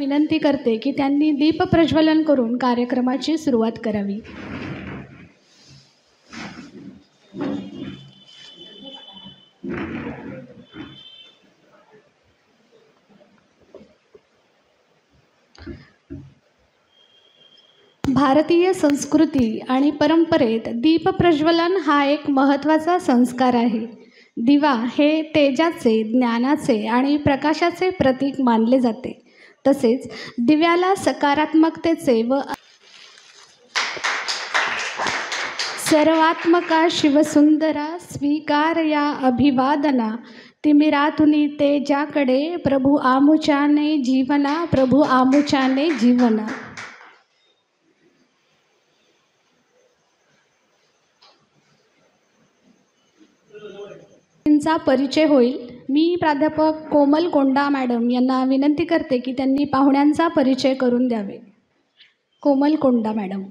विनंती करते की त्यांनी दीप प्रज्वलन करून कार्यक्रमाची सुरुवात करावी. भारतीय संस्कृती आणि परंपरेत दीप प्रज्वलन हा एक महत्त्वाचा संस्कार आहे. दिवा हे तेजाचे, ज्ञानाचे आणि प्रकाशाचे प्रतीक मानले जाते. तसेच दिव्याला सकारात्मकतेचे व सर्वात्मका शिवसुंदरा स्वीकार या अभिवादना तिमिरातुनी तेजाकडे प्रभू आमुच्याने जीवना, प्रभू आमुच्याने जीवना. त्यांचा परिचय होईल. मी प्राध्यापक कोमल कोंडा मॅडम यांना विनंती करते की त्यांनी पाहुण्यांचा परिचय करून द्यावे. कोमल कोंडा madam.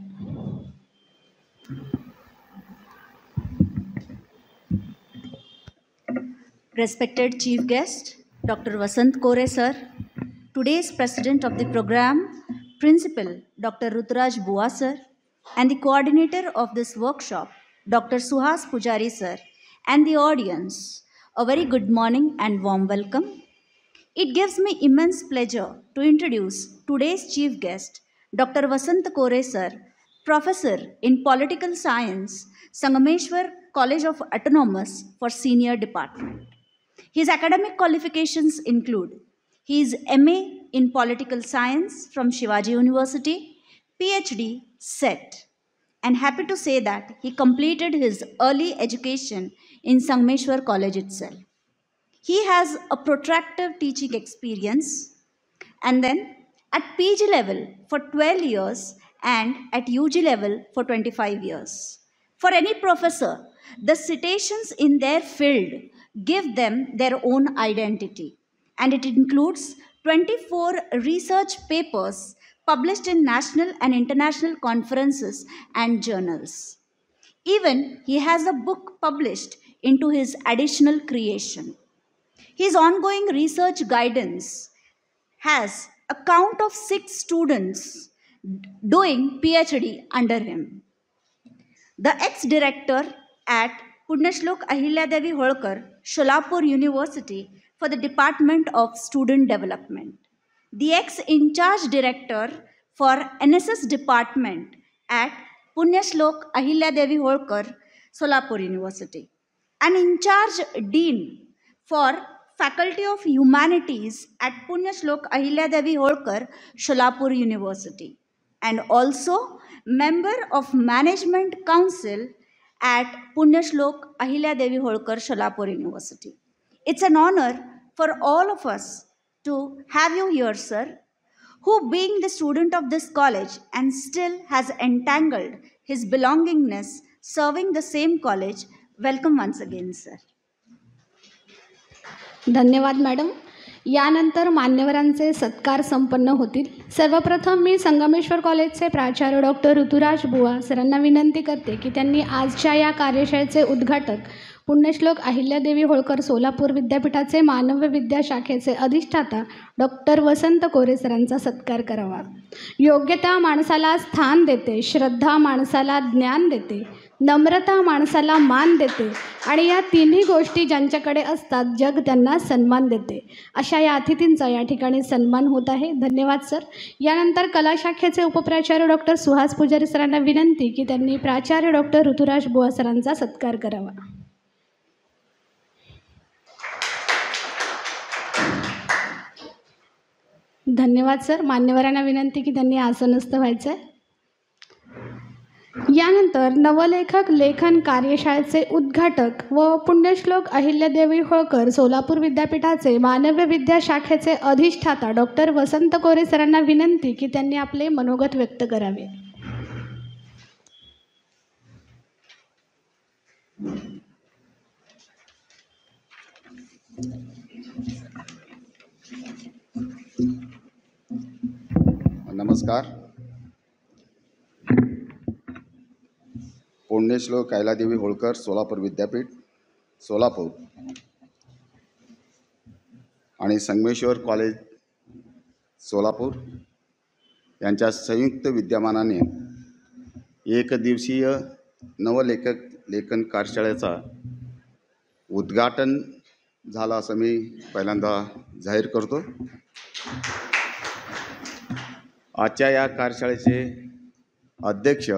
Respected Chief Guest, Dr. Vasant Kore sir, today's President of the program, Principal Dr. Ruturaj Bua sir, and the coordinator of this workshop, Dr. Suhas Pujari sir, and the audience, a very good morning and warm welcome. It gives me immense pleasure to introduce today's Chief Guest, Dr. Vasant Kore sir, Professor in Political Science, Sangameshwar College of Autonomous for Senior Department. His academic qualifications include his MA in Political Science from Shivaji University, PhD SET, and happy to say that he completed his early education in Sangameshwar College itself. He has a protracted teaching experience, and then at PG level for 12 years and at UG level for 25 years. For any professor, the citations in their field give them their own identity, and it includes 24 research papers published in national and international conferences and journals. Even he has a book published into his additional creation. His ongoing research guidance has a count of 6 students doing PhD under him. The ex-director at Punyashlok Ahilyadevi Holkar, Sholapur University for the Department of Student Development. The ex-in-charge director for NSS Department at Punyashlok Ahilyadevi Holkar, Solapur University. An in-charge dean for Faculty of Humanities at Punyashlok Ahilyadevi Holkar, Sholapur University. And also member of Management Council at Punyashlok Ahilyadevi Holkar, Sholapur University. It's an honor for all of us to have you here, sir, who being the student of this college and still has entangled his belongingness serving the same college. Welcome once again, sir. धन्यवाद madam. यानंतर मान्यवरांचे सत्कार संपन्न होतील. सर्वप्रथम मी संगमेश्वर कॉलेजचे प्राचार्य doctor Ruturaj बुवा सरांना विनंती करते की त्यांनी आजच्या या कार्यशाळेचे उद्घाटक पुण्यश्लोक अहिल्यादेवी होळकर सोलापूर विद्यापीठाचे मानव विद्या शाखेचे अधिष्ठाता डॉक्टर वसंत कोरे सरांचा सत्कार करावा. योग्यता माणसाला स्थान देते, श्रद्धा माणसाला ज्ञान देते, नम्रता माणसाला मान देते आणि या तिन्ही गोष्टी ज्यांच्याकडे असतात जग त्यांना सन्मान देते. अशा या अतिथींचा या ठिकाणी सन्मान होत आहे. धन्यवाद सर. यानंतर कला शाखेचे उपप्राचार्य डॉक्टर सुहास पुजारी सरांना विनंती की त्यांनी प्राचार्य डॉक्टर ऋतुराज बुवा सरांचा सत्कार करावा. धन्यवाद सर. मान्यवरांना विनंती की त्यांनी आसनस्थ व्हायचं आहे. यानंतर नवलेखक लेखन कार्यशाळेचे उद्घाटक व पुण्यश्लोक अहिल्यादेवी होळकर सोलापूर विद्यापीठाचे मानव विद्या शाखेचे अधिष्ठाता डॉक्टर वसंत कोरे सरांना विनंती की त्यांनी आपले मनोगत व्यक्त करावे. नमस्कार. पुण्यश्लोक अहिल्यादेवी होळकर सोलापूर विद्यापीठ सोलापूर आणि संगमेश्वर कॉलेज सोलापूर यांच्या संयुक्त विद्यमानाने एकदिवसीय लेखन कार्यशाळेचा उद्घाटन झालं असं मी पहिल्यांदा जाहीर करतो। आजच्या या कार्यशाळेचे अध्यक्ष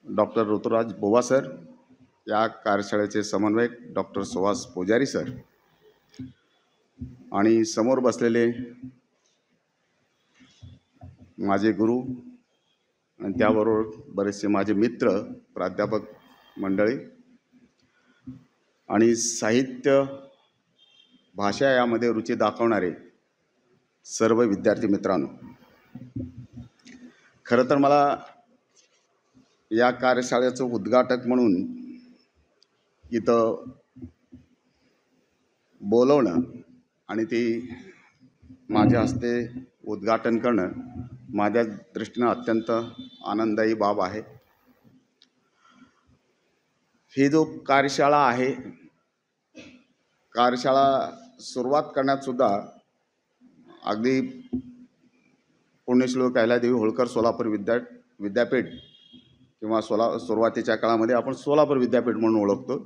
डॉक्टर ऋतुराज बुवा सर, या कार्यशाळेचे समन्वयक डॉक्टर सुहास पुजारी सर आणि समोर बसलेले माझे गुरु आणि त्याबरोबर बरेचसे माझे मित्र, प्राध्यापक मंडळी आणि साहित्य भाषा यामध्ये रुची दाखवणारे सर्व विद्यार्थी मित्रांनो, खरं तर मला या कार्यशाळेचं उद्घाटक म्हणून इथं बोलवणं आणि ती माझ्या हस्ते उद्घाटन करणं माझ्या दृष्टीनं अत्यंत आनंददायी बाब आहे। ही जो कार्यशाळा आहे, कार्यशाळा सुरुवात करण्यात सुद्धा अगदी पुण्यश्लोक अहिल्यादेवी होळकर सोलापूर विद्यापीठ किंवा सुरुवातीच्या काळामध्ये आपण सोलापूर विद्यापीठ म्हणून ओळखतो,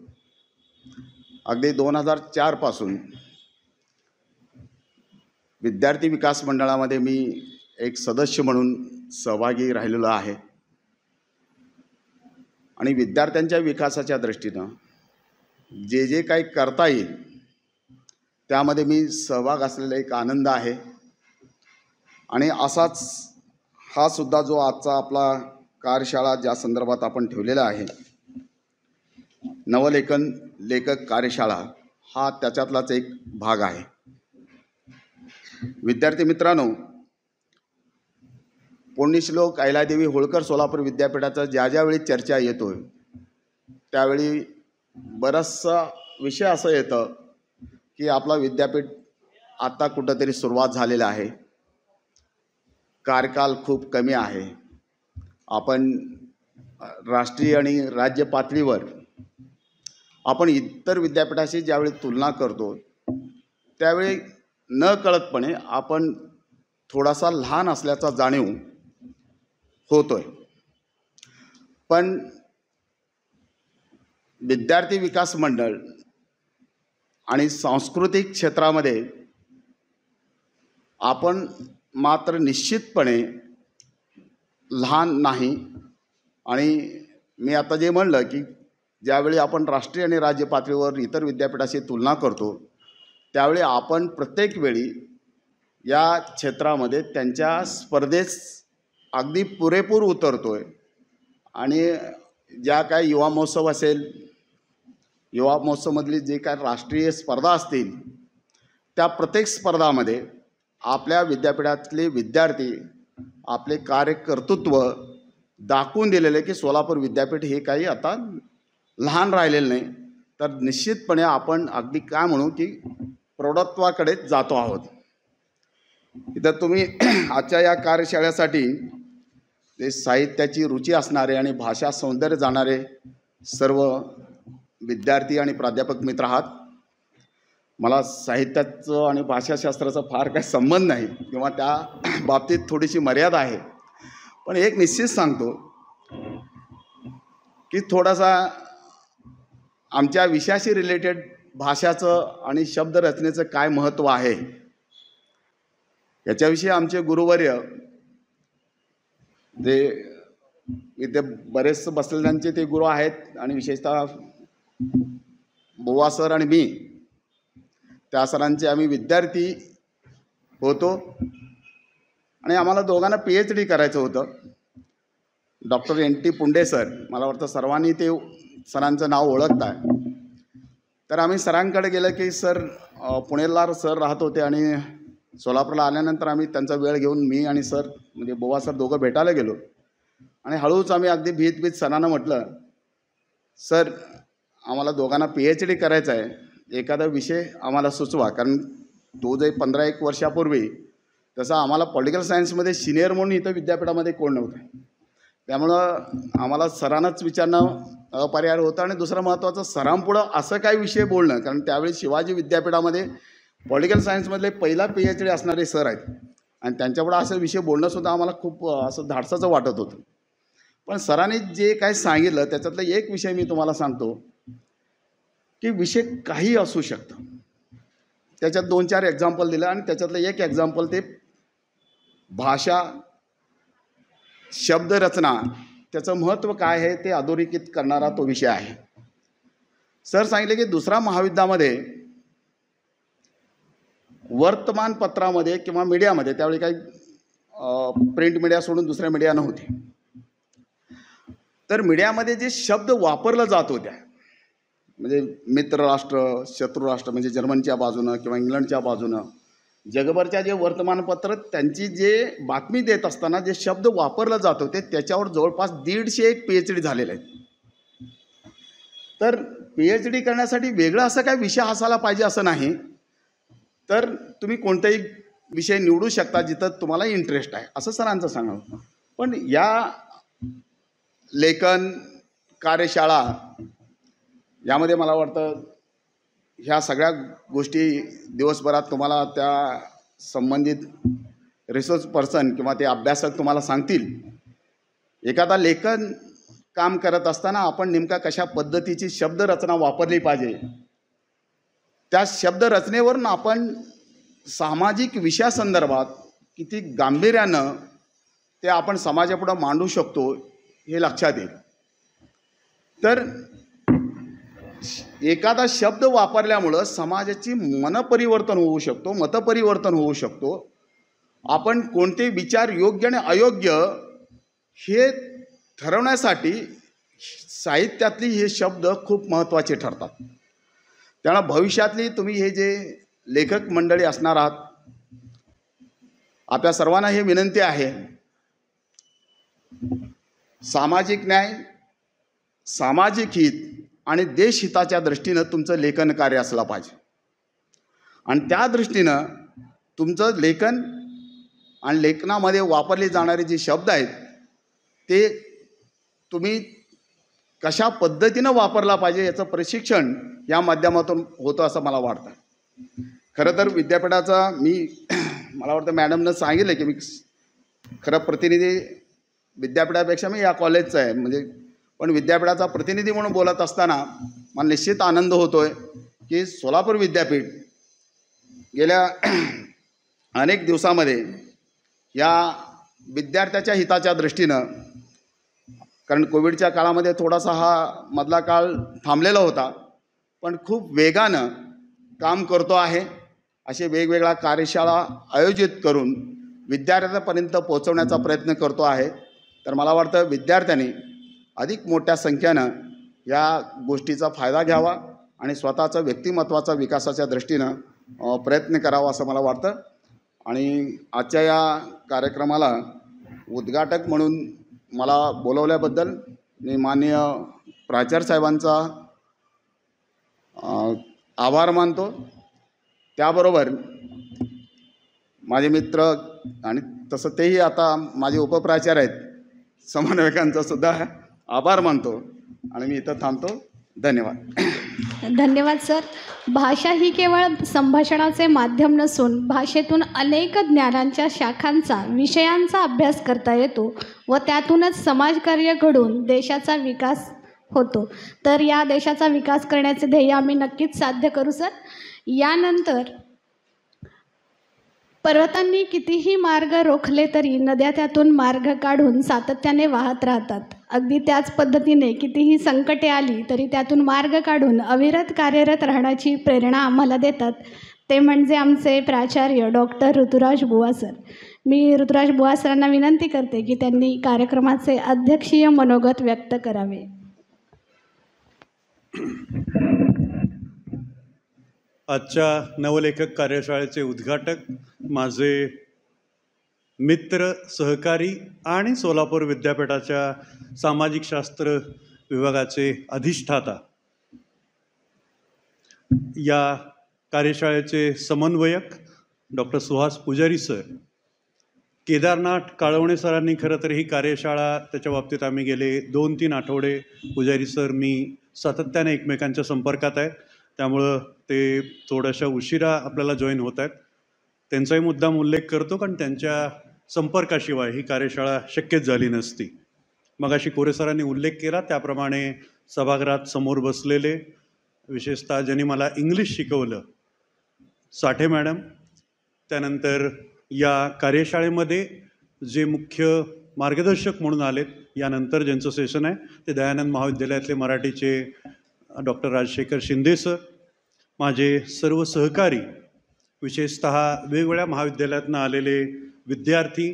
अगदी 2004 पासून विद्यार्थी विकास मंडळामध्ये मी एक सदस्य म्हणून सहभागी राहिलेलो आहे आणि विद्यार्थ्यांच्या विकासाच्या दृष्टीनं जे काही करता येईल त्यामध्ये मी सहभाग असलेला एक आनंद आहे। आणि असाच हा सुद्धा जो आजचा आपला कार्यशाळा ज्या संदर्भात आपण ठेवलेला आहे, लेखक कार्यशाळा, हा त्याच्यातलाच एक भाग आहे। विद्यार्थी मित्रांनो, पुण्यश्लोक अहिल्यादेवी होळकर सोलापूर विद्यापीठाचा ज्यावेळी चर्चा येतोय त्यावेळी बराचसा विषय असं येतं की आपला विद्यापीठ आता कुठंतरी सुरुवात झालेला आहे, कार्यकाल खूप कमी आहे, आपण राष्ट्रीय आणि राज्य पातळीवर आपण इतर विद्यापीठाशी ज्यावेळी तुलना करतो त्यावेळी न कळतपणे आपण थोडासा लहान असल्याचा जाणीव होतोय। पण विद्यार्थी विकास मंडळ आणि सांस्कृतिक क्षेत्रामध्ये आपण मात्र निश्चितपणे लहान नाही। आणि मी आता जे म्हणलं की ज्यावेळी आपण राष्ट्रीय आणि राज्य पातळीवर इतर विद्यापीठाशी तुलना करतो त्यावेळी आपण प्रत्येक वेळी या क्षेत्रामध्ये त्यांच्या स्पर्धेस अगदी पुरेपूर उतरतोय। आणि ज्या काही युवा महोत्सव असेल, युवा महोत्सवमधली जे काय राष्ट्रीय स्पर्धा असतील, त्या प्रत्येक स्पर्धामध्ये आपल्या विद्यापीठातले विद्यार्थी आपले कार्यकर्तृत्व दाखवून दिलेले की सोलापूर विद्यापीठ हे काही आता लहान राहिलेलं नाही, तर निश्चितपणे आपण अगदी काय म्हणू की प्रौढत्वाकडे जातो आहोत। इथं तुम्ही आजच्या या कार्यशाळेसाठी ते साहित्याची रुची असणारे आणि भाषा सौंदर्य जाणारे सर्व विद्यार्थी आणि प्राध्यापक मित्र आहात। मला साहित्याचं आणि भाषाशास्त्राचा फार काही संबंध नाही किंवा त्या बाबतीत थोडीशी मर्यादा आहे, पण एक निश्चित सांगतो की थोडासा आमच्या विषयाशी रिलेटेड भाषाचं आणि शब्दरचनेचं काय महत्त्व आहे याच्याविषयी आमचे गुरुवर्य जे इथे बरेच बसलेल्यांचे ते गुरु आहेत आणि विशेषतः बुवा सर आणि मी त्या सरांचे आम्ही विद्यार्थी होतो आणि आम्हाला दोघांना PhD करायचं होतं। डॉक्टर NT पुंडे सर, मला वाटतं सर्वांनी ते सरांचं नाव ओळखताय, तर आम्ही सरांकडे गेलं की सर पुणेला सर राहत होते आणि सोलापूरला आल्यानंतर आम्ही त्यांचा वेळ घेऊन मी आणि सर म्हणजे बुवा सर दोघं भेटायला गेलो आणि हळूच आम्ही अगदी भीत सरांना म्हटलं, सर आम्हाला दोघांना PhD करायचं आहे, एखादा विषय आम्हाला सुचवा, कारण तो जे 15-1 वर्षापूर्वी तसं आम्हाला पॉलिटिकल सायन्समध्ये सिनियर म्हणून इथं विद्यापीठामध्ये कोण नव्हतं, त्यामुळं आम्हाला सरांनाच विचारणं अपरिहार्य होतं। आणि दुसरं महत्त्वाचं, सरांपुढं असं काही विषय बोलणं, कारण त्यावेळी शिवाजी विद्यापीठामध्ये पॉलिटिकल सायन्समधले पहिला PhD असणारे सर आहेत आणि त्यांच्यापुढं असं विषय बोलणंसुद्धा आम्हाला खूप असं धाडसाचं वाटत होतं. पण सरांनी जे काय सांगितलं त्याच्यातला एक विषय मी तुम्हाला सांगतो की विषय काही असू शकतं. त्याच्यात 2-4 एक्झाम्पल दिलं आणि त्याच्यातलं एक एक्झाम्पल ते भाषा, शब्दरचना, त्याचं महत्त्व काय आहे ते अधोरेखित करणारा तो विषय आहे. सर सांगितले की दुसऱ्या महायुद्धामध्ये वर्तमानपत्रामध्ये किंवा मीडियामध्ये, त्यावेळी काही प्रिंट मीडिया सोडून दुसऱ्या मीडिया नव्हते, तर मीडियामध्ये जे शब्द वापरलं जात होत्या, म्हणजे मित्रराष्ट्र, शत्रुराष्ट्र म्हणजे जर्मनीच्या बाजूनं किंवा इंग्लंडच्या बाजूनं, जगभरच्या जे वर्तमानपत्र त्यांची जे बातमी देत असताना जे शब्द वापरलं जात होते त्याच्यावर जवळपास 150 PhD झालेले आहेत. तर PhD करण्यासाठी वेगळा असा काय विषय असायला पाहिजे असं नाही. तर तुम्ही कोणताही विषय निवडू शकता जिथं तुम्हाला इंटरेस्ट आहे, असं सरांचं सांगणं होतं. पण या लेखन कार्यशाळा यामध्ये मला वाटतं ह्या सगळ्या गोष्टी दिवसभरात तुम्हाला त्या संबंधित रिसोर्स पर्सन किंवा ते अभ्यासक तुम्हाला सांगतील. एखादा लेखन काम करत असताना आपण नेमका कशा पद्धतीची शब्दरचना वापरली पाहिजे, त्या शब्दरचनेवरून आपण सामाजिक विषयासंदर्भात किती गांभीर्यानं ते आपण समाजापुढं मांडू शकतो हे लक्षात येईल. तर एखादा शब्द वापरल्यामुळं समाजाची मनपरिवर्तन होऊ शकतो, मतपरिवर्तन होऊ शकतो. आपण कोणते विचार योग्य आणि अयोग्य हे ठरवण्यासाठी साहित्यातली हे शब्द खूप महत्त्वाचे ठरतात. त्यामुळे भविष्यातली तुम्ही हे जे लेखक मंडळी असणार आहात, आपल्या सर्वांना हे विनंती आहे, सामाजिक न्याय, सामाजिक हित आणि देशहिताच्या दृष्टीनं तुमचं लेखन कार्य असलं पाहिजे. आणि त्या दृष्टीनं तुमचं लेखन आणि लेखनामध्ये वापरले जाणारे जे शब्द आहेत ते तुम्ही कशा पद्धतीनं वापरला पाहिजे याचं प्रशिक्षण या माध्यमातून होतं असं मला वाटतं. खरं तर विद्यापीठाचा मला वाटतं मॅडमनं सांगितलं की मी खरं प्रतिनिधी विद्यापीठापेक्षा मी या कॉलेजचा आहे, म्हणजे पण विद्यापीठाचा प्रतिनिधी म्हणून बोलत असताना मला निश्चित आनंद होतो आहे की सोलापूर विद्यापीठ गेल्या अनेक दिवसामध्ये या विद्यार्थ्याच्या हिताच्या दृष्टीनं, कारण कोविडच्या काळामध्ये थोडासा हा मधला काळ थांबलेला होता, पण खूप वेगानं काम करतो आहे. असे वेगवेगळ्या कार्यशाळा आयोजित करून विद्यार्थ्यांपर्यंत पोहोचवण्याचा प्रयत्न करतो आहे. तर मला वाटतं विद्यार्थ्यांनी अधिक मोठ्या संख्येनं या गोष्टीचा फायदा घ्यावा आणि स्वतःचं व्यक्तिमत्त्वाचा विकासाच्या दृष्टीनं प्रयत्न करावा असं मला वाटतं. आणि आजच्या या कार्यक्रमाला उद्घाटक म्हणून मला बोलवल्याबद्दल मी माननीय प्राचार्य साहेबांचा आभार मानतो. त्याबरोबर माझे मित्र आणि तसं तेही आता माझे उपप्राचार्य आहेत, समन्वयकांचा सुद्धा आभार मानतो आणि मी इथं थांबतो. धन्यवाद. धन्यवाद सर. भाषा ही केवळ संभाषणाचे माध्यम नसून भाषेतून अनेक ज्ञानांच्या शाखांचा, विषयांचा अभ्यास करता येतो व त्यातूनच समाजकार्य घडून देशाचा विकास होतो. तर या देशाचा विकास करण्याचे ध्येय आम्ही नक्कीच साध्य करू सर. यानंतर पर्वतांनी कितीही मार्ग रोखले तरी नद्या त्यातून मार्ग काढून सातत्याने वाहत राहतात. अगदी त्याच पद्धतीने कितीही संकटे आली तरी त्यातून मार्ग काढून अविरत कार्यरत राहण्याची प्रेरणा आम्हाला देतात. ते म्हणजे आमचे प्राचार्य डॉक्टर ऋतुराज बुवा सर. मी ऋतुराज बुवा सरांना विनंती करते की त्यांनी कार्यक्रमाचे अध्यक्षीय मनोगत व्यक्त करावे. आजच्या नवलेखक कार्यशाळेचे उद्घाटक माझे मित्र, सहकारी आणि सोलापूर विद्यापीठाच्या सामाजिक शास्त्र विभागाचे अधिष्ठाता, या कार्यशाळेचे समन्वयक डॉक्टर सुहास पुजारी सर, केदारनाथ काळवणे सरांनी खरं तर ही कार्यशाळा, त्याच्या बाबतीत आम्ही गेले 2-3 आठवडे पुजारी सर मी सातत्याने एकमेकांच्या संपर्कात आहे त्यामुळं ते थोड्याशा उशिरा आपल्याला जॉईन होत आहेत. त्यांचाही मुद्दाम उल्लेख करतो, कारण त्यांच्या संपर्काशिवाय ही कार्यशाळा शक्यच झाली नसती. मगाशी कोरे सरांनी उल्लेख केला त्याप्रमाणे सभागृहात समोर बसलेले, विशेषतः ज्यांनी मला इंग्लिश शिकवलं, साठे मॅडम, त्यानंतर या कार्यशाळेमध्ये जे मुख्य मार्गदर्शक म्हणून आलेत, यानंतर ज्यांचं सेशन आहे ते दयानंद महाविद्यालयातले मराठीचे डॉक्टर राजशेखर शिंदे सर, माझे सर्व सहकारी, विशेषतः वेगवेगळ्या महाविद्यालयातनं आलेले विद्यार्थी,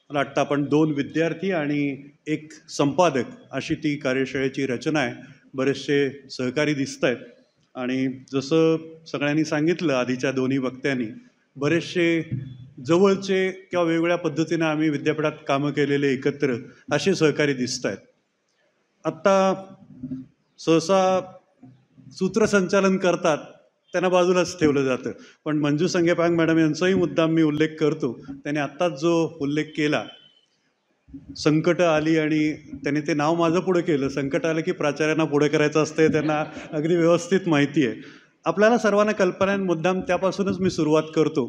मला वाटतं आपण 2 विद्यार्थी आणि 1 संपादक अशी ती कार्यशाळेची रचना आहे. बरेचसे सहकारी दिसत आहेत आणि जसं सगळ्यांनी सांगितलं आधीच्या दोन्ही वक्त्यांनी, बरेचसे जवळचे किंवा वेगवेगळ्या पद्धतीनं आम्ही विद्यापीठात कामं केलेले एकत्र असे सहकारी दिसत आहेत. आत्ता सहसा सूत्रसंचालन करतात त्यांना बाजूलाच ठेवलं जातं, पण मंजू संगेपांग मॅडम यांचाही मुद्दाम मी उल्लेख करतो. त्यांनी आत्ताच जो उल्लेख केला, संकट आली आणि त्यांनी ते नाव माझं पुढं केलं. संकट आलं की प्राचार्यांना पुढे करायचं असतं, त्यांना अगदी व्यवस्थित माहिती आहे. आपल्याला सर्वांना कल्पना आहे, मुद्दाम त्यापासूनच मी सुरुवात करतो.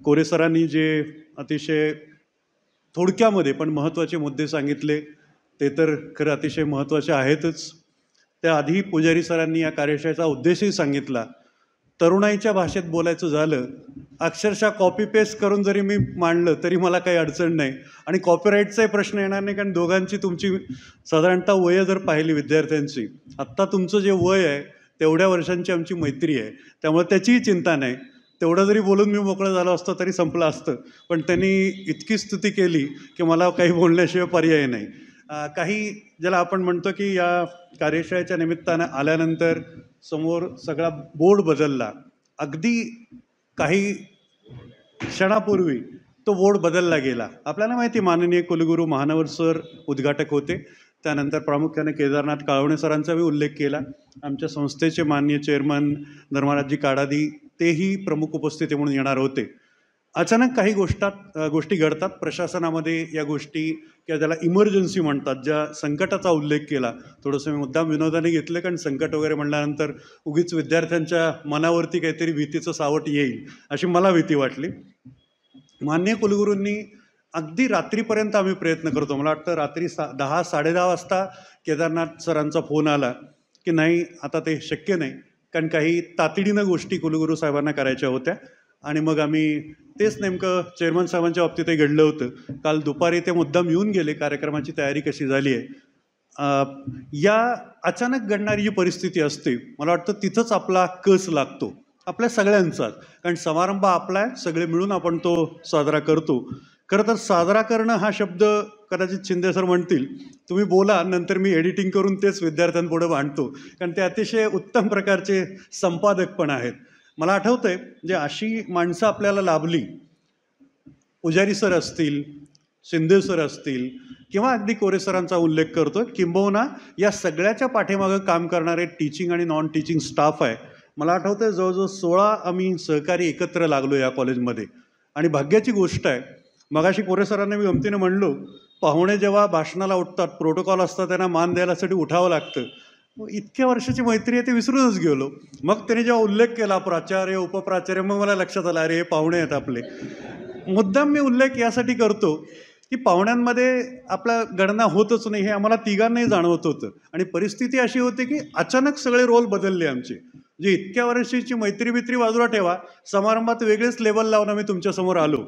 कोरे सरांनी जे अतिशय थोडक्यामध्ये पण महत्त्वाचे मुद्दे सांगितले ते तर खरं अतिशय महत्त्वाचे आहेतच. त्याआधी पुजारी सरांनी या कार्यशाळेचा उद्देशही सांगितला. तरुणाईच्या भाषेत बोलायचं झालं, अक्षरशः कॉपी पेस्ट करून जरी मी मांडलं तरी मला काही अडचण नाही, आणि कॉपीराईटचाही प्रश्न येणार नाही, कारण दोघांची तुमची साधारणतः वय जर पाहिली विद्यार्थ्यांची, आत्ता तुमचं जे वय आहे तेवढ्या वर्षांची आमची मैत्री आहे, त्यामुळे त्याचीही चिंता नाही. तेवढं जरी बोलून मी मोकळं झालो असतं तरी संपलं असतं, पण त्यांनी इतकी स्तुती केली की मला काही बोलण्याशिवाय पर्याय नाही. काही ज्याला आपण म्हणतो की या कार्यशाळेच्या निमित्तानं आल्यानंतर समोर सगळा बोर्ड बदलला. अगदी काही क्षणापूर्वी तो बोर्ड बदलला गेला. आपल्याला माहिती, माननीय कुलगुरू महानवर सर उद्घाटक होते. त्यानंतर प्रामुख्याने केदारनाथ काळवणे सरांचाही उल्लेख केला. आमच्या संस्थेचे माननीय चेअरमन धर्मराजजी काडादी तेही प्रमुख उपस्थिती म्हणून येणार होते. अचानक काही गोष्टी घडतात प्रशासनामध्ये. या गोष्टी किंवा ज्याला इमर्जन्सी म्हणतात, ज्या संकटाचा उल्लेख केला, थोडंसं मी मुद्दाम विनोदाने घेतलं, कारण संकट वगैरे म्हणल्यानंतर उगीच विद्यार्थ्यांच्या मनावरती काहीतरी भीतीचं सावट येईल अशी मला भीती वाटली. माननीय कुलगुरूंनी अगदी रात्रीपर्यंत आम्ही प्रयत्न करतो, मला वाटतं रात्री 10-10:30 वाजता केदारनाथ सरांचा फोन आला की नाही आता ते शक्य नाही, कारण काही तातडीनं गोष्टी कुलगुरू साहेबांना करायच्या होत्या. आणि मग आम्ही तेच नेमकं चेअरमन साहेबांच्या बाबतीतही घडलं होतं. काल दुपारी ते मुद्दाम येऊन गेले, कार्यक्रमाची तयारी कशी झाली आहे. या अचानक घडणारी जी परिस्थिती असते, मला वाटतं तिथंच आपला कस लागतो, आपल्या सगळ्यांचाच, कारण समारंभ आपला आहे, सगळे मिळून आपण तो साजरा करतो. खरं तर साजरा करणं हा शब्द कदाचित शिंदे सर म्हणतील, तुम्ही बोला, नंतर मी एडिटिंग करून तेच विद्यार्थ्यांपुढे मांडतो, कारण ते अतिशय उत्तम प्रकारचे संपादक पण आहेत. मला आठवतं आहे, जे अशी माणसं आपल्याला लाभली, पुजारी सर असतील, शिंदे सर असतील, किंवा अगदी कोरे सरांचा उल्लेख करतो, किंबहुना या सगळ्याच्या पाठीमागं काम करणारे टीचिंग आणि नॉन टीचिंग स्टाफ आहे. मला आठवतं आहे जवळजवळ 16 आम्ही सहकारी एकत्र लागलो या कॉलेजमध्ये. आणि भाग्याची गोष्ट आहे, मगाशी कोरे सरांना मी गमतीनं म्हणलो, पाहुणे जेव्हा भाषणाला उठतात, प्रोटोकॉल असतात, त्यांना मान द्यायलासाठी उठावं लागतं. इतक्या वर्षाची मैत्री आहे ते विसरूनच गेलो. मग त्याने जेव्हा उल्लेख केला प्राचार्य उपप्राचार्य, मग मला लक्षात आलं, अरे हे पाहुणे आहेत आपले. मुद्दाम मी उल्लेख यासाठी करतो की पाहुण्यांमध्ये आपला गणना होतच नाही हे आम्हाला तिघांनाही जाणवत होतं. आणि परिस्थिती अशी होती की अचानक सगळे रोल बदलले आमचे. जे इतक्या वर्षाची मैत्री बाजूला ठेवा, समारंभात वेगळेच लेवल लावून आम्ही तुमच्यासमोर आलो.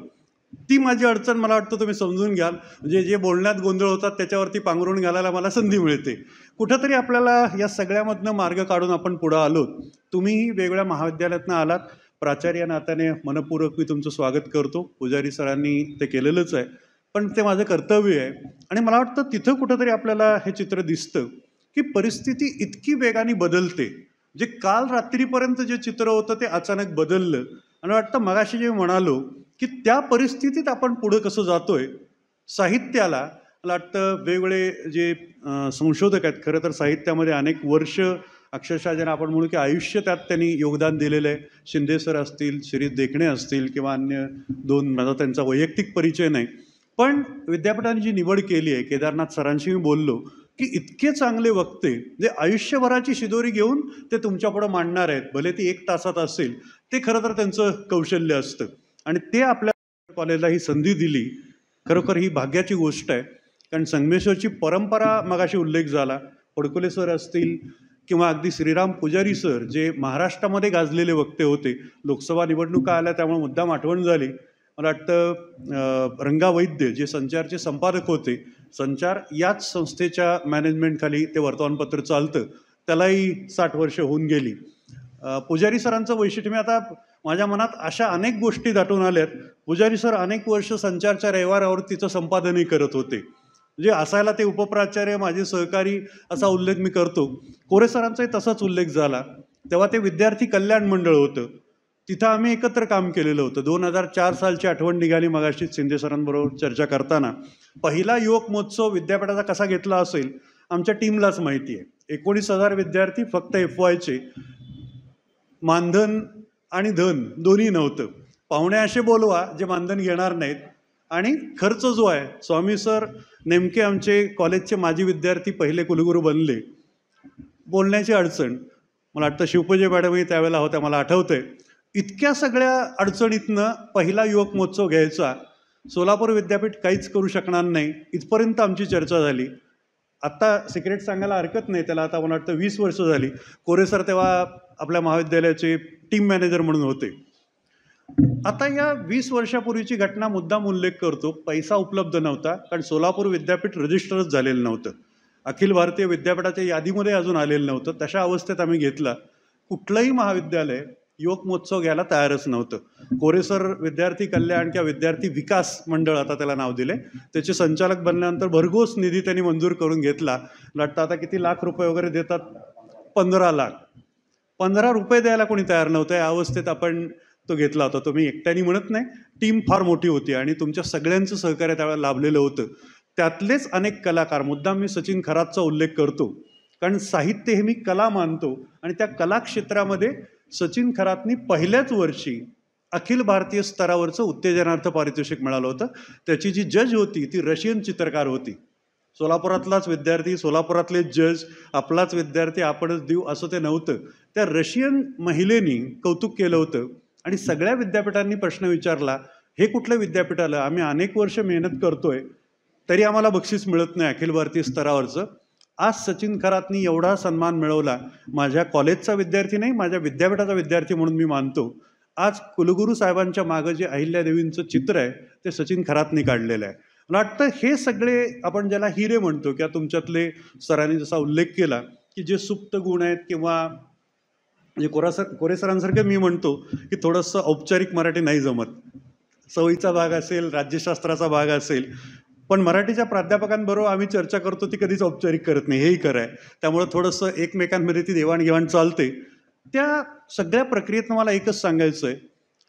ती माझी अडचण मला वाटतं तुम्ही समजून घ्याल. म्हणजे जे बोलण्यात गोंधळ होतात त्याच्यावरती पांघरून घालायला मला संधी मिळते. कुठंतरी आपल्याला या सगळ्यामधनं मार्ग काढून आपण पुढं आलो. तुम्हीही वेगवेगळ्या महाविद्यालयातनं आलात. प्राचार्य नात्याने मनपूर्वक मी तुमचं स्वागत करतो. पुजारी सरांनी ते केलेलंच आहे, पण ते माझं कर्तव्य आहे. आणि मला वाटतं तिथं कुठंतरी आपल्याला हे चित्र दिसतं की परिस्थिती इतकी वेगाने बदलते. जे काल रात्रीपर्यंत जे चित्र होतं ते अचानक बदललं. आणि वाटतं मगाशी जे म्हणालो की त्या परिस्थितीत आपण पुढं कसं जातोय. साहित्याला मला वाटतं वेगवेगळे जे संशोधक आहेत, खरं तर साहित्यामध्ये अनेक वर्ष अक्षरशः ज्यांना आपण म्हणू की आयुष्य त्यात त्यांनी योगदान दिलेलं आहे. शिंदे सर असतील, शिरीष देखणे असतील, किंवा अन्य 2, माझा त्यांचा वैयक्तिक परिचय नाही, पण विद्यापीठाने जी निवड केली आहे, केदारनाथ सरांशी मी बोललो, की इतके चांगले वक्ते जे आयुष्यभराची शिदोरी घेऊन ते तुमच्यापुढं मांडणार आहेत, भले ती 1 तासात असेल, ते खरं तर त्यांचं कौशल्य असतं आणि ते आपल्या कॉलेजला ही संधी दिली. खरोखर ही भाग्याची गोष्ट आहे. कारण संगमेश्वरची परंपरा मगाशी उल्लेख झाला, फडकुले सर असतील किंवा अगदी श्रीराम पुजारी सर जे महाराष्ट्रामध्ये गाजलेले वक्ते होते. लोकसभा निवडणुका आल्या त्यामुळे मुद्दाम आठवण झाली. मला वाटतं रंगा वैद्य जे संचारचे संपादक होते, संचार याच संस्थेच्या मॅनेजमेंटखाली ते वर्तमानपत्र चालतं, त्यालाही 60 वर्ष होऊन गेली. पुजारी सरांचं वैशिष्ट्य मी आता माझ्या मनात अशा अनेक गोष्टी दाटून आल्यात. पुजारी सर अनेक वर्ष संचारच्या रविवारावर तिचं संपादनही करत होते. म्हणजे असायला ते उपप्राचार्य माझे सहकारी असा उल्लेख मी करतो. कोरे सरांचाही तसाच उल्लेख झाला. तेव्हा ते विद्यार्थी कल्याण मंडळ होतं, तिथं आम्ही एकत्र काम केलेलं होतं. 2004 सालची आठवण निघाली मगाशी शिंदे सरांबरोबर चर्चा करताना. पहिला युवक महोत्सव विद्यापीठाचा कसा घेतला असेल आमच्या टीमलाच माहिती आहे. 19,000 विद्यार्थी फक्त FYचे, मानधन आणि धन दोन्ही नव्हतं. पाहुणे असे बोलवा जे मानधन घेणार नाहीत आणि खर्च जो आहे, स्वामी सर नेमके आमचे कॉलेजचे माजी विद्यार्थी पहिले कुलगुरू बनले. बोलण्याची अडचण, मला वाटतं शिवपूजे मॅडमही त्यावेळेला होत्या, मला आठवतंय. इतक्या सगळ्या अडचणीतनं पहिला युवक महोत्सव घ्यायचा. सोलापूर विद्यापीठ काहीच करू शकणार नाही इथपर्यंत आमची चर्चा झाली. आत्ता सिक्रेट सांगायला हरकत नाही, त्याला आता मला वाटतं 20 वर्ष झाली. कोरे सर तेव्हा आपल्या महाविद्यालयाचे टीम मॅनेजर म्हणून होते. आता या 20 वर्षापूर्वीची घटना मुद्दाम उल्लेख करतो. पैसा उपलब्ध नव्हता कारण सोलापूर विद्यापीठ रजिस्टरच झालेलं नव्हतं, अखिल भारतीय विद्यापीठाच्या यादीमध्ये अजून आलेलं नव्हतं. तशा अवस्थेत आम्ही घेतला. कुठलंही महाविद्यालय युवक महोत्सव घ्यायला तयारच नव्हतं. कोरे सर विद्यार्थी कल्याण किंवा विद्यार्थी विकास मंडळ आता त्याला नाव दिले, त्याचे संचालक बनल्यानंतर भरघोस निधी त्यांनी मंजूर करून घेतला. वाटतं आता किती लाख रुपये वगैरे देतात, 15 लाख. 15 रुपये द्यायला कोणी तयार नव्हतं. या अवस्थेत आपण तो घेतला होता. तो मी एकट्याने म्हणत नाही, टीम फार मोठी होती आणि तुमच्या सगळ्यांचं सहकार्य त्यावेळेला लाभलेलं होतं. त्यातलेच अनेक कलाकार, मुद्दाम मी सचिन खरातचा उल्लेख करतो कारण साहित्य हे मी कला मानतो आणि त्या कला क्षेत्रामध्ये सचिन खरातनी पहिल्याच वर्षी अखिल भारतीय स्तरावरचं उत्तेजनार्थ पारितोषिक मिळालं होतं. त्याची जी जज होती ती रशियन चित्रकार होती. सोलापुरातलाच विद्यार्थी, सोलापुरातले जज, आपलाच विद्यार्थी आपणच देऊ असं ते नव्हतं. त्या रशियन महिलेनी कौतुक केलं होतं आणि सगळ्या विद्यापीठांनी प्रश्न विचारला, हे कुठलं विद्यापीठ आलं, आम्ही अनेक वर्ष मेहनत करतोय तरी आम्हाला बक्षीस मिळत नाही अखिल भारतीय स्तरावरचं. आज सचिन खरातनी एवढा सन्मान मिळवला. माझ्या कॉलेजचा विद्यार्थी नाही, माझ्या विद्यापीठाचा विद्यार्थी म्हणून मी मानतो. आज कुलगुरू साहेबांच्या मागं जे अहिल्यादेवींचं चित्र आहे ते सचिन खरातनी काढलेलं आहे. मला वाटतं हे सगळे आपण ज्याला हिरे म्हणतो किंवा तुमच्यातले सरांनी जसा उल्लेख केला की जे सुप्त गुण आहेत किंवा म्हणजे कोरे सरांसारखं मी म्हणतो की थोडंसं औपचारिक मराठी नाही जमत, सवयीचा भाग असेल, राज्यशास्त्राचा भाग असेल, पण मराठीच्या प्राध्यापकांबरोबर आम्ही चर्चा करतो ती कधीच औपचारिक करत नाही, हेही खरं आहे. त्यामुळं थोडंसं एकमेकांमध्ये ती देवाणघेवाण चालते. त्या सगळ्या प्रक्रियेत मला एकच सांगायचं आहे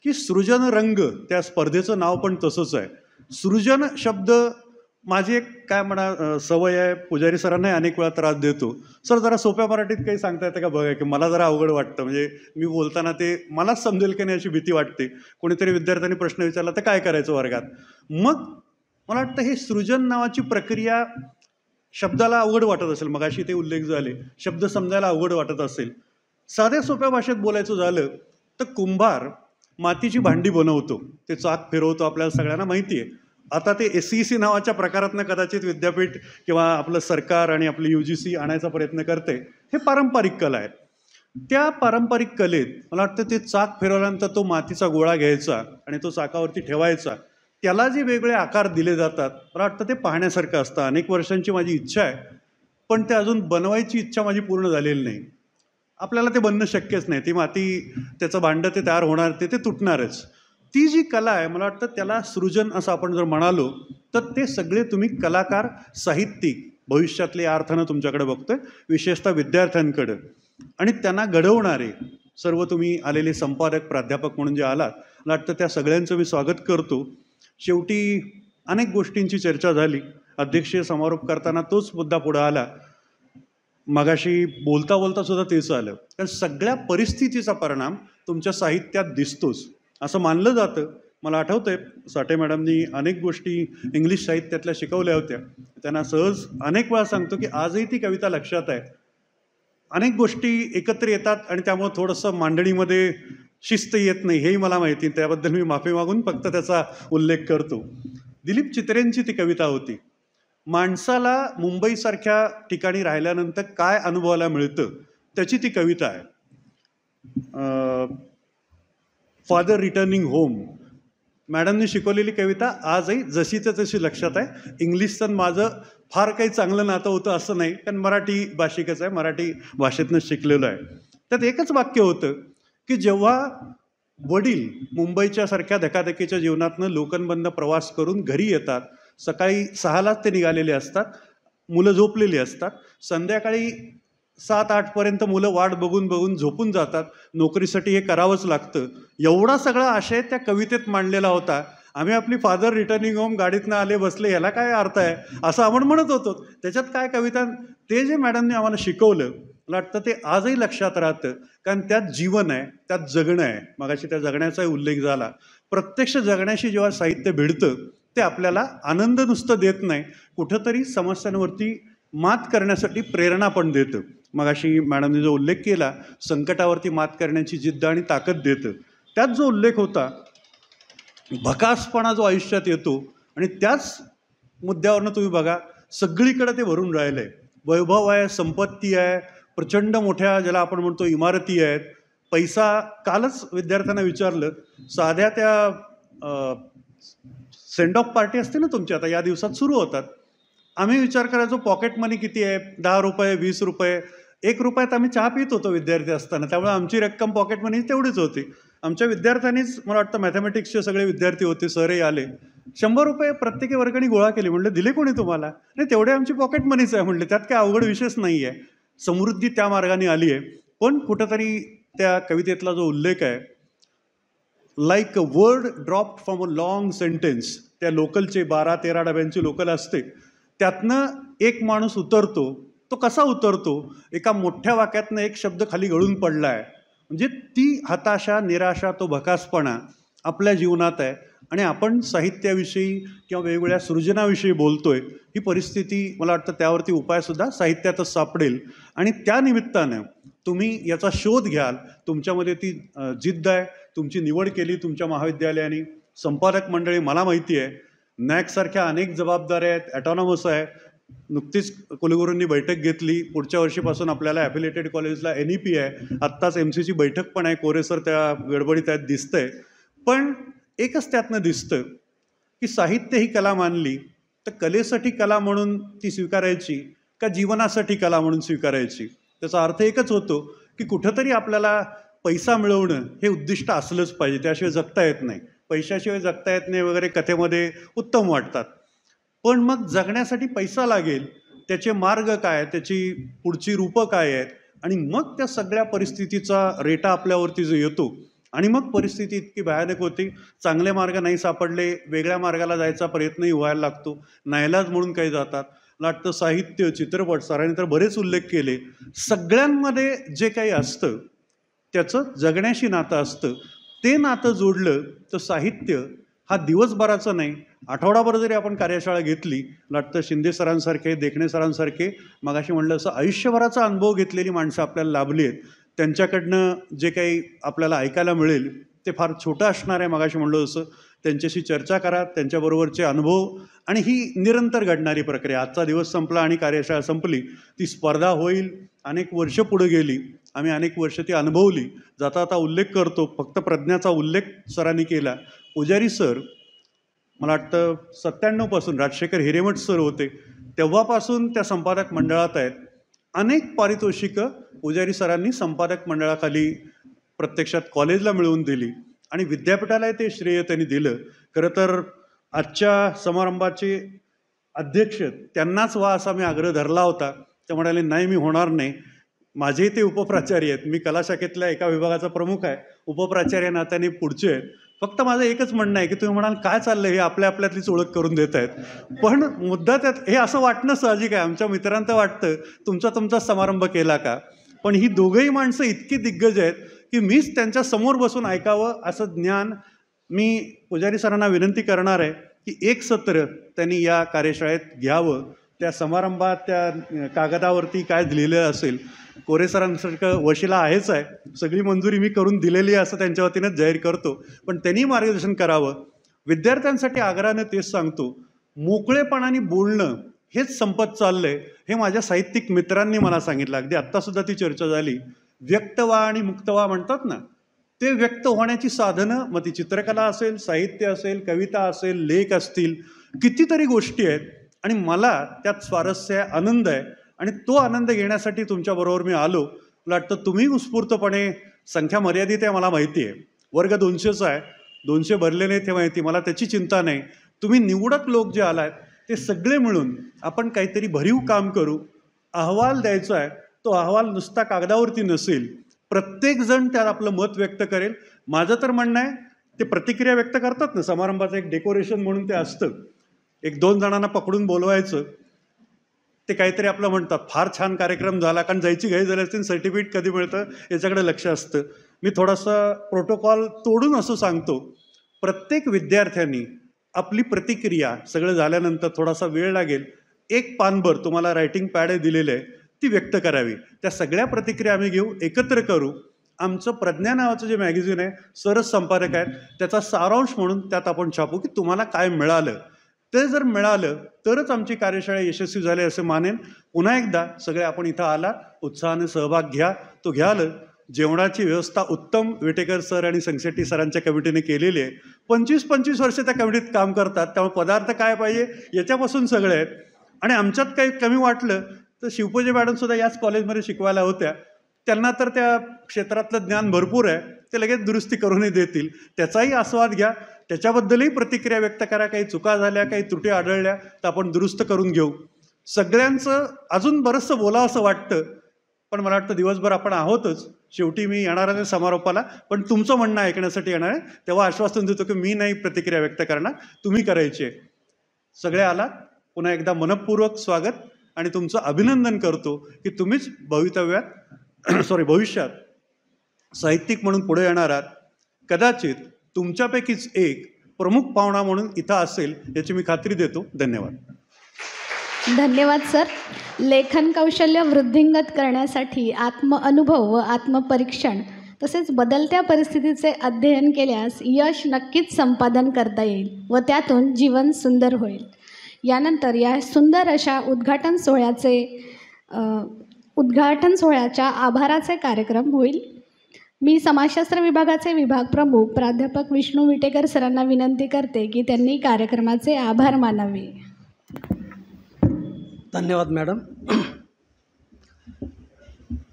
की सृजन रंग, त्या स्पर्धेचं नाव पण तसंच आहे. सृजन शब्द माझी एक काय म्हणा सवय आहे, पुजारी सरांनाही अनेक वेळा त्रास देतो. सर जरा सोप्या मराठीत काही सांगता येतं का बघा, की मला जरा अवघड वाटतं, म्हणजे मी बोलताना ते मलाच समजेल की नाही अशी भीती वाटते. कोणीतरी विद्यार्थ्यांनी प्रश्न विचारला तर काय करायचं वर्गात. मग मला वाटतं हे सृजन नावाची प्रक्रिया शब्दाला अवघड वाटत असेल, मगाशी ते उल्लेख झाले, शब्द समजायला अवघड वाटत असेल. साध्या सोप्या भाषेत बोलायचं झालं तर कुंभार मातीची भांडी बनवतो, ते चाक फिरवतो, आपल्याला सगळ्यांना माहिती आहे. आता ते SEC नावाच्या प्रकारातनं कदाचित विद्यापीठ किंवा आपलं सरकार आणि आपली UGC आणायचा प्रयत्न करते. हे पारंपरिक कला आहे. त्या पारंपरिक कलेत मला वाटतं ते चाक फिरवल्यानंतर तो मातीचा गोळा घ्यायचा आणि तो चाकावरती ठेवायचा, त्याला जे वेगळे आकार दिले जातात मला वाटतं ते पाहण्यासारखं असतं. अनेक वर्षांची माझी इच्छा आहे, पण ते अजून बनवायची इच्छा माझी पूर्ण झालेली नाही. आपल्याला ते बनणं शक्यच नाही. ती माती, त्याचं भांडं ते तयार होणार, ते तुटणारच. ती जी कला आहे मला वाटतं त्याला सृजन असं आपण जर म्हणालो तर ते सगळे तुम्ही कलाकार, साहित्यिक भविष्यातले या अर्थानं तुमच्याकडे बघतोय, विशेषतः विद्यार्थ्यांकडं, आणि त्यांना घडवणारे सर्व तुम्ही आलेले संपादक, प्राध्यापक म्हणून जे आलात, मला वाटतं त्या सगळ्यांचं मी स्वागत करतो. शेवटी अनेक गोष्टींची चर्चा झाली. अध्यक्षीय समारोप करताना तोच मुद्दा पुढे आला. मगाशी बोलता बोलता सुद्धा तेच आलं, कारण सगळ्या परिस्थितीचा परिणाम तुमच्या साहित्यात दिसतोच. असं मानलं जातं मला आठवतं आहे साठे मॅडमनी अनेक गोष्टी इंग्लिश साहित्यातल्या शिकवल्या होत्या. त्यांना सहज अनेक वेळा सांगतो की आजही ती कविता लक्षात आहे. अनेक गोष्टी एकत्र येतात आणि त्यामुळे थोडंसं मांडणीमध्ये शिस्त येत नाही, हेही मला माहिती. त्याबद्दल मी माफी मागून फक्त त्याचा उल्लेख करतो. दिलीप चित्रेंची ती कविता होती. माणसाला मुंबईसारख्या ठिकाणी राहिल्यानंतर काय अनुभवायला मिळतं त्याची ती कविता आहे. Father returning home. मॅडमनी शिकवलेली कविता आजही जशीच्या तशी लक्षात आहे. इंग्लिशचं माझं फार काही चांगलं नातं होतं असं नाही, कारण मराठी भाषिकच आहे, मराठी भाषेतनं शिकलेलं आहे. त्यात एकच वाक्य होतं की जेव्हा वडील मुंबईच्या सारख्या धकाधकीच्या जीवनातनं लोकलमधनं प्रवास करून घरी येतात, सकाळी 6लाच ते निघालेले असतात, मुलं झोपलेली असतात, संध्याकाळी 7-8 पर्यंत मुलं वाट बघून बघून झोपून जातात. नोकरीसाठी हे करावंच लागतं. एवढा सगळा आशय त्या कवितेत मांडलेला होता. आम्ही आपली फादर रिटर्निंग होम गाडीतनं आले बसले, ह्याला काय अर्थ आहे असं आपण म्हणत होतो. त्याच्यात काय कविता, ते जे मॅडमने आम्हाला शिकवलं मला वाटतं ते आजही लक्षात राहतं, कारण त्यात जीवन आहे, त्यात जगणं आहे. मगाशी त्या जगण्याचाही उल्लेख झाला. प्रत्यक्ष जगण्याशी जेव्हा साहित्य भिडतं ते आपल्याला आनंद नुसतं देत नाही, कुठंतरी समस्यांवरती मात करण्यासाठी प्रेरणा पण देतं. मगाशी मॅडमने जो उल्लेख केला संकटावरती मात करण्याची जिद्द आणि ताकद देतं, त्यात जो उल्लेख होता भकासपणा जो आयुष्यात येतो, आणि त्याच मुद्द्यावरनं तुम्ही बघा सगळीकडे ते भरून राहिलं आहे. वैभव आहे, संपत्ती आहे, प्रचंड मोठ्या ज्याला आपण म्हणतो इमारती आहेत, पैसा. कालच विद्यार्थ्यांना विचारलं, साध्या त्या सेंड ऑफ पार्टी असते ना तुमची, आता या दिवसात सुरू होतात, आम्ही विचार करायचो पॉकेट मनी किती आहे, 10 रुपये 20 रुपये. 1 रुपयात आम्ही चहा पित होतो विद्यार्थी असताना, त्यामुळे आमची रक्कम पॉकेट मनी तेवढीच होती. आमच्या विद्यार्थ्यांनीच मला वाटतं मॅथमॅटिक्सचे सगळे विद्यार्थी होते, सरही आले, 100 रुपये प्रत्येकी वर्गाने गोळा केले. म्हणलं दिले कोणी तुम्हाला? नाही, तेवढे आमची पॉकेट मनीच आहे. म्हणले त्यात काय अवघड विषयच नाही आहे. समृद्धी त्या मार्गाने आली आहे. पण कुठंतरी त्या कवितेतला जो उल्लेख आहे, like a word drop from a long sentence, त्या लोकलचे 12-13 डब्यांची लोकल असते, त्यातनं एक माणूस उतरतो. तो कसा उतरतो? एका मोठ्या वाक्यातनं एक शब्द खाली गळून पडला आहे. म्हणजे ती हताशा, निराशा, तो भकासपणा आपल्या जीवनात आहे. आणि आपण साहित्याविषयी किंवा वेगवेगळ्या सृजनाविषयी बोलतोय, ही परिस्थिती मला वाटतं त्यावरती उपायसुद्धा साहित्यातच सापडेल. आणि त्या निमित्तानं तुम्ही याचा शोध घ्याल. तुमच्यामध्ये ती जिद्द आहे, तुमची निवड केली तुमच्या महाविद्यालयाने. संपादक मंडळी मला माहिती आहे, नॅकसारख्या अनेक जबाबदाऱ्या आहेत, ॲटॉनॉमस आहे. नुकतीच कुलगुरूंनी बैठक घेतली. पुढच्या वर्षीपासून आपल्याला ॲफिलिएटेड कॉलेजला NEP आहे. आत्ताच MC ची बैठक पण आहे. कोरेसर त्या गडबडीत आहेत दिसतंय. पण एकच त्यातनं दिसतं की साहित्य ही कला मानली तर कलेसाठी कला म्हणून ती स्वीकारायची का जीवनासाठी कला म्हणून स्वीकारायची. त्याचा अर्थ एकच होतो की कुठंतरी आपल्याला पैसा मिळवणं हे उद्दिष्ट असलंच पाहिजे, त्याशिवाय जगता येत नाही. पैशाशिवाय जगता येत नाही वगैरे कथेमध्ये उत्तम वाटतात. पण मग जगण्यासाठी पैसा लागेल, त्याचे मार्ग काय, त्याची पुढची रूपं काय आहेत, आणि मग त्या सगळ्या परिस्थितीचा रेटा आपल्यावरती जो येतो, आणि मग परिस्थिती इतकी भयानक होती, चांगले मार्ग नाही सापडले, वेगळ्या मार्गाला जायचा प्रयत्नही व्हायला लागतो, नाईलाज म्हणून काही जातात. नाट्य, साहित्य, चित्रपट, सरांनी तर बरेच उल्लेख केले. सगळ्यांमध्ये जे काही असतं त्याचं जगण्याशी नातं असतं. ते नातं जोडलं तर साहित्य हा दिवसभराचं नाही, आठवडाभर जरी आपण कार्यशाळा घेतली, नाट्य शिंदे सरांसारखे, देखणे सरांसारखे, मगाशी म्हणलं असं आयुष्यभराचा अनुभव घेतलेली माणसं आपल्याला लाभली आहेत. त्यांच्याकडनं जे काही आपल्याला ऐकायला मिळेल ते फार छोटं असणार आहे. मगाशी म्हणलं असं त्यांच्याशी चर्चा करा, त्यांच्याबरोबरचे अनुभव, आणि ही निरंतर घडणारी प्रक्रिया. आजचा दिवस संपला आणि कार्यशाळा संपली, ती स्पर्धा होईल, अनेक वर्ष पुढे गेली, आम्ही अनेक वर्ष ती अनुभवली. जाता आता उल्लेख करतो, फक्त प्रज्ञाचा उल्लेख सरांनी केला. पुजारी सर मला वाटतं 97 पासून राजशेखर हिरेमठ सर होते तेव्हापासून त्या संपादक मंडळात आहेत. अनेक पारितोषिकं पुजारी सरांनी संपादक मंडळाखाली प्रत्यक्षात कॉलेजला मिळवून दिली, आणि विद्यापीठाला ते श्रेय त्यांनी दिलं. खरं तर आजच्या समारंभाचे अध्यक्ष त्यांनाच व्हा असा मी आग्रह धरला होता. ते म्हणाले नाही, मी होणार नाही. माझेही ते उपप्राचार्य आहेत, मी कला शाखेतल्या एका विभागाचा प्रमुख आहे, उपप्राचार्य नात्याने पुढचे आहेत. फक्त माझं एकच म्हणणं आहे की तुम्ही म्हणाल काय चाललं, हे आपल्या आपल्यातलीच ओळख करून देत आहेत. पण मुद्दा त्यात हे असं वाटणं साहजिक आहे. आमच्या मित्रांना वाटतं तुमचा समारंभ केला का, पण ही दोघंही माणसं इतकी दिग्गज आहेत की मीच त्यांच्या समोर बसून ऐकावं असं ज्ञान मी पुजारी सरांना विनंती करणार आहे की एक सत्र त्यांनी या कार्यशाळेत घ्यावं. त्या समारंभात त्या कागदावरती काय लिहिलेलं असेल, कोरे सरांसारखं वशिला आहेच आहे, सगळी मंजुरी मी करून दिलेली आहे असं त्यांच्या वतीनं जाहीर करतो, पण त्यांनी मार्गदर्शन करावं. विद्यार्थ्यांसाठी आग्रहानं तेच सांगतो, मोकळेपणाने बोलणं हेच संपत चाललं आहे, हे माझ्या साहित्यिक मित्रांनी मला सांगितलं. अगदी आत्तासुद्धा ती चर्चा झाली. व्यक्त व्हा आणि मुक्त व्हा म्हणतात ना, ते व्यक्त होण्याची साधनं, मग ती चित्रकला असेल, साहित्य असेल, कविता असेल, लेख असतील, कितीतरी गोष्टी आहेत आणि मला त्यात स्वारस्य आहे, आनंद आहे आणि तो आनंद घेण्यासाठी तुमच्याबरोबर मी आलो. मला वाटतं तुम्ही उत्स्फूर्तपणे, संख्या मर्यादित आहे मला माहिती आहे, वर्ग 200चा आहे, 200 भरले नाहीत हे माहिती, मला त्याची चिंता नाही. तुम्ही निवडक लोक जे आलात ते सगळे मिळून आपण काहीतरी भरीव काम करू. अहवाल द्यायचा आहे, तो अहवाल नुसता कागदावरती नसेल, प्रत्येकजण त्यात आपलं मत व्यक्त करेल. माझं तर म्हणणं आहे, ते प्रतिक्रिया व्यक्त करतात ना समारंभाचं एक डेकोरेशन म्हणून ते असतं, 1-2 जणांना पकडून बोलवायचं, ते काहीतरी आपलं म्हणतात फार छान कार्यक्रम झाला, कारण जायची घाई झाली असते, सर्टिफिकेट कधी मिळतं याच्याकडे लक्ष असतं. मी थोडासा प्रोटोकॉल तोडून असं सांगतो, प्रत्येक विद्यार्थ्यांनी आपली प्रतिक्रिया सगळं झाल्यानंतर थोडासा वेळ लागेल, 1 पानभर तुम्हाला रायटिंग पॅड दिलेलं आहे, ती व्यक्त करावी. त्या सगळ्या प्रतिक्रिया आम्ही घेऊ, एकत्र करू. आमचं प्रज्ञा नावाचं जे मॅगझिन आहे, सरस संपादक आहेत, त्याचा सारांश म्हणून त्यात आपण छापू की तुम्हाला काय मिळालं. ते जर मिळालं तरच आमची कार्यशाळा यशस्वी झाली असं मानेन. पुन्हा एकदा सगळे आपण इथं आला, उत्साहाने सहभाग घ्या. तो घ्याल. जेवणाची व्यवस्था उत्तम विटेकर सर आणि संगशेट्टी सरांच्या कमिटीने केलेली आहे. 25-25 वर्ष त्या कमिटीत काम करतात, त्यामुळे पदार्थ काय पाहिजे याच्यापासून सगळे आहेत. आणि आमच्यात काही कमी वाटलं तर शिवपूजे मॅडमसुद्धा याच कॉलेजमध्ये शिकवायला होत्या, त्यांना तर त्या क्षेत्रातलं ज्ञान भरपूर आहे, ते लगेच दुरुस्ती करूनही देतील. त्याचाही आस्वाद घ्या, त्याच्याबद्दलही प्रतिक्रिया व्यक्त करा. काही चुका झाल्या, काही त्रुटी आढळल्या तर आपण दुरुस्त करून घेऊ. सगळ्यांचं अजून बरंचसं बोलावं असं वाटतं, पण मला वाटतं दिवसभर आपण आहोतच. शेवटी मी येणार आहे समारोपाला, पण तुमचं म्हणणं ऐकण्यासाठी येणार आहे. तेव्हा आश्वासन देतो की मी नाही प्रतिक्रिया व्यक्त करणार, तुम्ही करायची आहे. सगळे आलात, पुन्हा एकदा मनपूर्वक स्वागत आणि तुमचं अभिनंदन करतो की तुम्हीच भविष्यात साहित्यिक म्हणून पुढे येणार आहात. कदाचित तुमच्यापैकीच एक प्रमुख पाहुणा म्हणून इथं असेल याची मी खात्री देतो. धन्यवाद. धन्यवाद सर. लेखन कौशल्य वृद्धिंगत करण्यासाठी आत्मअनुभव व आत्मपरीक्षण तसेच बदलत्या परिस्थितीचे अध्ययन केल्यास यश नक्कीच संपादन करता येईल व त्यातून जीवन सुंदर होईल. यानंतर या सुंदर अशा उद्घाटन सोहळ्याच्या आभाराचे कार्यक्रम होईल. मी समाजशास्त्र विभागाचे विभाग प्रमुख प्राध्यापक विष्णू विटेकर सरांना विनंती करते की त्यांनी कार्यक्रमाचे आभार मानावे. धन्यवाद मॅडम.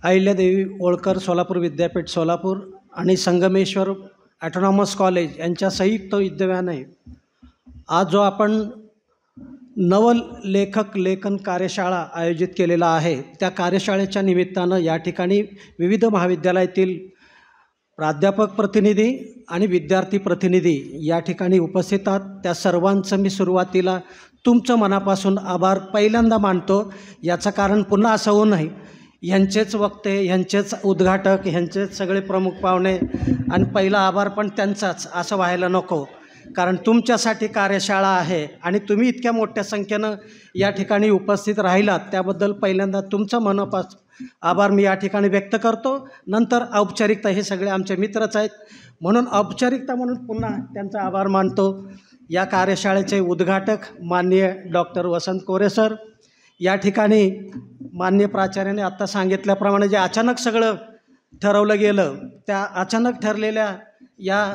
अहिल्यादेवी होळकर सोलापूर विद्यापीठ सोलापूर आणि संगमेश्वर ॲटोनॉमस कॉलेज यांच्या संयुक्त विद्यमाने आज जो आपण नवलेखक लेखन कार्यशाळा आयोजित केलेला आहे, त्या कार्यशाळेच्या निमित्तानं या ठिकाणी विविध महाविद्यालयातील प्राध्यापक प्रतिनिधी आणि विद्यार्थी प्रतिनिधी या ठिकाणी उपस्थित आहात. त्या सर्वांचं मी सुरुवातीला तुमचं मनापासून आभार पहिल्यांदा मानतो. याचं कारण पुन्हा असं होऊ नये, ह्यांचेच वक्ते, ह्यांचेच उद्घाटक, ह्यांचेच सगळे प्रमुख पाहुणे आणि पहिला आभार पण त्यांचाच असं व्हायला नको. कारण तुमच्यासाठी कार्यशाळा आहे आणि तुम्ही इतक्या मोठ्या संख्येनं या ठिकाणी उपस्थित राहिलात, त्याबद्दल पहिल्यांदा तुमचं मनापासून आभार मी या ठिकाणी व्यक्त करतो. नंतर औपचारिकता, हे सगळे आमचे मित्रच आहेत म्हणून औपचारिकता म्हणून पुन्हा त्यांचा आभार मानतो. या कार्यशाळेचे उद्घाटक माननीय डॉक्टर वसंत कोरे सर, या ठिकाणी माननीय प्राचार्याने आत्ता सांगितल्याप्रमाणे जे अचानक सगळं ठरवलं गेलं, त्या अचानक ठरलेल्या या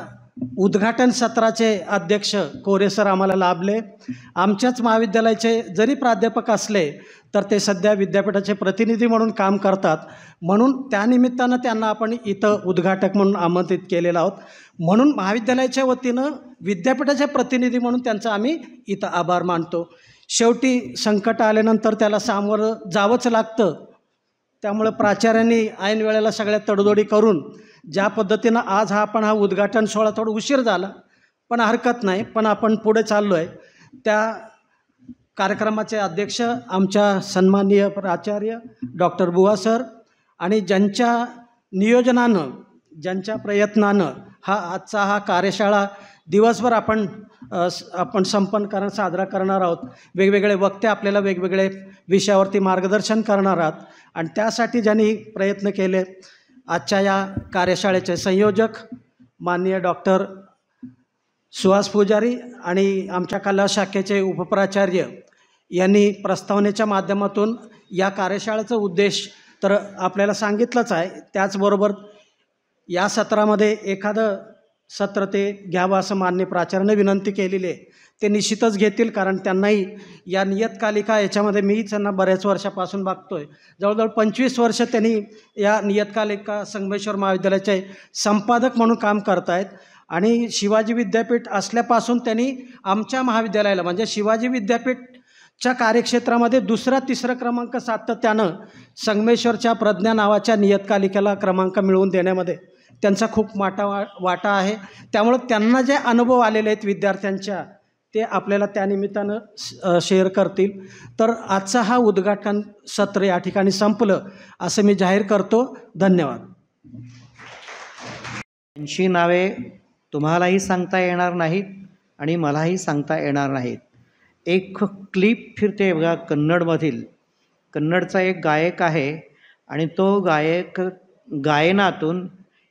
उद्घाटन सत्राचे अध्यक्ष कोरे सर आम्हाला लाभले. आमच्याच महाविद्यालयाचे जरी प्राध्यापक असले तर ते सध्या विद्यापीठाचे प्रतिनिधी म्हणून काम करतात, म्हणून त्यानिमित्तानं त्यांना आपण इथं उद्घाटक म्हणून आमंत्रित केलेलं आहोत. म्हणून महाविद्यालयाच्या वतीनं विद्यापीठाचे प्रतिनिधी म्हणून त्यांचा आम्ही इथं आभार मानतो. शेवटी संकट आल्यानंतर त्याला सामोरं जावंच लागतं, त्यामुळे प्राचार्यांनी ऐन वेळेला सगळ्या तडजोडी करून ज्या पद्धतीनं आज आपण हा उद्घाटन सोहळा थोडा उशीर झाला पण हरकत नाही, पण आपण पुढे चाललो आहे. त्या कार्यक्रमाचे अध्यक्ष आमच्या सन्माननीय प्राचार्य डॉक्टर बुवा सर, आणि ज्यांच्या नियोजनानं, ज्यांच्या प्रयत्नानं आजचा हा कार्यशाळा दिवसभर आपण संपन्न साजरा करणार आहोत. वेगवेगळे वक्ते आपल्याला वेगवेगळे विषयावरती मार्गदर्शन करणार आहात आणि त्यासाठी ज्यांनी प्रयत्न केले आजच्या या कार्यशाळेचे संयोजक माननीय डॉक्टर सुहास पुजारी आणि आमच्या कला शाखेचे उपप्राचार्य यांनी प्रस्तावनेच्या माध्यमातून या कार्यशाळेचा उद्देश तर आपल्याला सांगितलंच आहे. त्याचबरोबर या सत्रामध्ये एखादं सत्र ते घ्यावं असं माननीय प्राचार्याने विनंती केलेली आहे. ते निश्चितच घेतील, कारण त्यांनाही या नियतकालिका याच्यामध्ये मी त्यांना बऱ्याच वर्षापासून बघतोय. जवळजवळ 25 वर्ष त्यांनी या नियतकालिका संगमेश्वर महाविद्यालयाचे संपादक म्हणून काम करत आहेत आणि शिवाजी विद्यापीठ असल्यापासून त्यांनी आमच्या महाविद्यालयाला म्हणजे शिवाजी विद्यापीठच्या कार्यक्षेत्रामध्ये दुसरा तिसरा क्रमांक सातत्यानं संगमेश्वरच्या प्रज्ञा नावाच्या नियतकालिकेला क्रमांक मिळवून देण्यामध्ये त्यांचा खूप मोठा वाटा आहे. त्यामुळं त्यांना जे अनुभव आलेले आहेत विद्यार्थ्यांच्या ते आपल्याला त्यानिमित्तानं शेअर करतील. तर आजचा हा उद्घाटन सत्र या ठिकाणी संपलं असं मी जाहीर करतो. धन्यवाद. 80 नावे तुम्हालाही सांगता येणार नाहीत आणि मलाही सांगता येणार नाहीत. एक क्लिप फिरते बघा कन्नडमधील. कन्नडचा एक गायक आहे आणि तो गायक गायनातून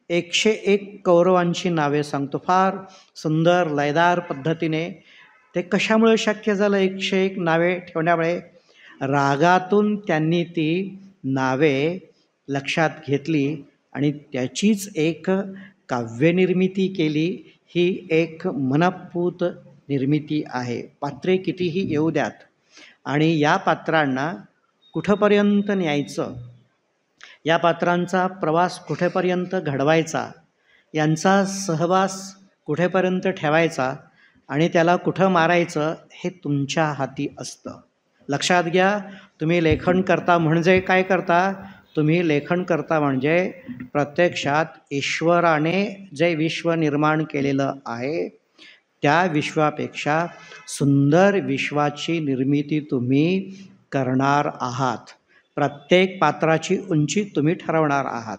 101 कौरवांची नावे सांगतो. फार सुंदर लयदार पद्धतीने. ते कशामुळे शक्य झालं 101 नावे ठेवण्यामुळे? रागातून त्यांनी ती नावे लक्षात घेतली आणि त्याचीच एक काव्यनिर्मिती केली. ही एक मनःपूत निर्मिती आहे. पात्रे कितीही येऊ द्यात आणि या पात्रांना कुठंपर्यंत न्यायचं, या पात्रांचा प्रवास कुठेपर्यंत घडवायचा, यांचा सहवास कुठेपर्यंत ठेवायचा आणि त्याला कुठं मारायचं हे तुमच्या हाती असतं. लक्षात घ्या, तुम्ही लेखन करता म्हणजे काय करता? तुम्ही लेखन करता म्हणजे प्रत्यक्षात ईश्वराने जे विश्व निर्माण केलेलं आहे त्या विश्वापेक्षा सुंदर विश्वाची निर्मिती तुम्ही करणार आहात. प्रत्येक पात्राची उंची तुम्ही ठरवणार आहात.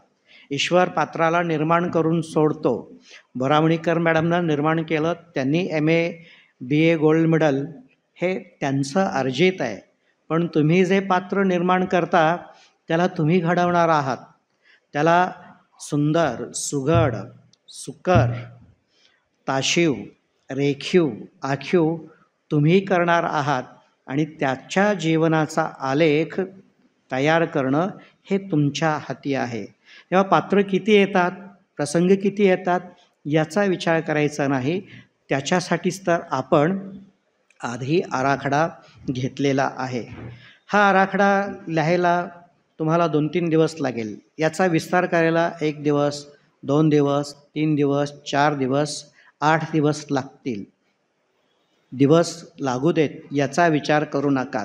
ईश्वर पात्राला निर्माण करून सोडतो. बोरावणीकर मॅडमनं निर्माण केलं. त्यांनी MA BA गोल्ड मेडल हे त्यांचं अर्जित आहे. पण तुम्ही जे पात्र निर्माण करता त्याला तुम्ही घडवणार आहात. त्याला सुंदर, सुघड, सुकर, ताशीव, रेखीव, आखीव तुम्ही करणार आहात आणि त्याच्या जीवनाचा आलेख तयार करणं हे तुमच्या हाती आहे. तेव्हा पात्र किती येतात, प्रसंग किती येतात याचा विचार करायचा नाही. त्याच्यासाठीच तर आपण आधी आराखडा घेतलेला आहे. हा आराखडा लिहायला तुम्हाला 2-3 दिवस लागेल. याचा विस्तार करायला 1 दिवस, 2 दिवस, 3 दिवस, 4 दिवस, 8 दिवस लागतील. दिवस लागू देत याचा विचार करू नका.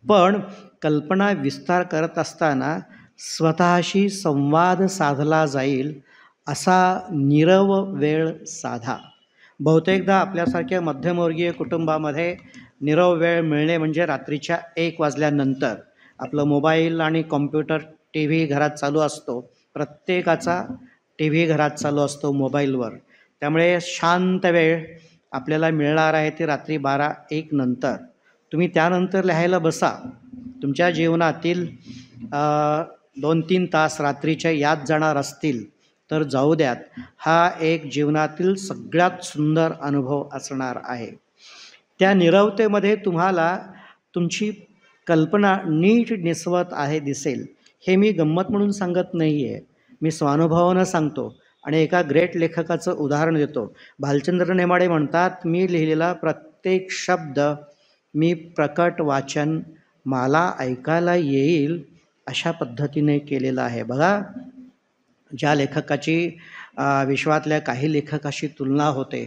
पण कल्पना विस्तार करत असताना स्वतःशी संवाद साधला जाईल असा नीरव वेळ साधा. बहुतेकदा आपल्यासारख्या मध्यमवर्गीय कुटुंबामध्ये नीरव वेळ मिळणे म्हणजे रात्रीच्या 1 वाजल्यानंतर. आपलं मोबाईल आणि कॉम्प्युटर, TV घरात चालू असतो. प्रत्येकाचा TV घरात चालू असतो मोबाईलवर. त्यामुळे शांत वेळ आपल्याला मिळणार आहे ते रात्री 12-1 नंतर. तुम्ही त्यानंतर लिहायला बसा. तुमच्या जीवनातील 2-3 तास रात्रीच्या याद जाणार असतील तर जाऊ द्यात. हा एक जीवनातील सगळ्यात सुंदर अनुभव असणार आहे. त्या नीरवतेमध्ये तुम्हाला तुमची कल्पना नीट निसवत आहे दिसेल. हे मी गंमत म्हणून सांगत नाही आहे, मी स्वानुभवानं सांगतो आणि एका ग्रेट लेखकाचं उदाहरण देतो. भालचंद्र नेमाडे म्हणतात, मी लिहिलेला प्रत्येक शब्द मी प्रकट वाचन मला ऐकायला येईल अशा पद्धतीने केलेलं आहे. बघा, ज्या लेखकाची विश्वातल्या काही लेखकाशी तुलना होते,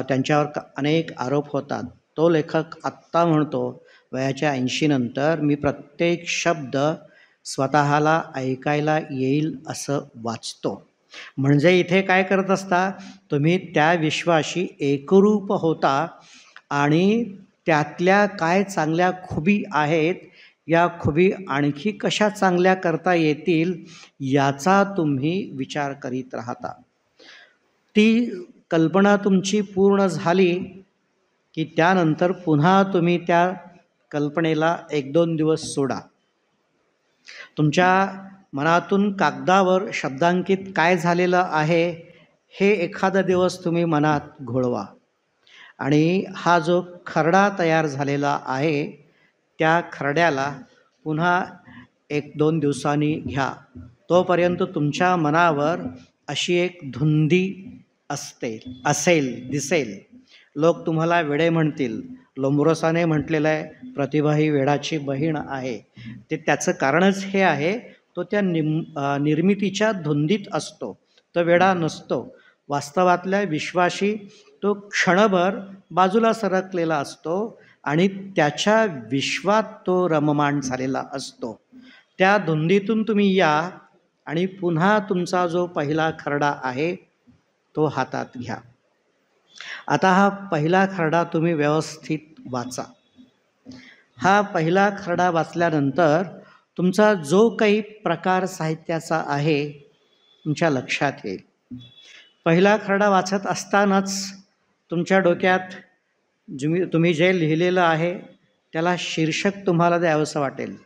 त्यांच्यावर अनेक आरोप होतात, तो लेखक आत्ता म्हणतो वयाच्या 80 नंतर मी प्रत्येक शब्द स्वतःला ऐकायला येईल असं वाचतो. म्हणजे इथे काय करत असता तुम्ही? त्या विश्वाशी एकरूप होता आणि त्यातल्या काय चांगल्या खुबी आहेत, या खुबी आणखी कशा चांगल्या करता येतील याचा तुम्ही विचार करीत राहता. ती कल्पना तुमची पूर्ण झाली की त्यानंतर पुन्हा तुम्ही त्या कल्पनेला 1-2 दिवस सोडा. तुमच्या मनातून कागदावर शब्दांकित काय झालेलं आहे हे एखादा दिवस तुम्ही मनात घोळवा आणि हा जो खरडा तयार झालेला आहे त्या खरड्याला पुन्हा 1-2 दिवसांनी घ्या. तोपर्यंत तुमच्या मनावर अशी एक धुंदी दिसेल. लोक तुम्हाला वेडे म्हणतील. लोंबरोसाने म्हटलेलं आहे, प्रतिभा ही वेडाची बहीण आहे. ते त्याचं कारणच हे आहे, तो त्या निर्मितीच्या धुंदीत असतो, तो वेडा नसतो. वास्तवातल्या विश्वाशी तो क्षणभर बाजूला सरकलेला असतो आणि त्याच्या विश्वात तो रममाण झालेला असतो. त्या धुंदीतून तुम्ही या आणि पुन्हा तुमचा जो पहिला खरडा आहे तो हातात घ्या. आता हा पहिला खरडा तुम्ही व्यवस्थित वाचा. हा पहिला खरडा वाचल्यानंतर तुमचा जो काही प्रकार साहित्याचा आहे तुमच्या लक्षात येईल. पहिला खरडा वाचत असतानाच तुमच्या डोक्यात तुम्ही जे लिहिलेलं आहे त्याला शीर्षक तुम्हाला द्यावंसं वाटेल.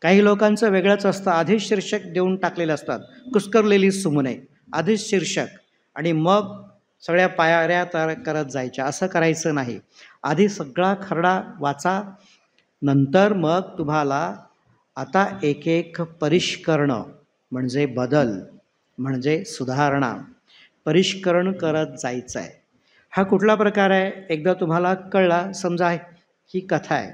काही लोकांचं वेगळंच असतं, आधीच शीर्षक देऊन टाकलेलं असतात. कुस्करलेली सुमने, आधीच शीर्षक आणि मग सगळ्या पायऱ्या तयार करत जायच्या. असं करायचं नाही. आधी सगळा खरडा वाचा, नंतर मग तुम्हाला आता एक एक परिष्करणं म्हणजे बदल म्हणजे सुधारणा परिष्करण करत जायचं आहे. हा कुठला प्रकार आहे एकदा तुम्हाला कळला, समजा ही कथा आहे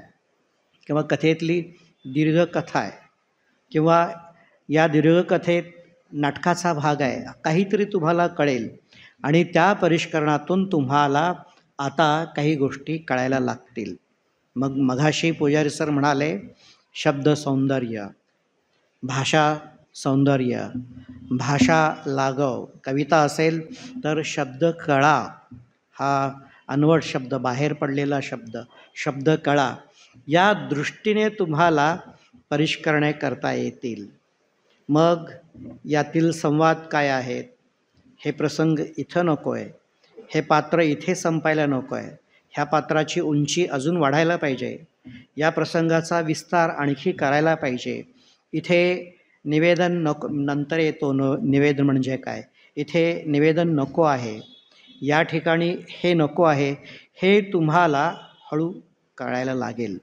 किंवा कथेतली दीर्घ कथा आहे किंवा या दीर्घ कथेत नाटकाचा भाग आहे, काहीतरी तुम्हाला कळेल आणि त्या परिष्करणातून तुम्हाला आता काही गोष्टी कळायला लागतील. मग मघाशी पुजारी सर म्हणाले शब्द सौंदर्य, भाषा सौंदर्य, भाषा लागव. कविता असेल तर शब्द कळा, हा अनवट शब्द, बाहेर पडलेला शब्द, शब्द कळा, या दृष्टीने तुम्हाला परिष्करणे करता येतील. मग यातील संवाद काय आहेत, हे प्रसंग इथं नको आहे, हे पात्र इथे संपायला नको आहे, ह्या पात्राची उंची अजून वाढायला पाहिजे, या प्रसंगाचा विस्तार आणखी करायला पाहिजे, इथे निवेदन नको, नंतर येतो निवेदन म्हणजे काय, इथे निवेदन नको आहे, या ठिकाणी हे नको आहे, हे तुम्हाला हळू कळायला लागेल.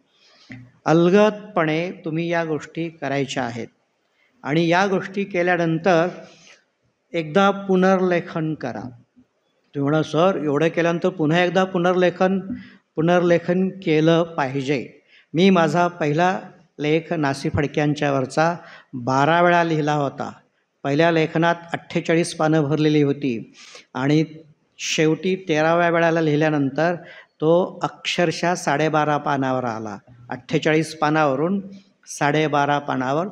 अलगदपणे तुम्ही या गोष्टी करायच्या आहेत आणि या गोष्टी केल्यानंतर एकदा पुनर्लेखन करा. तुम्ही म्हणा सर एवढं केल्यानंतर पुन्हा एकदा पुनर्लेखन केलं पाहिजे. मी माझा पहिला लेख नासी फडक्यांच्यावरचा 12 वेळा लिहिला होता. पहिल्या लेखनात 48 पानं भरलेली होती आणि शेवटी 13व्या वेळाला लिहिल्यानंतर तो अक्षरशः 12.5 पानावर आला. 48 पानावरून 12.5 पानावर.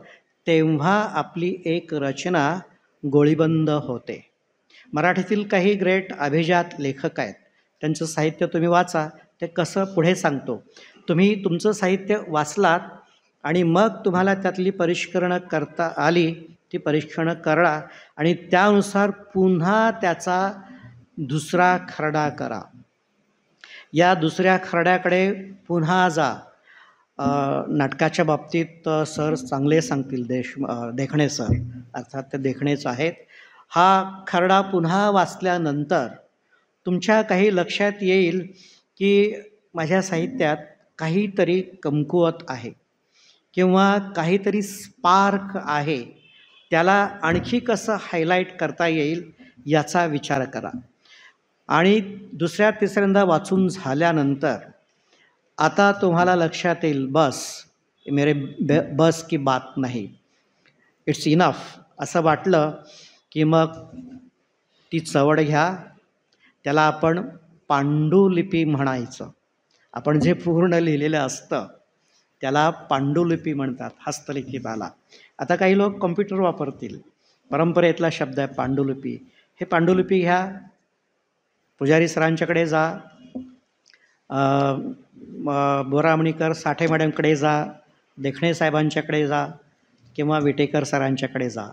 तेव्हा आपली एक रचना गोळीबंद होते. मराठीतील काही ग्रेट अभिजात लेखक आहेत, त्यांचं साहित्य तुम्ही वाचा, ते कसं पुढे सांगतो. तुम्ही तुमचं साहित्य वाचलात आणि मग तुम्हाला त्यातली परिष्करणं करता आली, ती परिष्करणं करा आणि त्यानुसार पुन्हा त्याचा दुसरा खरडा करा. या दुसऱ्या खरड्याकडे पुन्हा जा. नाटकाच्या बाबतीत सर चांगले सांगतील, देखणे सर, अर्थात ते देखणेच आहेत. हा खरडा पुन्हा वाचल्यानंतर तुमच्या काही लक्षात येईल की माझ्या साहित्यात काहीतरी कमकुवत आहे किंवा काहीतरी स्पार्क आहे, त्याला आणखी कसं हायलाईट करता येईल याचा विचार करा. आणि दुसऱ्या तिसऱ्यांदा वाचून झाल्यानंतर आता तुम्हाला लक्षात येईल बस मेरे बस की बात नाही, इट्स इनफ असं वाटलं की मग ती चवड घ्या. त्याला आपण पांडुलिपी म्हणायचं. आपण जे पूर्ण लिहिलेलं असतं त्याला पांडुलिपी म्हणतात, हस्तलिखिताला. आता काही लोक कॉम्प्युटर वापरतील, परंपरेतला शब्द आहे पांडुलिपी. हे पांडुलिपी घ्या, पुजारी सरांच्याकडे जा, बोरामणीकर साठे मॅडमकडे जा, देखणे साहेबांच्याकडे जा किंवा विटेकर सरांच्याकडे जा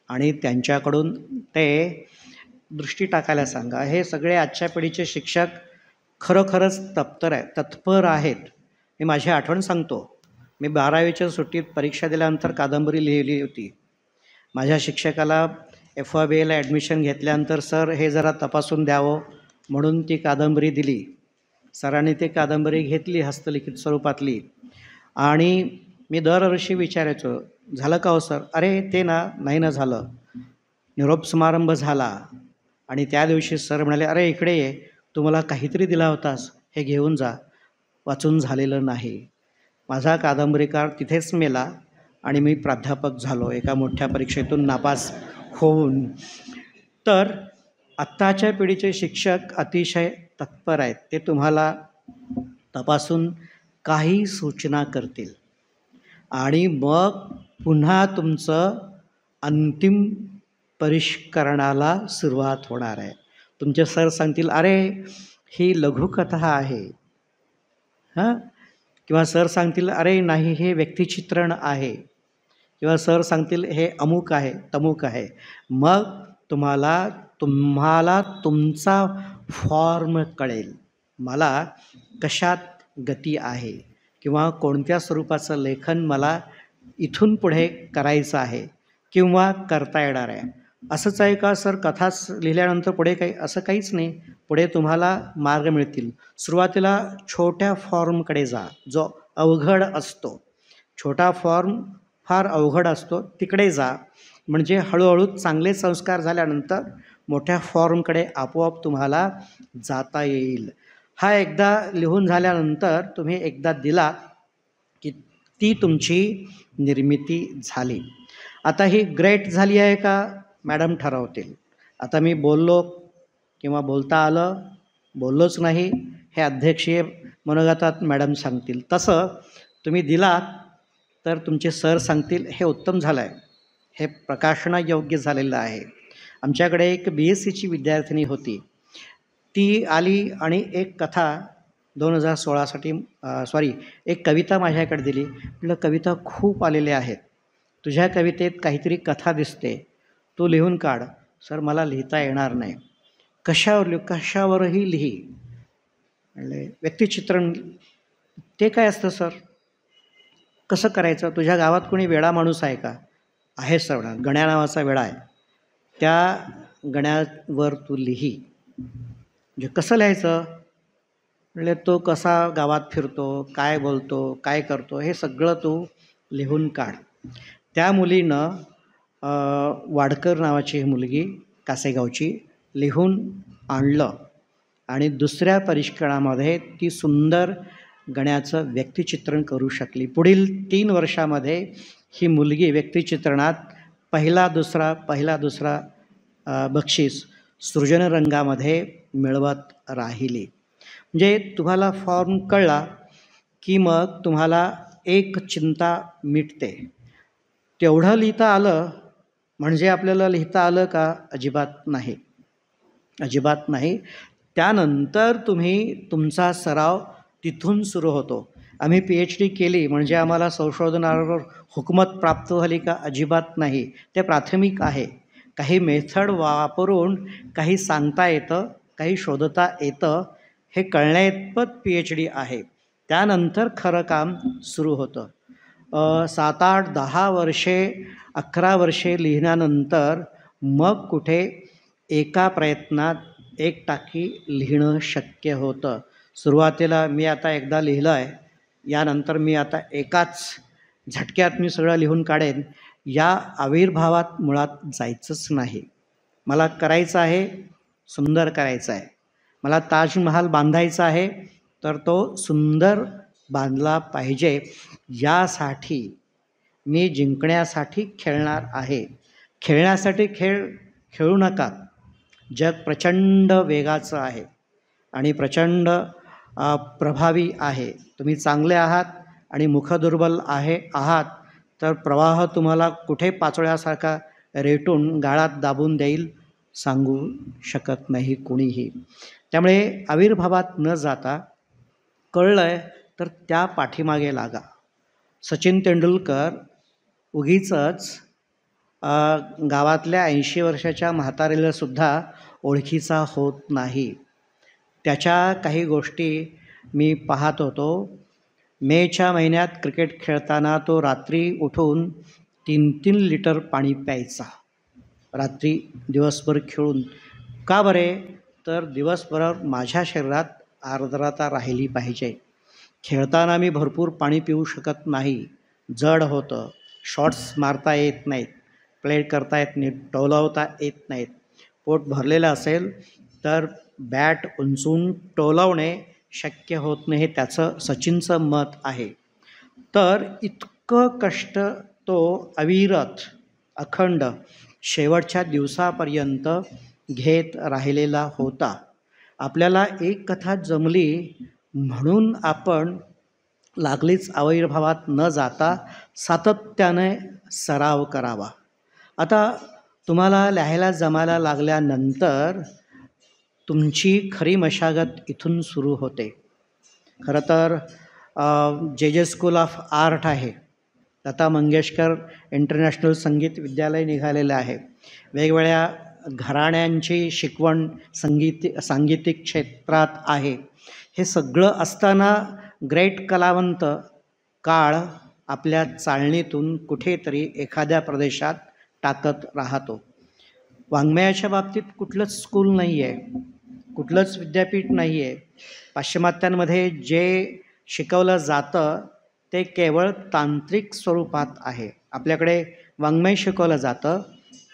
आणि त्यांच्याकडून ते दृष्टी टाकायला सांगा. हे सगळे आजच्या पिढीचे शिक्षक खरोखरच तत्पर आहेत. मी माझी आठवण सांगतो. मी 12वीच्या सुट्टीत परीक्षा दिल्यानंतर कादंबरी लिहिली होती. माझ्या शिक्षकाला FYBAला ॲडमिशन घेतल्यानंतर सर हे जरा तपासून द्यावं म्हणून ती कादंबरी दिली. सरांनी ती कादंबरी घेतली हस्तलिखित स्वरूपातली आणि मी दरवर्षी विचारायचो, झालं का हो सर? अरे ते नाही ना झालं. निरोप समारंभ झाला आणि त्या दिवशी सर म्हणाले, अरे इकडे ये, तू मला काहीतरी दिला होतास, हे घेऊन जा. वाचून झालेलं नाही. माझा कादंबरीकार तिथेच मेला आणि मी प्राध्यापक झालो एका मोठ्या परीक्षेतून नापास होऊन. तर आत्ताच्या पिढीचे शिक्षक अतिशय तत्पर आहेत. ते तुम्हाला तपासून काही सूचना करतील आणि मग पुन्हा तुमचं अंतिम परिष्करणाला सुरुवात होणार आहे. तुमचे सर सांगतील, अरे ही लघुकथा आहे, हां, किंवा सर सांगतील, अरे नाही हे व्यक्तिचित्रण आहे, किंवा सर सांगतील हे अमुक आहे तमुक आहे. मग तुम्हाला तुमचा फॉर्म कळेल. मला कशात गती आहे किंवा कोणत्या स्वरूपाचं लेखन मला इथून पुढे करायचं आहे किंवा करता येणार आहे. असंच आहे का सर कथाच लिहिल्यानंतर पुढे काही? असं काहीच नाही. पुढे तुम्हाला मार्ग मिळतील. सुरुवातीला छोट्या फॉर्मकडे जा, जो अवघड असतो. छोटा फॉर्म फार अवघड असतो, तिकडे जा. म्हणजे हळूहळू चांगले संस्कार झाल्यानंतर मोठ्या फॉर्मकडे आपोआप तुम्हाला जाता येईल. हा एकदा लिहून झाल्यानंतर तुम्ही एकदा दिला की ती तुमची निर्मिती झाली. आता ही ग्रेट झाली आहे का मॅडम ठरवतील. आता मी बोललो किंवा बोलता आलं, बोललोच नाही, हे अध्यक्षीय मनोगतात मॅडम सांगतील. तसं तुम्ही दिलात तर तुमचे सर सांगतील हे उत्तम झालं आहे, हे प्रकाशनायोग्य झालेलं आहे. आमच्याकडे एक BSCची विद्यार्थिनी होती. ती आली आणि एक कथा 2016साठी एक कविता माझ्याकडे दिली. म्हटलं कविता खूप आलेल्या आहेत, तुझ्या कवितेत काहीतरी कथा दिसते, तू लिहून काढ. सर मला लिहिता येणार नाही. कशावरही लिही. म्हणले व्यक्तिचित्रण ते काय असतं सर? कसं करायचं? तुझ्या गावात कोणी वेडा माणूस आहे का? आहे सर. गण्या नावाचा वेडा आहे, त्या गण्यावर तू लिही. म्हणजे कसं लिहायचं? म्हणजे तो कसा गावात फिरतो, काय बोलतो, काय करतो, हे सगळं तू लिहून काढ. त्या मुलीनं वाडकर नावाची मुलगी कासेगावची लिहून आणलं आणि दुसऱ्या परिष्करणामध्ये ती सुंदर गण्याचं व्यक्तिचित्रण करू शकली. पुढील 3 वर्षामध्ये ही मुलगी व्यक्तिचित्रणात पहिला दुसरा बक्षीस सृजनरंगामध्ये मिळवत राहिली. म्हणजे तुम्हाला फॉर्म कळला की मग तुम्हाला एक चिंता मिटते. तेवढं लिहिता आलं म्हणजे आपल्याला लिहिता आलं का? अजिबात नाही, अजिबात नाही. त्यानंतर तुमचा सराव तिथून सुरू होतो. आम्ही PhD केली म्हणजे आम्हाला संशोधनावर हुकूमत प्राप्त झाली का? अजिबात नाही. ते प्राथमिक आहे. काही मेथड वापरून काही सांगता येतं, काही शोधता येतं, हे कळण्याइतपत PhD आहे. त्यानंतर खरं काम सुरू होतं. 7, 8, 10 वर्षे 11 वर्षे लिहिल्यानंतर मग कुठे एका प्रयत्नात एक टाकी लिहिणं शक्य होतं. सुरुवातीला मी आता एकदा लिहिलं आहे, यानंतर मी आता एकाच झटक्यात मी सगळं लिहून काढेन, या आविर्भावात मुळात जायचंच नाही. मला करायचं आहे, सुंदर करायचं आहे. मला ताजमहाल बांधायचा आहे तर तो सुंदर बांधला पाहिजे. यासाठी मी जिंकण्यासाठी खेळणार आहे. खेळण्यासाठी खेळू नका. जग प्रचंड वेगाचं आहे आणि प्रचंड प्रभावी आहे. तुम्ही चांगले आहात आणि मुखदुर्बल आहात तर प्रवाह तुम्हाला कुठे पाचोळ्यासारखा रेटून गाळात दाबून देईल सांगू शकत नाही कुणीही. त्यामुळे आविर्भावात न जाता कळलं आहे तर त्या पाठीमागे लागा. सचिन तेंडुलकर उगीचच गावातल्या 80 वर्षाच्या म्हातारीलासुद्धा ओळखीचा होत नाही. त्याच्या काही गोष्टी मी पाहत होतो. मेच्या महिन्यात क्रिकेट खेळताना तो रात्री उठून 3-3 लिटर पाणी प्यायचा. रात्री दिवसभर खेळून. का बरे? तर दिवसभर माझ्या शरीरात आर्द्रता राहिली पाहिजे. खेळताना मी भरपूर पाणी पिऊ शकत नाही. जड होतं. शॉट्स मारता येत नाहीत, प्ले करता येत नाहीत, टोलवता येत नाहीत. पोट भरलेलं असेल तर बॅट उंचून टोलवणे शक्य होत नाही, हे त्याचं सचिनचं मत आहे. तर इतकं कष्ट तो अविरत अखंड शेवटच्या दिवसापर्यंत घेत राहिलेला होता. आपल्याला एक कथा जमली म्हणून आपण लागलीच आविर्भावात न जाता सातत्याने सराव करावा. आता तुम्हाला लिहायला जमायला लागल्यानंतर तुमची खरी मशागत इथून सुरू होते. खरं तर जे स्कूल ऑफ आर्ट आहे, लता मंगेशकर इंटरनॅशनल संगीत विद्यालय निघालेलं आहे. वेगवेगळ्या घराण्यांची शिकवण सांगीतिक क्षेत्रात आहे. हे सगळं असताना ग्रेट कलावंत काळ आपल्या चाळणीतून कुठेतरी एखाद्या प्रदेशात टाकत राहतो. वाङ्मयाच्या बाबतीत कुठलंच स्कूल नाही आहे, कुठलंच विद्यापीठ नाही आहे. पाश्चिमात्यांमध्ये जे शिकवलं जातं ते केवळ तांत्रिक स्वरूपात आहे. आपल्याकडे वाङ्मय शिकवलं जातं,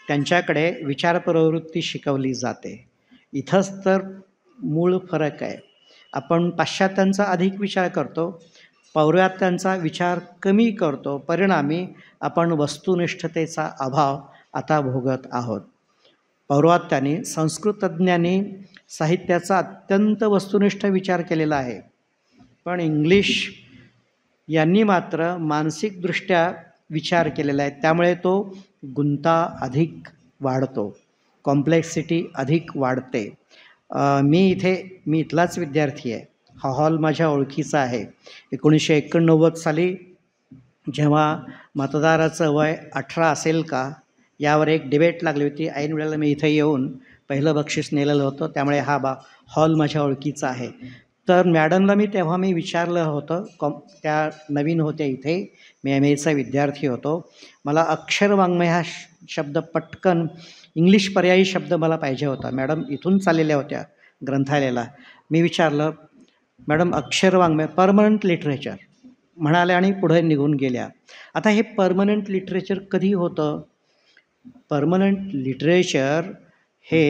त्यांच्याकडे विचारप्रवृत्ती शिकवली जाते. इथंच तर मूळ फरक आहे. आपण पाश्चात्यांचा अधिक विचार करतो, पौर्वात्यांचा विचार कमी करतो. परिणामी आपण वस्तुनिष्ठतेचा अभाव आता भोगत आहोत. पौर्वात्यांनी, संस्कृतज्ञांनी साहित्याचा अत्यंत वस्तुनिष्ठ विचार केलेला आहे, पण इंग्लिश यांनी मात्र मानसिकदृष्ट्या विचार केलेला आहे. त्यामुळे तो गुंता अधिक वाढतो, कॉम्प्लेक्सिटी अधिक वाढते. मी इथलाच विद्यार्थी आहे. हा हॉल माझ्या ओळखीचा आहे. 1989 साली जेव्हा मतदाराचं वय 18 असेल का यावर एक डिबेट लागली होती. ऐन वेळेला मी इथे येऊन पहिलं बक्षीस नेलेलं होतं, त्यामुळे हा हॉल माझ्या ओळखीचा आहे. तर मॅडमला तेव्हा मी विचारलं होतं, त्या नवीन होत्या इथे, मी MA चा विद्यार्थी होतो. मला अक्षर वाङ्मय हा शब्द पटकन, इंग्लिश पर्यायी शब्द मला पाहिजे होता. मॅडम इथून चाललेल्या होत्या ग्रंथालयाला. मी विचारलं, मॅडम अक्षर वाङ्मय परमनंट लिटरेचर म्हणाल्या आणि पुढे निघून गेल्या. आता हे परमनंट लिटरेचर कधी होतं? परमनंट लिटरेचर हे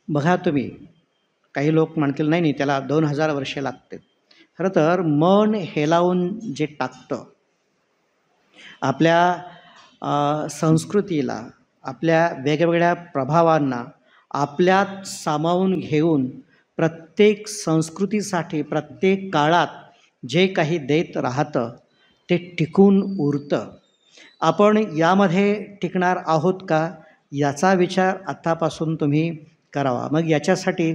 बघा तुम्ही, काही लोक म्हणतील नाही त्याला 2000 वर्षे लागतात. खरं तर मन हेलावून जे टाकतं आपल्या संस्कृतीला, आपल्या वेगवेगळ्या प्रभावांना आपल्यात सामावून घेऊन प्रत्येक संस्कृतीसाठी प्रत्येक काळात जे काही देत राहतं ते टिकून उरतं. आपण यामध्ये टिकणार आहोत का याचा विचार आत्तापासून तुम्ही करावा. मग याच्यासाठी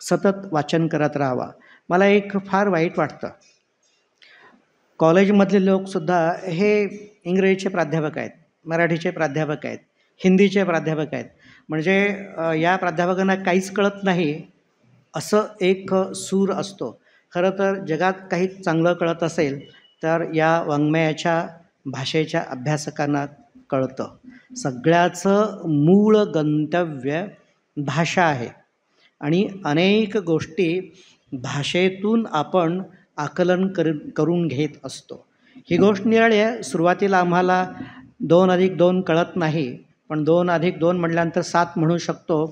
सतत वाचन करत राहावा. मला एक फार वाईट वाटतं, कॉलेजमधले लोकसुद्धा हे इंग्रजीचे प्राध्यापक आहेत, मराठीचे प्राध्यापक आहेत, हिंदीचे प्राध्यापक आहेत. म्हणजे या प्राध्यापकांना काहीच कळत नाही असं एक सूर असतो. खरं तर जगात काही चांगलं कळत असेल तर या वाङ्मयाच्या भाषेच्या अभ्यासकांना कळतं. सगळ्याचं मूळ गंतव्य भाषा आहे आणि अनेक गोष्टी भाषेतून आपण आकलन करून घेत असतो. ही गोष्ट निराळी आहे. सुरुवातीला आम्हाला 2+2 कळत नाही, पण 2+2 म्हटल्यानंतर 7 म्हणू शकतो,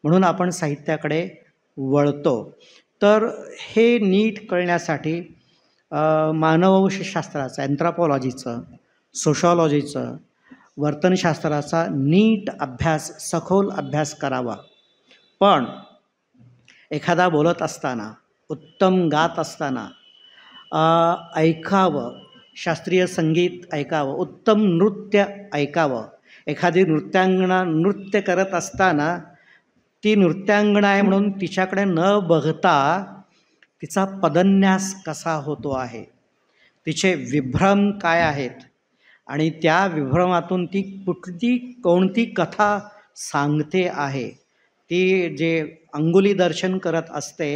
म्हणून आपण साहित्याकडे वळतो. तर हे नीट कळण्यासाठी मानववंशशास्त्राचं, अँथ्रोपॉलॉजीचं, सोशॉलॉजीचं, वर्तनशास्त्राचा नीट अभ्यास, सखोल अभ्यास करावा. पण एखादा बोलत असताना, उत्तम गात असताना ऐकावं, शास्त्रीय संगीत ऐकावं, उत्तम नृत्य ऐकावं. एखादी नृत्यांगना नृत्य करत असताना ती नृत्यांगना आहे म्हणून तिच्याकडे न बघता तिचा पदन्यास कसा होतो आहे, तिचे विभ्रम काय आहेत आणि त्या विभ्रमातून ती कोणती कथा सांगते आहे ती जे अंगुली दर्शन करत असते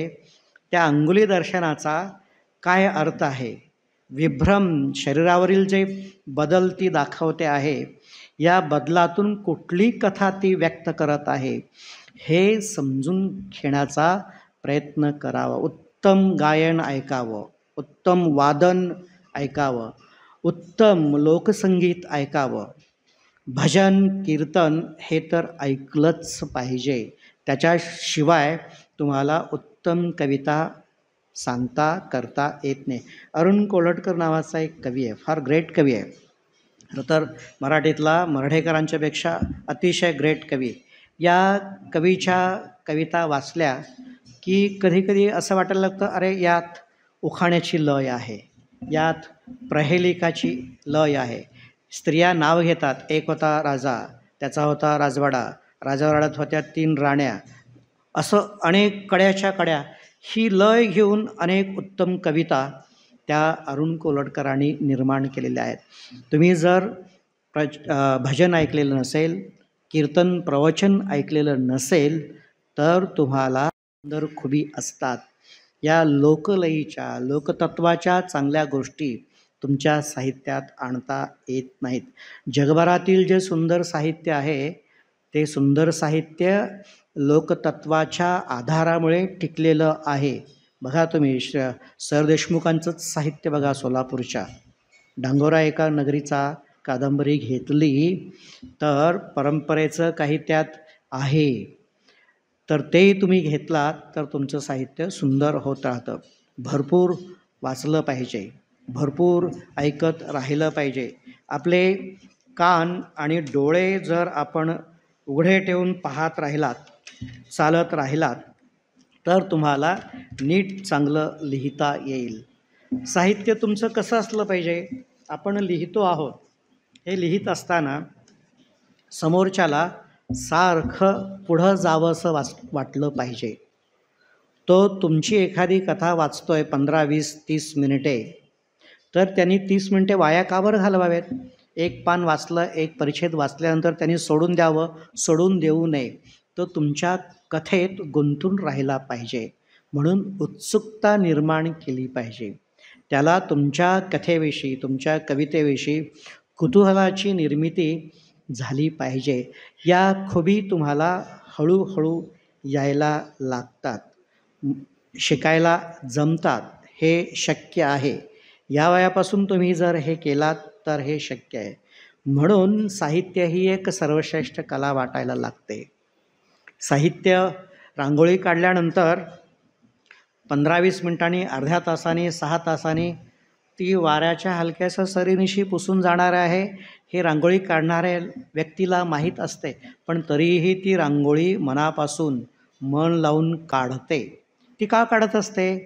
त्या अंगुली दर्शनाचा काय अर्थ आहे, विभ्रम शरीरावरील जे बदल ती दाखवते आहे, या बदलातून कुठली कथा ती व्यक्त करत आहे हे समजून घेण्याचा प्रयत्न करावा. उत्तम गायन ऐकावं, उत्तम वादन ऐकावं, उत्तम लोकसंगीत ऐकावं, भजन कीर्तन हे तर ऐकलंच पाहिजे. त्याच्याशिवाय तुम्हाला उत्तम कविता सांगता करता येत नाही. अरुण कोलटकर नावाचा एक कवी आहे, फार ग्रेट कवी आहे. खरं तर मराठीतला मर्ढेकरांच्यापेक्षा अतिशय ग्रेट कवी. या कवीच्या कविता वाचल्या की कधीकधी असं वाटायला लागतं, अरे यात उखाण्याची लय आहे, यात प्रहेलिकाची लय आहे. स्त्रिया नाव घेतात, एक होता राजा, त्याचा होता राजवाडा, राजवाड्यात होत्या 3 राण्या, असं अनेक कड्याच्या कड्या, ही लय घेऊन अनेक उत्तम कविता त्या अरुण कोलटकरांनी निर्माण केलेल्या आहेत. तुम्ही जर भजन ऐकलेलं नसेल, कीर्तन प्रवचन ऐकलेलं नसेल तर तुम्हाला सुंदर खुबी असतात. या लोकलयीच्या लोकतत्वाच्या चांगल्या गोष्टी तुमच्या साहित्यात आणता येत नाहीत. जगभरातील जे सुंदर साहित्य आहे ते सुंदर साहित्य लोकतत्वाच्या आधारामुळे टिकलेलं आहे. बघा तुम्ही सर देशमुखांचंच साहित्य बघा, सोलापूरच्या डांगोरा एका नगरीचा कादंबरी घेतली तर परंपरेचं काही त्यात आहे, तर ते तुम्ही घेतलात तर तुमचं साहित्य सुंदर होत राहतं. भरपूर वाचलं पाहिजे, भरपूर ऐकत राहिलं पाहिजे. आपले कान आणि डोळे जर आपण उघडे ठेवून पाहत राहिलात, चालत राहिलात तर तुम्हाला नीट चांगलं लिहिता येईल. साहित्य तुमचं कसं असलं पाहिजे, आपण लिहितो आहोत, हे लिहित असताना समोरच्याला सारखं पुढं जावंसं वाटलं पाहिजे. तो तुमची एखादी कथा वाचतोय 15, 20, 30 मिनिटे, तर त्यांनी 30 मिनिटे वाया का बरं घालवावेत? एक पान वाचलं, एक परिच्छेद वाचल्यानंतर त्यांनी सोडून द्यावं, सोडून देऊ नये. तो तुमच्या कथेत गुंतून राहिला पाहिजे, म्हणून उत्सुकता निर्माण केली पाहिजे. त्याला तुमच्या कथेविषयी, तुमच्या कवितेविषयी कुतूहलाची निर्मिती झाली पाहिजे. या खुबी तुम्हाला हळूहळू यायला लागतात, शिकायला जमतात, हे शक्य आहे. या वयापासून तुम्ही जर हे केलात तर हे शक्य आहे. म्हणून साहित्य ही एक सर्वश्रेष्ठ कला वाटायला लागते. साहित्य रांगोळी काढल्यानंतर 15-20 मिनिटांनी, अर्ध्या तासाने, 6 तासांनी ती वाऱ्याच्या हलक्याशा सरीनिशी पुसून जाणार आहे हे रांगोळी काढणाऱ्या व्यक्तीला माहीत असते, पण तरीही ती रांगोळी मनापासून मन लावून काढते. ती का काढत असते?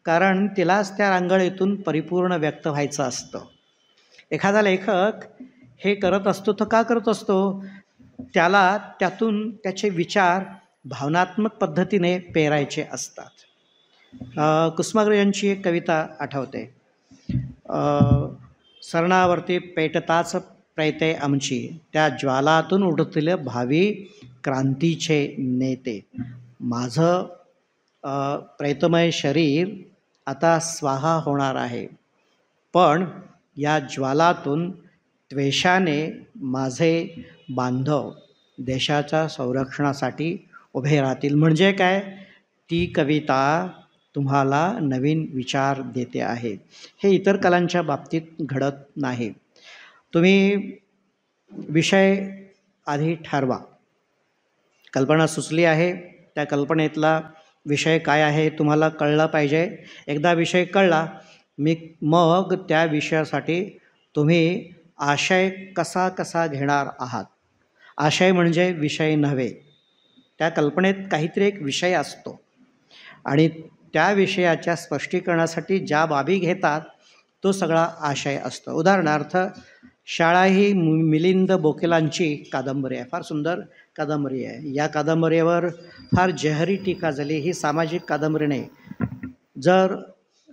कारण तिलाच त्या रांगोळीतून परिपूर्ण व्यक्त व्हायचं असतं. एखादा लेखक हे करत असतो तर का करत असतो? त्याला त्यातून त्याचे विचार भावनात्मक पद्धतीने पेरायचे असतात. कुसुमाग्रज यांची एक कविता आठवते, सरणावरती पेटताच प्रयते आमची, त्या ज्वालातून उठतील भावी क्रांतीचे नेते. माझं प्रेतमय शरीर आता स्वाहा होणार आहे, पण या ज्वालातून द्वेषाने माझे बांधव देशाच्या संरक्षणासाठी उभे राहतील. म्हणजे काय? ती कविता तुम्हाला नवीन विचार देते आहे. हे इतर कलांच्या बाबतीत घडत नाही. तुम्ही विषय आधी ठरवा. कल्पना सुचली आहे, त्या कल्पनेतला विषय काय आहे तुम्हाला कळलं पाहिजे. एकदा विषय कळला मग त्या विषयासाठी तुम्ही आशय कसा कसा घेणार आहात. आशय म्हणजे विषय नव्हे. त्या कल्पनेत काहीतरी एक विषय असतो आणि त्या विषयाच्या स्पष्टीकरणासाठी ज्या बाबी घेतात तो सगळा आशय असतो. उदाहरणार्थ, शाळा ही मिलिंद बोकेलांची कादंबरी आहे, फार सुंदर कादंबरी आहे. या कादंबरीवर फार जहरी टीका झाली. ही सामाजिक कादंबरी नाही. जर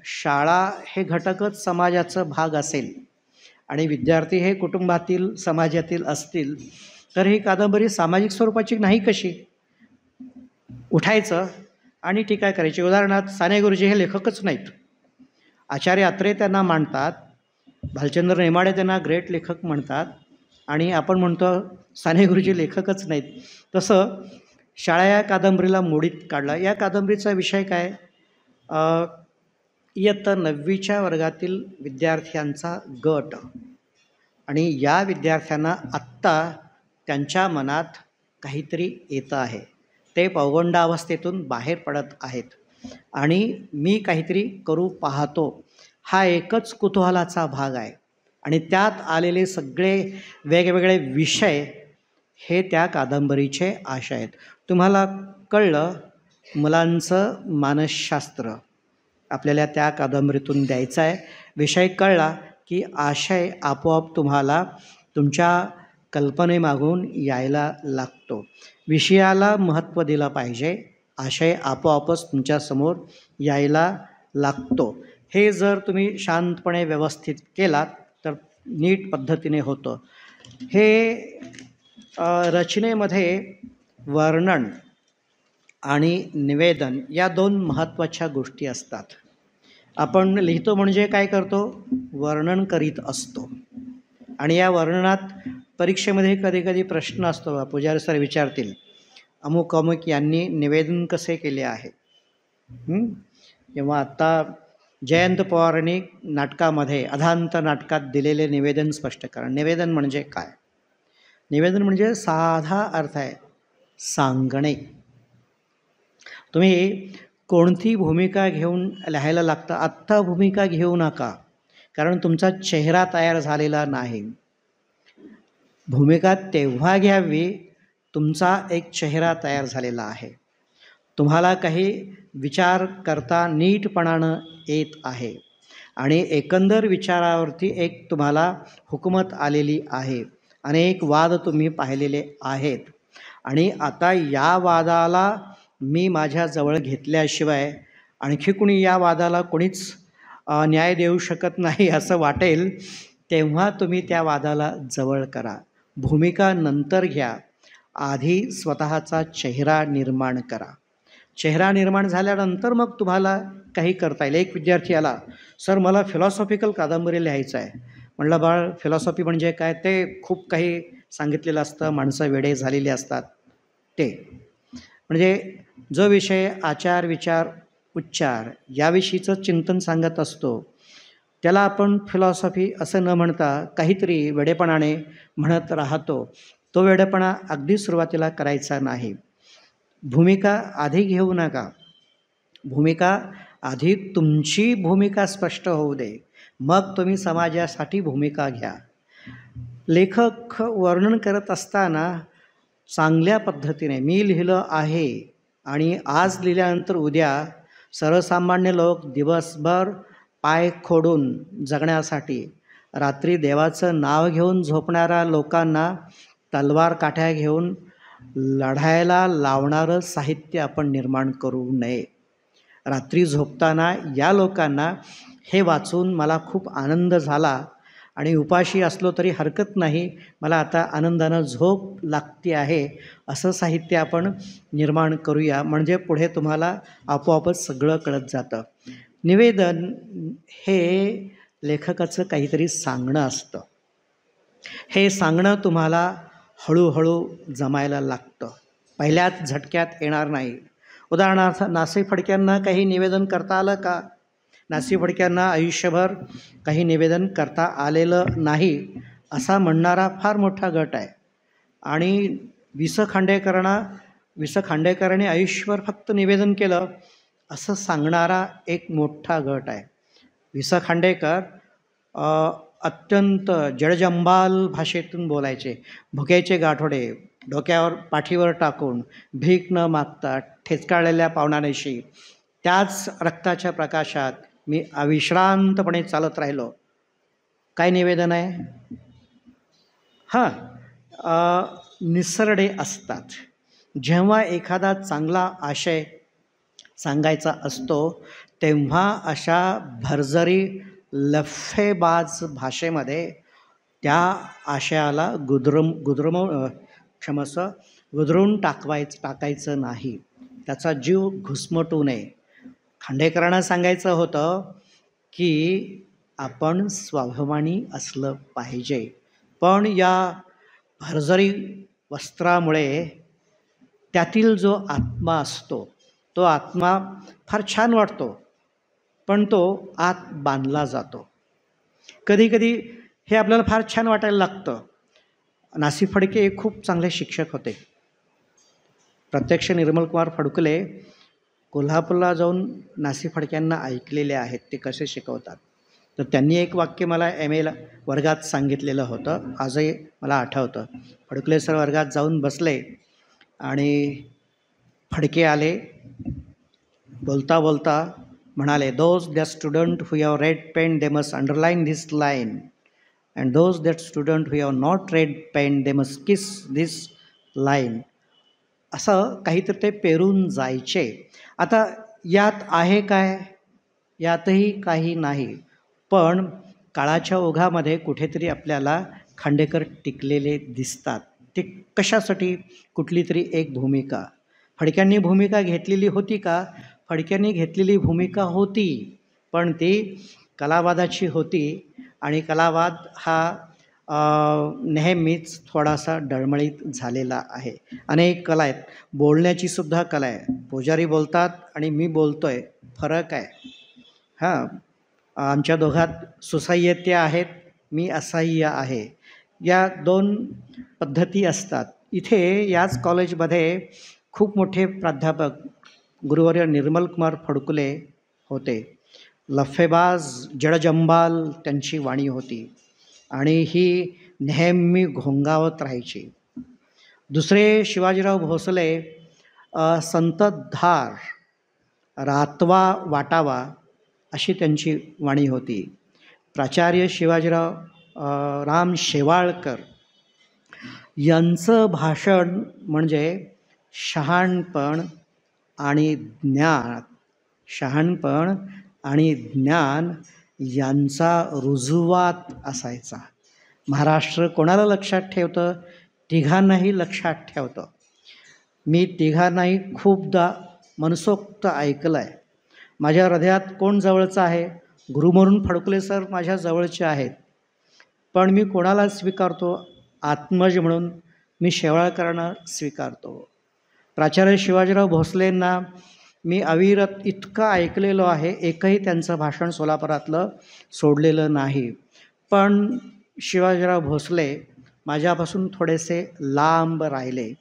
शाळा हे घटकच समाजाचा भाग असेल आणि विद्यार्थी हे कुटुंबातील समाजातील असतील तर ही कादंबरी सामाजिक स्वरूपाची नाही कशी? उठायचं आणि टीका करायची. उदाहरणार्थ साने गुरुजी हे लेखकच नाहीत, आचार्य अत्रे त्यांना मांडतात, भालचंद्र नेमाडे त्यांना ग्रेट लेखक म्हणतात, आणि आपण म्हणतो साने गुरुजी लेखकच नाहीत. तसं शाळा या कादंबरीला मोडीत काढलं. या कादंबरीचा विषय काय? इयत्ता 9वीच्या वर्गातील विद्यार्थ्यांचा गट, आणि या विद्यार्थ्यांना आत्ता त्यांच्या मनात काहीतरी येतं आहे, ते पौगंडावस्थेतून बाहेर पडत आहेत, आणि मी काहीतरी करू पाहतो, हा एकच कुतूहलाचा भाग आहे. आणि त्यात आलेले सगळे वेगवेगळे विषय हे त्या कादंबरीचे आशय आहेत. तुम्हाला कळलं, मुलांचं मानसशास्त्र आपल्याला त्या कादंबरीतून द्यायचं आहे. विषय कळला की आशय आपोआप तुम्हाला तुमच्या कल्पनेमागून यायला लागतो. विषयाला महत्त्व दिलं पाहिजे, आशय आपोआपच तुमच्यासमोर यायला लागतो. हे जर तुम्ही शांतपणे व्यवस्थित केलात तर नीट पद्धतीने होतं. हे रचनेमध्ये वर्णन आणि निवेदन या 2 महत्त्वाच्या गोष्टी असतात. आपण लिहितो म्हणजे काय करतो? वर्णन करीत असतो. आणि या वर्णनात परीक्षेमध्ये कधी कधी प्रश्न असतो, पुजारी सर विचारतील, अमुक अमुक यांनी निवेदन कसे केले आहे. किंवा आत्ता जयंत पवारांनी नाटकामध्ये अधांत नाटकात दिलेले निवेदन स्पष्ट करा. निवेदन म्हणजे काय? निवेदन म्हणजे साधा अर्थ आहे सांगणे. तुम्ही कोणती भूमिका घेऊन लिहायला लागतं, आत्ता भूमिका घेऊ नका, कारण तुमचा चेहरा तयार झालेला नाही. भूमिका तेव्हा घ्यावी तुमचा एक चेहरा तयार झालेला आहे, तुम्हाला काही विचार करता नीटपणानं येत आहे, आणि एकंदर विचारावरती एक तुम्हाला हुकूमत आलेली आहे. अनेक वाद तुम्ही पाहिलेले आहेत, आणि आता या वादाला मी माझ्याजवळ घेतल्याशिवाय आणखी कुणी या वादाला कोणीच न्याय देऊ शकत नाही असं वाटेल, तेव्हा तुम्ही त्या वादाला जवळ करा. भूमिका नंतर घ्या, आधी स्वतःचा चेहरा निर्माण करा. चेहरा निर्माण झाल्यानंतर मग तुम्हाला काही करता येईल. एक विद्यार्थी आला, सर मला फिलॉसॉफिकल कादंबरी लिहायचं आहे. म्हणलं, बाळ फिलॉसॉफी म्हणजे काय? ते खूप काही सांगितलेलं असतं, माणसं वेडे झालेली असतात. ते म्हणजे जो विषय आचार विचार उच्चार याविषयीचं चिंतन सांगत असतो, त्याला आपण फिलॉसॉफी असं न म्हणता काहीतरी वेडेपणाने म्हणत राहतो. तो वेडेपणा अगदी सुरुवातीला करायचा नाही. भूमिका आधी घेऊ नका. भूमिका आधी तुमची भूमिका स्पष्ट होऊ दे, मग तुम्ही समाजासाठी भूमिका घ्या. लेखक वर्णन करत असताना चांगल्या पद्धतीने मी लिहिलं आहे, आणि आज लिहिल्यानंतर उद्या सर्वसामान्य लोक दिवसभर पाय खोडून जगण्यासाठी, रात्री देवाचं नाव घेऊन झोपणाऱ्या लोकांना तलवार काठ्या घेऊन लढायला लावणारं साहित्य आपण निर्माण करू नये. रात्री झोपताना या लोकांना हे वाचून मला खूप आनंद झाला, आणि उपाशी असलो तरी हरकत नाही, मला आता आनंदानं झोप लागते आहे, असं साहित्य आपण निर्माण करूया. म्हणजे पुढे तुम्हाला आपोआपच सगळं कळत जातं. निवेदन हे लेखकाचं काहीतरी सांगणं असतं. हे सांगणं तुम्हाला हळूहळू जमायला लागतं, पहिल्याच झटक्यात येणार नाही. उदाहरणार्थ नासी फडक्यांना काही निवेदन करता आलं का? नासी फडक्यांना आयुष्यभर काही निवेदन करता आलेलं नाही असा म्हणणारा फार मोठा गट आहे. आणि वि स खांडेकरांनी आयुष्यभर फक्त निवेदन केलं असं सांगणारा एक मोठा गट आहे. वि स खांडेकर अत्यंत जडजंबाल भाषेतून बोलायचे. भुकेचे गाठोडे डोक्यावर पाठीवर टाकून भीक न मागता ठेचकाळलेल्या पावनानेशी त्याच रक्ताच्या प्रकाशात मी अविश्रांतपणे चालत राहिलो. काय निवेदन आहे? निसरडे असतात. जेव्हा एखादा चांगला आशय सांगायचा असतो तेव्हा अशा भरजरी लफ्फेबाज भाषेमध्ये त्या आशयाला गुदरून टाकायचं नाही. त्याचा जीव घुसमटू नये. खांडेकरांना सांगायचं होतं की आपण स्वाभिमानी असलं पाहिजे, पण या भरजरी वस्त्रामुळे त्यातील जो आत्मा असतो तो आत्मा फार छान वाटतो, पण तो आत बांधला जातो. कधी कधी हे आपल्याला फार छान वाटायला लागतं. नासी फडके एक खूप चांगले शिक्षक होते. प्रत्यक्ष निर्मलकुमार फडकुले कोल्हापूरला जाऊन नासी फडक्यांना ऐकलेले आहेत ते कसे शिकवतात. तर त्यांनी एक वाक्य मला एला वर्गात सांगितलेलं होतं, आजही मला आठवतं. फडकुले सर वर्गात जाऊन बसले आणि फडके आले. बोलता बोलता म्हणाले, those that student who have red pen they must underline this line, and those that student who have not red pen they must kiss this line. असं काहीतरी ते पेरून जायचे. आता यात आहे काय? यातही काही नाही, पण काळाच्या ओघामध्ये कुठेतरी आपल्याला खांडेकर टिकलेले दिसतात. ते कशासाठी? कुठली तरी एक भूमिका. फडक्यांनी भूमिका घेतलेली होती का? फडक्यांनी घेतलेली भूमिका होती, पण ती कलावादाची होती आणि कलावाद हा नेहमीच थोडासा डळमळीत झालेला आहे. अनेक कला आहेत. बोलण्याची सुद्धा कला आहे. पुजारी बोलतात आणि मी बोलतोय, फरक आहे. हां, आमच्या दोघात सुसह्यते आहेत, मी असह्य आहे. या दोन पद्धती असतात. इथे याच कॉलेजमध्ये खूप मोठे प्राध्यापक गुरुवर्य निर्मलकुमार फडकुले होते. लफेबाज जडजंबाल त्यांची वाणी होती आणि ही नेहमी घोंगावत राहायची. दुसरे शिवाजीराव भोसले संततधार, रातवा वाटावा अशी त्यांची वाणी होती. प्राचार्य शिवाजीराव राम शेवाळकर यांचं भाषण म्हणजे शहाणपण आणि ज्ञान, शहाणपण आणि ज्ञान यांचा रुजुवात असायचा. महाराष्ट्र कोणाला लक्षात ठेवतं? तिघांनाही लक्षात ठेवतं. मी तिघांनाही खूपदा मनसोक्त ऐकलं आहे. माझ्या हृदयात कोण जवळचं आहे? गुरु म्हणून फडकुले सर माझ्या जवळचे आहेत, पण मी कोणाला स्वीकारतो? आत्मज म्हणून मी शेवाळकरांना स्वीकारतो. प्राचार्य शिवाजीराव भोसलेंना मी अविरत इतकं ऐकलेलं आहे, एकही त्यांचं भाषण सोलापुरातलं सोडलेलं नाही. पण शिवाजीराव भोसले माझ्यापासून थोडेसे लांब राहिले.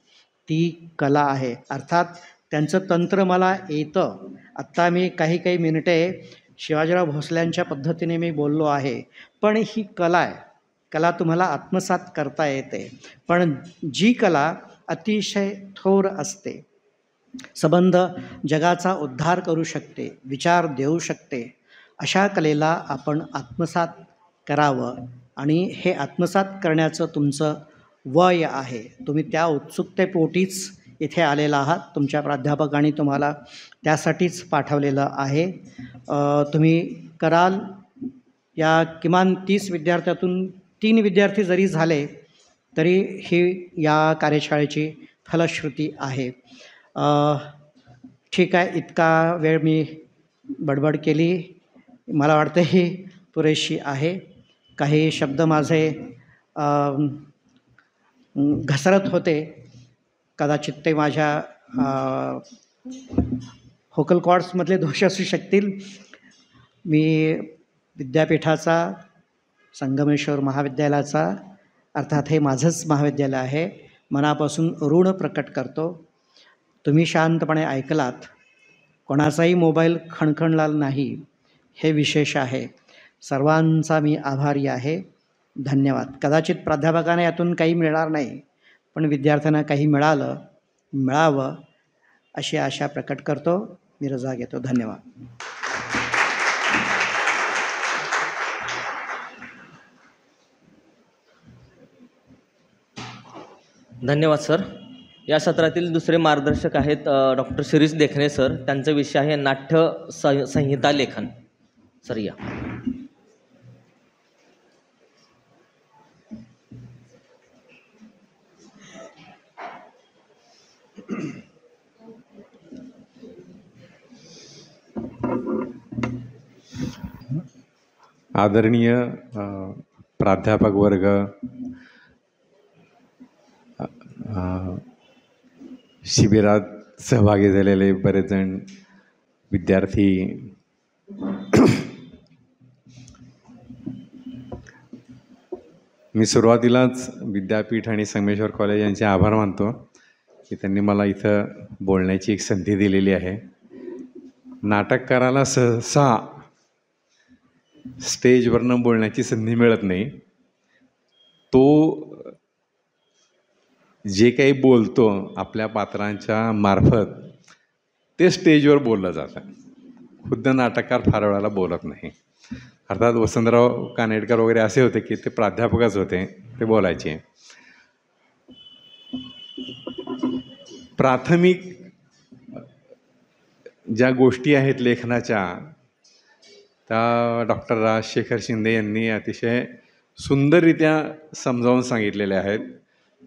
ती कला आहे. अर्थात त्यांचं तंत्र मला येतं. आत्ता मी काही मिनिटे शिवाजीराव भोसल्यांच्या पद्धतीने मी बोललो आहे, पण ही कला आहे. कला तुम्हाला आत्मसात करता येते, पण जी कला अतिशय थोर असते, संबंध जगाचा उद्धार करू शकते, विचार देऊ शकते, अशा कलेला आपण आत्मसात करावं. आणि हे आत्मसात करण्याचं तुमचं वय आहे. तुम्ही त्या उत्सुकतेपोटीच इथे आलेला आहात. तुमच्या प्राध्यापकांनी तुम्हाला त्यासाठीच पाठवलेलं आहे. तुम्ही कराल. या किमान 30 विद्यार्थ्यातून 3 विद्यार्थी जरी झाले तरी ही या कार्यशाळेची फलश्रुती आहे. ठीक आहे, इतका वेळ मी बडबड केली. मला वाटतं ही पुरेशी आहे. काही शब्द माझे घसरत होते, कदाचित ते माझ्या व्होकल कॉर्ड्समधले दोष असू शकतील. मी विद्यापीठाचा, संगमेश्वर महाविद्यालयाचा, अर्थात हे माझंच महाविद्यालय आहे, मनापासून ऋण प्रकट करतो. तुम्ही शांतपणे ऐकलात, कोणाचाही मोबाईल खणखणला नाही, हे विशेष आहे. सर्वांचा मी आभारी आहे. धन्यवाद. कदाचित प्राध्यापकांना यातून काही मिळणार नाही, पण विद्यार्थ्यांना काही मिळावं अशी आशा प्रकट करतो. मी रजा घेतो. धन्यवाद. धन्यवाद सर. या सत्रातील दुसरे मार्गदर्शक आहेत डॉक्टर शिरीष देखणे सर. त्यांचा विषय आहे नाट्य संहिता लेखन. सर या. आदरणीय प्राध्यापक वर्ग, शिबिरात सहभागी झालेले बरेच जण विद्यार्थी, मी सुरुवातीलाच विद्यापीठ आणि संगमेश्वर कॉलेज यांचे आभार मानतो की त्यांनी मला इथं बोलण्याची एक संधी दिलेली आहे. नाटककाराला सहसा स्टेजवरनं बोलण्याची संधी मिळत नाही. तो जे काही बोलतो आपल्या पात्रांच्या मार्फत ते स्टेजवर बोललं जातं. खुद्द नाटककार फार वेळाला बोलत नाही. अर्थात वसंतराव कानेटकर वगैरे असे होते की ते प्राध्यापकच होते, ते बोलायचे. प्राथमिक ज्या गोष्टी आहेत लेखनाच्या त्या डॉक्टर राजशेखर शिंदे यांनी अतिशय सुंदररित्या समजावून सांगितलेल्या आहेत.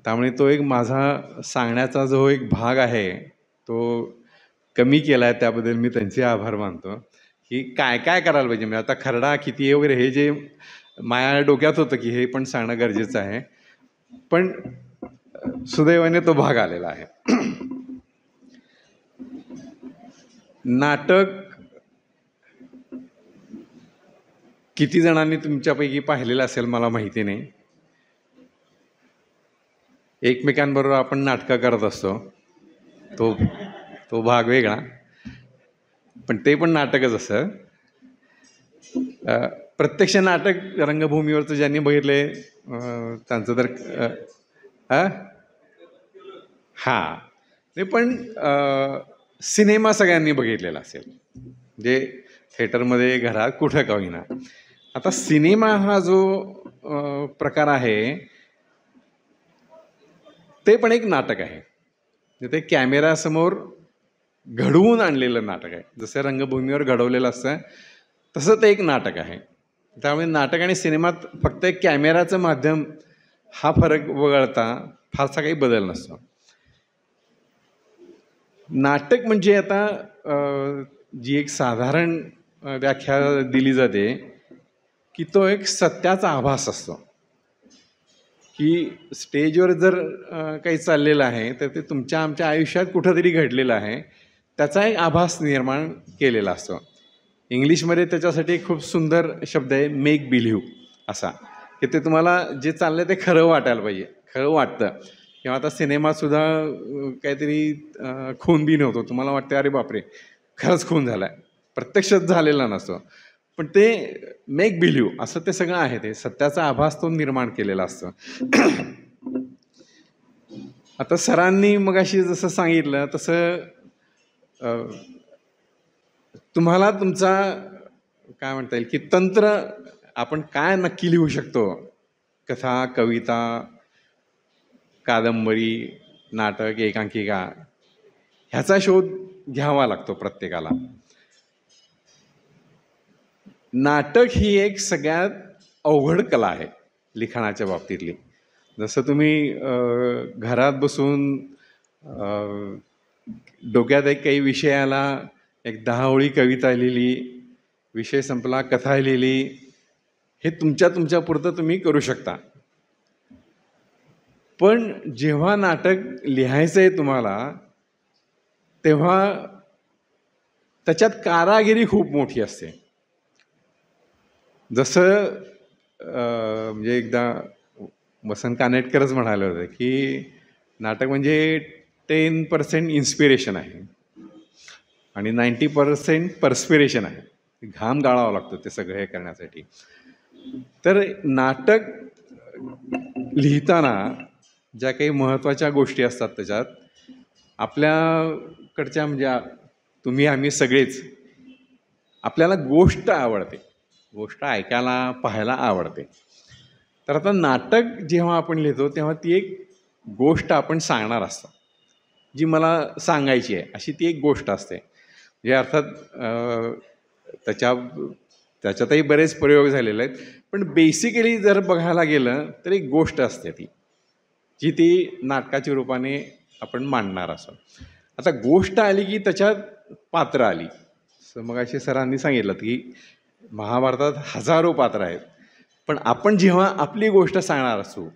त्यामुळे तो एक माझा सांगण्याचा जो एक भाग आहे तो कमी केला आहे, त्याबद्दल मी त्यांचे आभार मानतो. की काय काय करायला पाहिजे, म्हणजे आता खरडा किती आहे वगैरे हे जे माझ्या डोक्यात होतं की हे पण सांगणं गरजेचं आहे, पण सुदैवाने तो भाग आलेला आहे. नाटक किती जणांनी तुमच्यापैकी पाहिलेलं असेल मला माहिती नाही. एकमेकांबरोबर आपण नाटकं करत असतो, तो भाग वेगळा, पण ते पण नाटकच असतं. प्रत्यक्ष नाटक रंगभूमीवरचं ज्यांनी बघितले त्यांचं तर हां, ते पण सिनेमा सगळ्यांनी बघितलेला असेल, जे थिएटरमध्ये घरात कुठं का होईना. आता सिनेमा हा जो प्रकार आहे ते पण एक नाटक आहे. ते कॅमेरासमोर घडवून आणलेलं नाटक आहे. जसं रंगभूमीवर घडवलेलं असतं तसं ते एक नाटक आहे. त्यामुळे नाटक आणि सिनेमात फक्त एक कॅमेराचं माध्यम हा फरक वगळता फारसा काही बदल नसतो. नाटक म्हणजे आता जी एक साधारण व्याख्या दिली जाते की तो एक सत्याचा आभास असतो. की स्टेजवर जर काही चाललेलं आहे तर ते तुमच्या आमच्या आयुष्यात कुठंतरी घडलेलं आहे, त्याचा एक आभास निर्माण केलेला असतो. इंग्लिशमध्ये त्याच्यासाठी खूप सुंदर शब्द आहे मेक बिलीव्ह असा, की ते तुम्हाला जे चाललं ते खरं वाटायला पाहिजे, खरं वाटतं. किंवा आता सिनेमातसुद्धा काहीतरी खून बिन होतो, तुम्हाला वाटतं अरे बापरे खरंच खून झाला आहे, प्रत्यक्षात झालेला नसतो, पण ते मेक बिलीव्ह असं ते सगळं आहे. ते सत्याचा आभास तो निर्माण केलेला असतो. आता सरांनी मगाशी जसं सांगितलं तसं तुम्हाला तुमचा काय म्हणता येईल की तंत्र आपण काय नक्की लिहू शकतो, कथा, कविता, कादंबरी, नाटक, एकांकिका, ह्याचा शोध घ्यावा लागतो प्रत्येकाला. नाटक ही एक सगळ्यात अवघड कला आहे लिखाणाच्या बाबतीतली. जसं तुम्ही घरात बसून डोक्यात एक काही विषयाला एक 10 ओळी कविता लिहिली, विषय संपला, कथा लिहिली, हे तुमच्या पुरतं तुम्ही करू शकता. पण जेव्हा नाटक लिहायचं आहे तुम्हाला, तेव्हा त्याच्यात कारागिरी खूप मोठी असते. जसं म्हणजे एकदा वसंत कानेटकरच म्हणाले होते की नाटक म्हणजे 10% इन्स्पिरेशन आहे आणि 90% परस्पिरेशन आहे. घाम गाळावा लागतो ते सगळं हे करण्यासाठी. तर नाटक लिहिताना ज्या काही महत्त्वाच्या गोष्टी असतात त्याच्यात, आपल्याकडच्या म्हणजे तुम्ही आम्ही सगळेच, आपल्याला गोष्ट आवडते, गोष्ट ऐकायला पाहायला आवडते. तर आता नाटक जेव्हा आपण लिहितो तेव्हा ती एक गोष्ट आपण सांगणार असतो, जी मला सांगायची आहे अशी ती एक गोष्ट असते. जे अर्थात त्याच्यातही बरेच प्रयोग झालेले आहेत, पण बेसिकली जर बघायला गेलं तर एक गोष्ट असते ती, जी ती नाटकाच्या रूपाने आपण मांडणार असतो. आता गोष्ट आली की त्याच्यात पात्र आली. मग अशी सरांनी सांगितलं की महाभारतात हजारो पात्र आहेत, पण आपण जेव्हा आपली गोष्ट सांगणार असू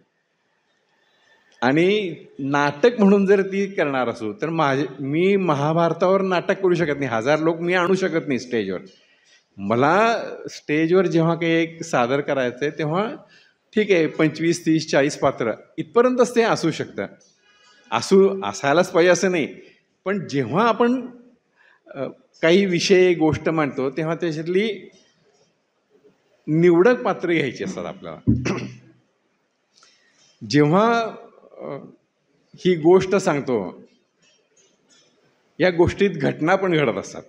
आणि नाटक म्हणून जर ती करणार असू, तर मी महाभारतावर नाटक करू शकत नाही, 1000 लोक मी आणू शकत नाही स्टेजवर. मला स्टेजवर जेव्हा काही एक सादर करायचं आहे तेव्हा ठीक आहे 25, 30, 40 पात्र इथपर्यंतच ते असू शकतं, असायलाच पाहिजे असं नाही. पण जेव्हा आपण काही विषय गोष्ट मांडतो तेव्हा त्याच्यातली निवडक पात्र घ्यायची असतात आपल्याला. जेव्हा ही गोष्ट सांगतो या गोष्टीत घटना पण घडत असतात,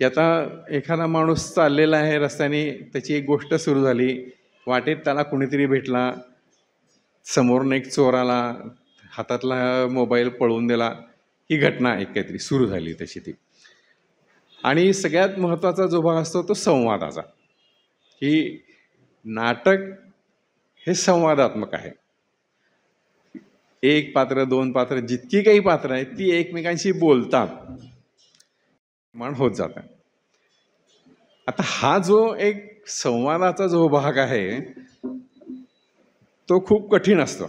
की आता एखादा माणूस चाललेला आहे रस्त्याने, त्याची एक गोष्ट सुरू झाली, वाटेत त्याला कुणीतरी भेटला, समोरून एक चोर आला, हातातला मोबाईल पळवून दिला, ही घटना एक काहीतरी सुरू झाली तशी ती. आणि सगळ्यात महत्त्वाचा जो भाग असतो तो संवादाचा, की नाटक हे संवादात्मक आहे. एक पात्र, दोन पात्र, जितकी काही पात्र आहेत ती एकमेकांशी बोलतात, निर्माण होत जातात. आता हा जो एक संवादाचा जो भाग आहे तो खूप कठीण असतो.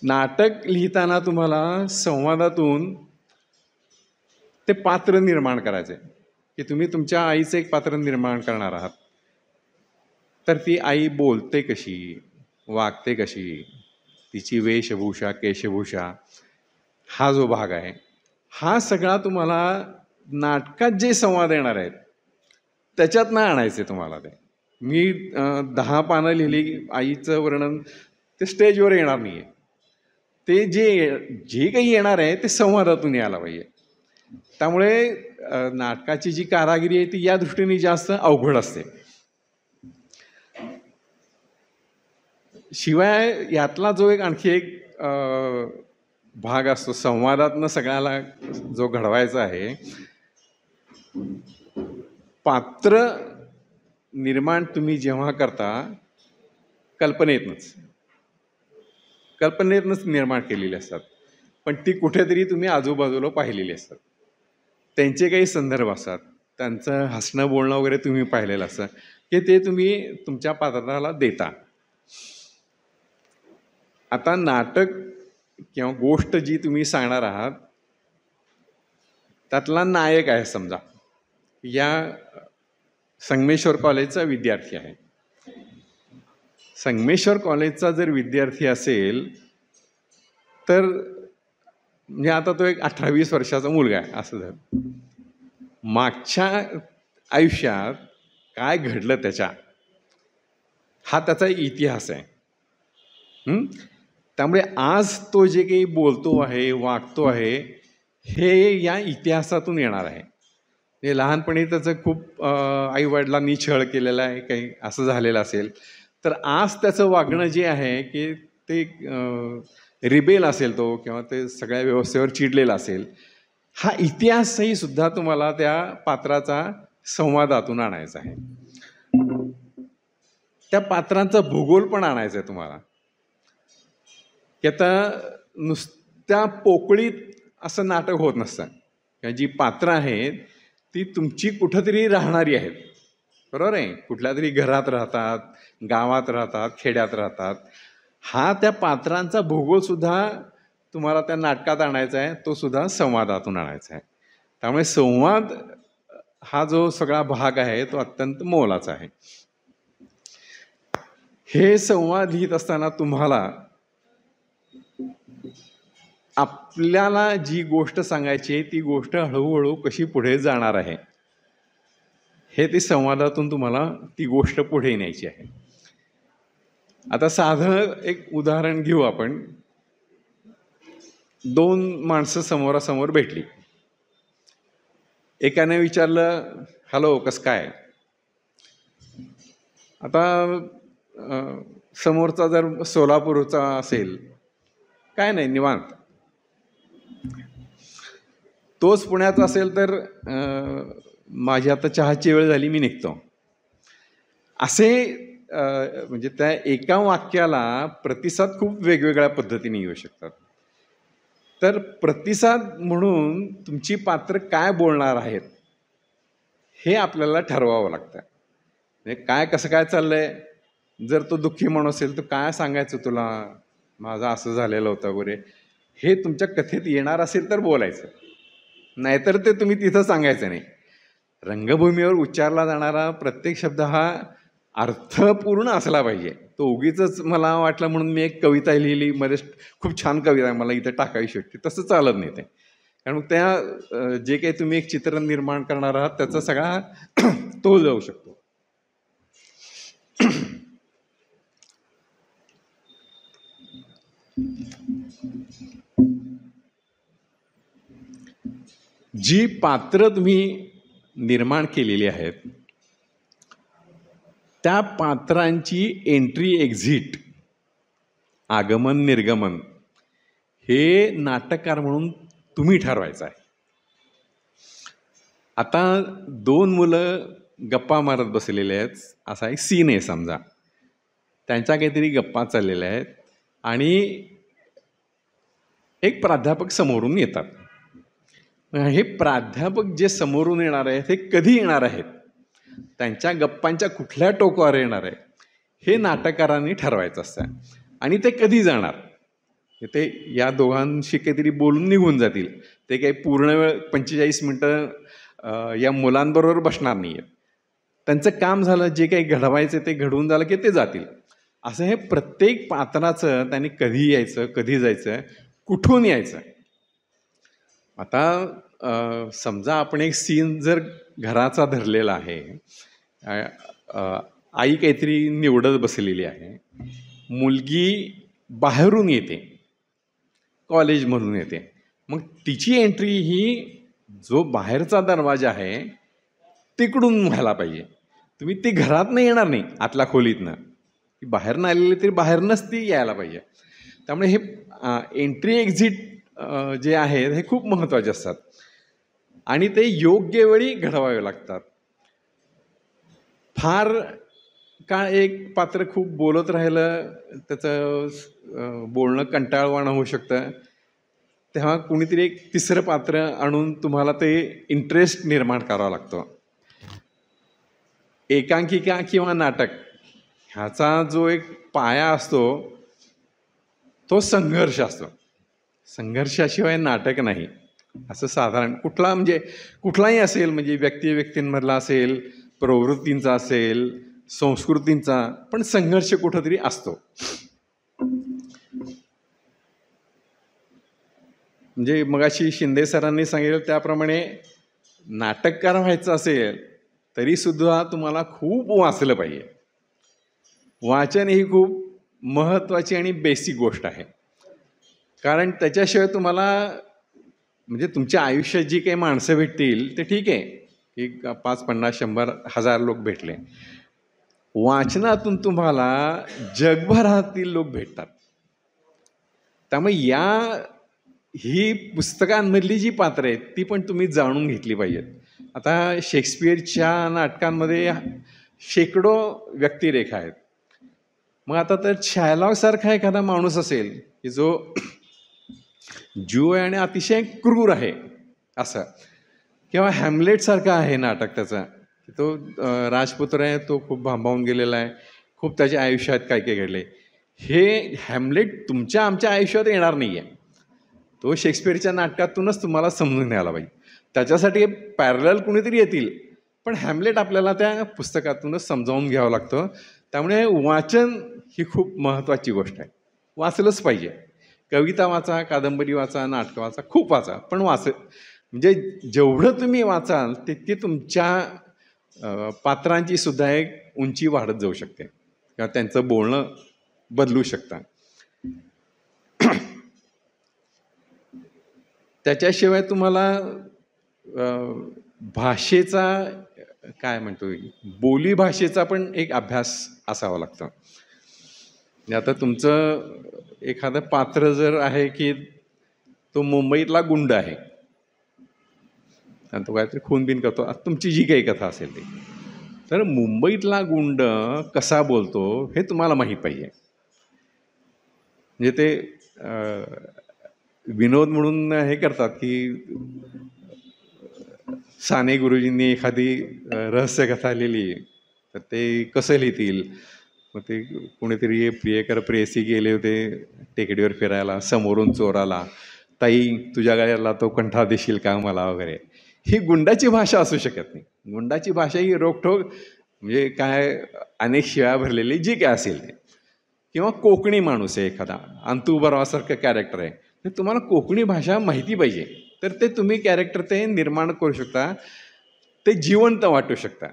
नाटक लिहिताना तुम्हाला संवादातून ते पात्र निर्माण करायचे, की तुम्ही तुमच्या आईचं एक पात्र निर्माण करणार आहात, तर ती आई बोलते कशी, वागते कशी, तिची वेशभूषा, केशभूषा, हा जो भाग आहे हा सगळा तुम्हाला नाटकात जे संवाद येणार आहेत त्याच्यातनं आणायचे तुम्हाला. ते मी 10 पानं लिहिली आईचं वर्णन, ते स्टेजवर येणार नाही आहे. ते जे काही येणार आहे ते संवादातून यायला पाहिजे. त्यामुळे नाटकाची जी कारागिरी आहे ती या दृष्टीने जास्त अवघड असते. शिवाय यातला जो एक आणखी एक भाग असतो संवादातनं सगळ्याला जो घडवायचा आहे, पात्र निर्माण तुम्ही जेव्हा करता कल्पनेतनंच निर्माण केलेली असतात, पण ती कुठेतरी तुम्ही आजूबाजूला पाहिलेली असतात, त्यांचे काही संदर्भ असतात, त्यांचं हसणं बोलणं वगैरे तुम्ही पाहिलेलं असतं, की ते तुम्ही तुमच्या पात्राला देता. आता नाटक किंवा गोष्ट जी तुम्ही सांगणार आहात त्यातला नायक आहे, समजा या संगमेश्वर कॉलेजचा विद्यार्थी आहे. संगमेश्वर कॉलेजचा जर विद्यार्थी असेल तर म्हणजे आता तो एक 18-20 वर्षाचा मुलगा आहे असं झालं. मागच्या आयुष्यात काय घडलं हा त्याचा इतिहास आहे. त्यामुळे आज तो जे काही बोलतो आहे, वागतो आहे, हे या इतिहासातून येणार आहे. म्हणजे लहानपणी त्याचं खूप आईवडिलांनी छळ केलेला आहे, काही असं झालेलं असेल, तर आज त्याचं वागणं जे आहे की ते रिबेल असेल तो, किंवा ते सगळ्या व्यवस्थेवर चिडलेला असेल, हा इतिहासही सुद्धा तुम्हाला त्या पात्राचा संवादातून आणायचा आहे. त्या पात्रांचा भूगोल पण आणायचा आहे तुम्हाला, की आता नुसत्या पोकळीत असं नाटक होत नसतं. किंवा जी पात्र आहेत ती तुमची कुठंतरी राहणारी आहेत, बरोबर आहे, कुठल्या तरी घरात राहतात, गावात राहतात, खेड्यात राहतात. हा त्या पात्रांचा भूगोलसुद्धा तुम्हाला त्या नाटकात आणायचा आहे, तो सुद्धा संवादातून आणायचा आहे. त्यामुळे संवाद हा जो सगळा भाग आहे तो अत्यंत मोलाचा आहे. हे संवाद लिहित असताना तुम्हाला आपल्याला जी गोष्ट सांगायची आहे ती गोष्ट हळूहळू कशी पुढे जाणार आहे हे ते संवादातून तुम्हाला ती गोष्ट पुढे न्यायची आहे. आता साधं एक उदाहरण घेऊ आपण. 2 माणसं समोरासमोर भेटली. एकाने विचारलं, हॅलो कसं काय. आता समोरचा जर सोलापूरचा असेल, काय नाही निवांत. तोच पुण्याचा असेल तर माझी आता चहाची वेळ झाली, मी निघतो. असे म्हणजे त्या एका वाक्याला प्रतिसाद खूप वेगवेगळ्या पद्धतीने येऊ शकतात. तर प्रतिसाद म्हणून तुमची पात्र काय बोलणार आहेत हे आपल्याला ठरवावं लागतं. म्हणजे काय कसं काय चाललंय, जर तो दुःखी माणूस असेल तर काय सांगायचं तुला, माझं असं झालेलं होतं वगैरे, हे तुमच्या कथेत येणार असेल तर बोलायचं, नाहीतर ते तुम्ही तिथं सांगायचं नाही. रंगभूमीवर उच्चारला जाणारा प्रत्येक शब्द हा अर्थपूर्ण असला पाहिजे. तो उगीच मला वाटलं म्हणून मी एक कविता लिहिली, मध्ये खूप छान कविता आहे, मला इथं टाकावी शकते, तसं चालत नाही ते. कारण मग त्या जे काही तुम्ही एक चित्र निर्माण करणार आहात त्याचा सगळा तो जाऊ शकतो. जी पात्र तुम्ही निर्माण केलेली आहेत त्या पात्रांची एंट्री एक्झिट, आगमन निर्गमन हे नाटककार म्हणून तुम्ही ठरवायचं आहे. आता 2 मुलं गप्पा मारत बसलेले आहेत, असा एक सीन आहे समजा, त्यांच्या काहीतरी गप्पा चाललेल्या आहेत आणि एक प्राध्यापक समोरून येतात. हे प्राध्यापक जे समोरून येणार आहेत हे कधी येणार आहेत, त्यांच्या गप्पांच्या कुठल्या टोकावर येणार आहे, हे नाटककारांनी ठरवायचं असतं. आणि ते कधी जाणार, ते या दोघांशी काहीतरी बोलून निघून जातील, ते काही पूर्ण वेळ 45 मिनटं या मुलांबरोबर बसणार नाही आहेत. त्यांचं काम झालं, जे काही घडवायचं ते घडवून झालं की ते जातील. असं हे प्रत्येक पात्राचं त्यांनी कधी यायचं, कधी जायचं, कुठून यायचं. आता समजा आपण एक सीन जर घराचा धरलेला आहे, आई काहीतरी निवडत बसलेली आहे, मुलगी बाहेरून येते, कॉलेजमधून येते, मग तिची एंट्री ही जो बाहेरचा दरवाजा आहे तिकडून व्हायला पाहिजे. तुम्ही ती घरातनं येणार नाही, आतल्या खोलीतनं, ती बाहेरनं आलेली तरी बाहेरनंच ती यायला पाहिजे. त्यामुळे हे एंट्री एक्झिट जे आहेत हे खूप महत्त्वाचे असतात आणि ते योग्य वेळी घडवावे लागतात. फार काळ एक पात्र खूप बोलत राहिलं, त्याचं बोलणं कंटाळवाणं होऊ शकतं, तेव्हा कुणीतरी एक तिसरं पात्र आणून तुम्हाला ते इंटरेस्ट निर्माण करावा लागतो. एकांकिका किंवा नाटक ह्याचा जो एक पाया असतो तो संघर्ष असतो. संघर्षाशिवाय नाटक नाही, असं साधारण कुठलाही असेल, म्हणजे व्यक्तींमधला असेल, प्रवृत्तींचा असेल, संस्कृतींचा, पण संघर्ष कुठंतरी असतो. म्हणजे मगाशी शिंदे सरांनी सांगितलं त्याप्रमाणे नाटककार व्हायचं असेल तरी सुद्धा तुम्हाला खूप वाचलं पाहिजे. वाचन ही खूप महत्त्वाची आणि बेसिक गोष्ट आहे, कारण त्याच्याशिवाय तुम्हाला म्हणजे तुमच्या आयुष्यात जी काही माणसं भेटतील ते ठीक आहे की 5, 50, 100, 1000 लोक भेटले, वाचनातून तुम्हाला जगभरातील लोक भेटतात. त्यामुळे ही पुस्तकांमधली जी पात्र आहेत ती पण तुम्ही जाणून घेतली पाहिजेत. आता शेक्सपियरच्या नाटकांमध्ये शेकडो व्यक्तिरेखा आहेत. मग आता तर शायलॉकसारखा एखादा माणूस असेल की जो ज्यू आहे आणि अतिशय क्रूर आहे असं, किंवा हॅमलेटसारखा आहे नाटक त्याचा, तो राजपुत्र आहे, तो खूप भांबावून गेलेला आहे, खूप त्याच्या आयुष्यात काय काय घडले. हे हॅमलेट तुमच्या आमच्या आयुष्यात येणार नाही आहे, तो शेक्सपियरच्या नाटकातूनच तुम्हाला समजून घ्यायला पाहिजे. त्याच्यासाठी पॅरलल कुणीतरी येतील, पण हॅमलेट आपल्याला त्या पुस्तकातूनच समजावून घ्यावं लागतं. त्यामुळे वाचन ही खूप महत्त्वाची गोष्ट आहे, वाचलंच पाहिजे. कविता वाचा, कादंबरी वाचा, नाटकं वाचा, खूप वाचा, पण म्हणजे जेवढं तुम्ही वाचाल तितकी तुमच्या पात्रांची सुद्धा एक उंची वाढत जाऊ शकते किंवा त्यांचं बोलणं बदलू शकतं. त्याच्याशिवाय तुम्हाला भाषेचा काय म्हणतो, बोली भाषेचा पण एक अभ्यास असावा लागतो. आता तुमचं एखादं पात्र जर आहे की तो मुंबईतला गुंड आहे आणि तो काहीतरी खूनबीन करतो, तुमची जी काही कथा असेल ती, तर मुंबईतला गुंड कसा बोलतो हे तुम्हाला माहीत पाहिजे. म्हणजे ते विनोद म्हणून हे करतात की साने गुरुजींनी एखादी रहस्यकथा लिहिली तर ते कसं लिहितील. मग ते कोणीतरी प्रियकर प्रेयसी गेले होते टेकडीवर फिरायला, समोरून चोर आला, ताई तुझ्या गाड्याला तो कंठा देशील का मला वगैरे. ही गुंडाची भाषा असू शकत नाही. गुंडाची भाषा ही रोखठोक म्हणजे काय अनेक शिव्या भरलेली जी काय असेल ते. किंवा कोकणी माणूस आहे एखादा, अंतू बर्वासारखं कॅरेक्टर आहे, तर तुम्हाला कोकणी भाषा माहिती पाहिजे तर ते तुम्ही कॅरेक्टर ते निर्माण करू शकता, ते जिवंत वाटू शकता.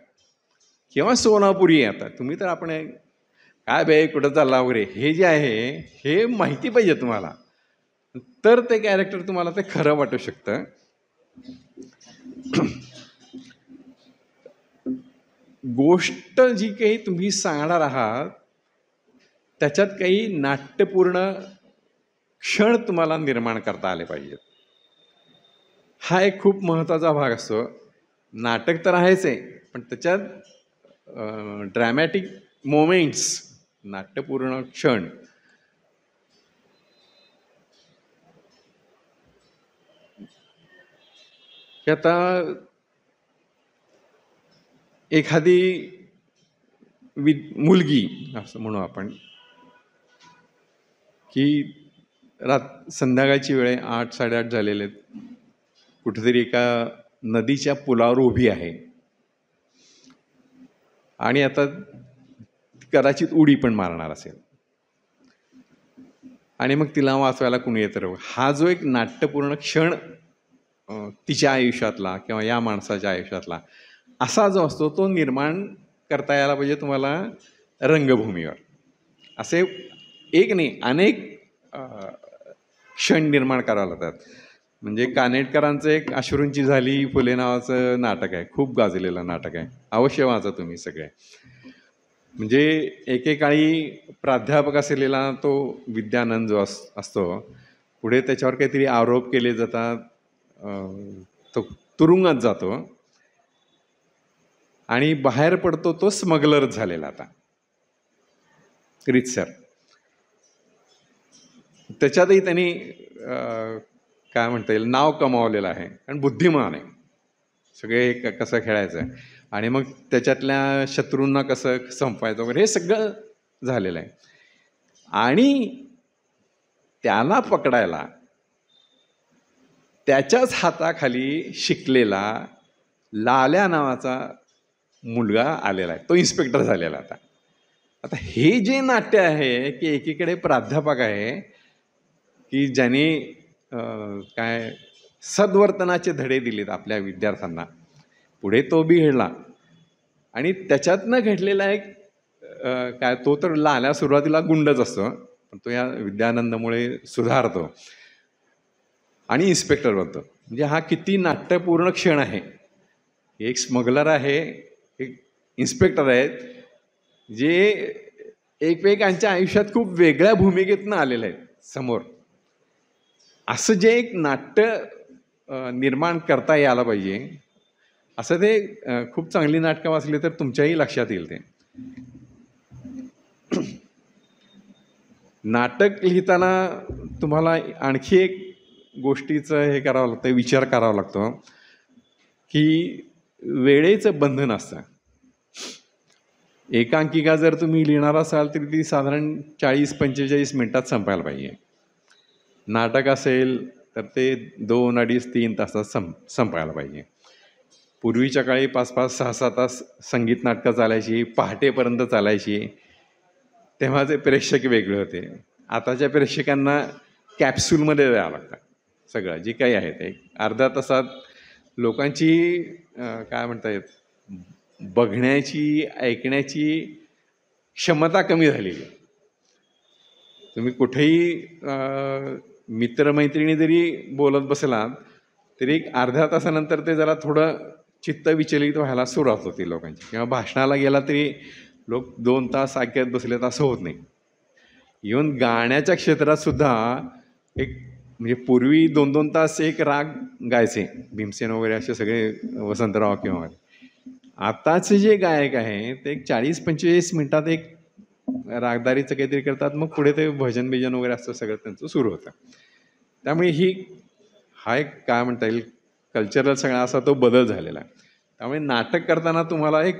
किंवा सोनापुरी आता तुम्ही तर आपण काय बे कुठं चालला वगैरे हे जे आहे हे माहिती पाहिजे तुम्हाला, तर ते कॅरेक्टर तुम्हाला ते खरं वाटू शकतं. गोष्ट जी काही तुम्ही सांगणार आहात त्याच्यात काही नाट्यपूर्ण क्षण तुम्हाला निर्माण करता आले पाहिजेत. हा एक खूप महत्त्वाचा भाग असतो. नाटक तर आहेच आहे, पण त्याच्यात ड्रॅमॅटिक मोमेंट्स, नाट्यपूर्ण क्षण की आता एखादी मुलगी असं म्हणू आपण की संध्याकाळची वेळ आहे, 8-8:30 झालेले आहेत, कुठेतरी एका नदीच्या पुलावर उभी आहे आणि आता कदाचित उडी पण मारणार असेल आणि मग तिला वाचवायला कुणी येतं. हा जो एक नाट्यपूर्ण क्षण तिच्या आयुष्यातला किंवा या माणसाच्या आयुष्यातला असा जो असतो तो निर्माण करता यायला पाहिजे तुम्हाला रंगभूमीवर. असे एक नाही अनेक क्षण निर्माण करावे लागतात. म्हणजे कानेटकरांचं एक अश्रूंची झाली फुले नावाचं नाटक आहे, खूप गाजलेलं नाटक आहे, अवश्य वाचा तुम्ही सगळे. म्हणजे एकेकाळी प्राध्यापक असलेला तो विद्यानंद जो असतो, पुढे त्याच्यावर काहीतरी आरोप केले जातात, तो तुरुंगात जातो आणि बाहेर पडतो तो स्मगलर झालेला आता रितसर. त्याच्यातही त्यांनी काय म्हणता येईल नाव कमावलेलं आहे, कारण बुद्धिमान आहे, सगळे कसं खेळायचं आणि मग त्याच्यातल्या शत्रूंना कसं संपवायचं वगैरे हे सगळं झालेलं आहे. आणि त्याला पकडायला त्याच्याच हाताखाली शिकलेला लाल्या नावाचा मुलगा आलेला आहे, तो इन्स्पेक्टर झालेला. आता हे जे नाट्य आहे की एकीकडे प्राध्यापक आहे की ज्याने काय सद्वर्तनाचे धडे दिलेत आपल्या विद्यार्थ्यांना, पुढे तो बी घडला आणि त्याच्यातनं घडलेला एक काय तो तर लाल्या सुरुवातीला गुंडच असतो, पण तो या विद्यानंदमुळे सुधारतो आणि इन्स्पेक्टर बनतो. म्हणजे हा किती नाट्यपूर्ण क्षण आहे. एक स्मगलर आहे, एक इन्स्पेक्टर आहेत जे एकमेकांच्या आयुष्यात खूप वेगळ्या भूमिकेतनं आलेले आहेत समोर. असं जे एक नाट्य निर्माण करता यायला पाहिजे, असं ते खूप चांगली नाटकं वाचली तर तुमच्याही लक्षात येईल. ते नाटक लिहिताना तुम्हाला आणखी एक गोष्टीचं हे करावं लागतं, विचार करावा लागतो की वेळेचं बंधन असतं. एकांकिका जर तुम्ही लिहिणार असाल तरी ती साधारण 40-45 मिनिटात संपायला पाहिजे. नाटक असेल तर ते 2-2.5-3 तासात संपायला पाहिजे. पूर्वीच्या काळी 5-5, 6-6 तास संगीत नाटकं चालायची, पहाटेपर्यंत चालायची, तेव्हाचे प्रेक्षक वेगळे होते. आताच्या प्रेक्षकांना कॅप्सूलमध्ये द्यावं लागतं सगळं जे काही आहे ते. अर्ध्या तासात लोकांची काय म्हणता येत बघण्याची ऐकण्याची क्षमता कमी झालेली. तुम्ही कुठेही मित्रमैत्रिणी जरी बोलत बसलात तरी एक अर्ध्या तासानंतर ते जरा थोडं चित्त विचलित व्हायला सुरुवात होती लोकांची. किंवा भाषणाला गेला तरी लोक 2 तास ऐकत बसलेत असं होत नाही. इव्हन गाण्याच्या क्षेत्रात सुद्धा एक म्हणजे पूर्वी 2-2 तास एक राग गायचे, भीमसेन वगैरे असे सगळे, वसंतराव किंवा आताचे जे गायक आहे ते 40-45 मिनिटात एक रागदारीचं काहीतरी करतात, मग पुढे ते भजन वगैरे असं सगळं त्यांचं सुरू होतं. त्यामुळे हा एक काय म्हणता येईल कल्चरल सगळा असा तो बदल झालेला आहे. त्यामुळे नाटक करताना तुम्हाला एक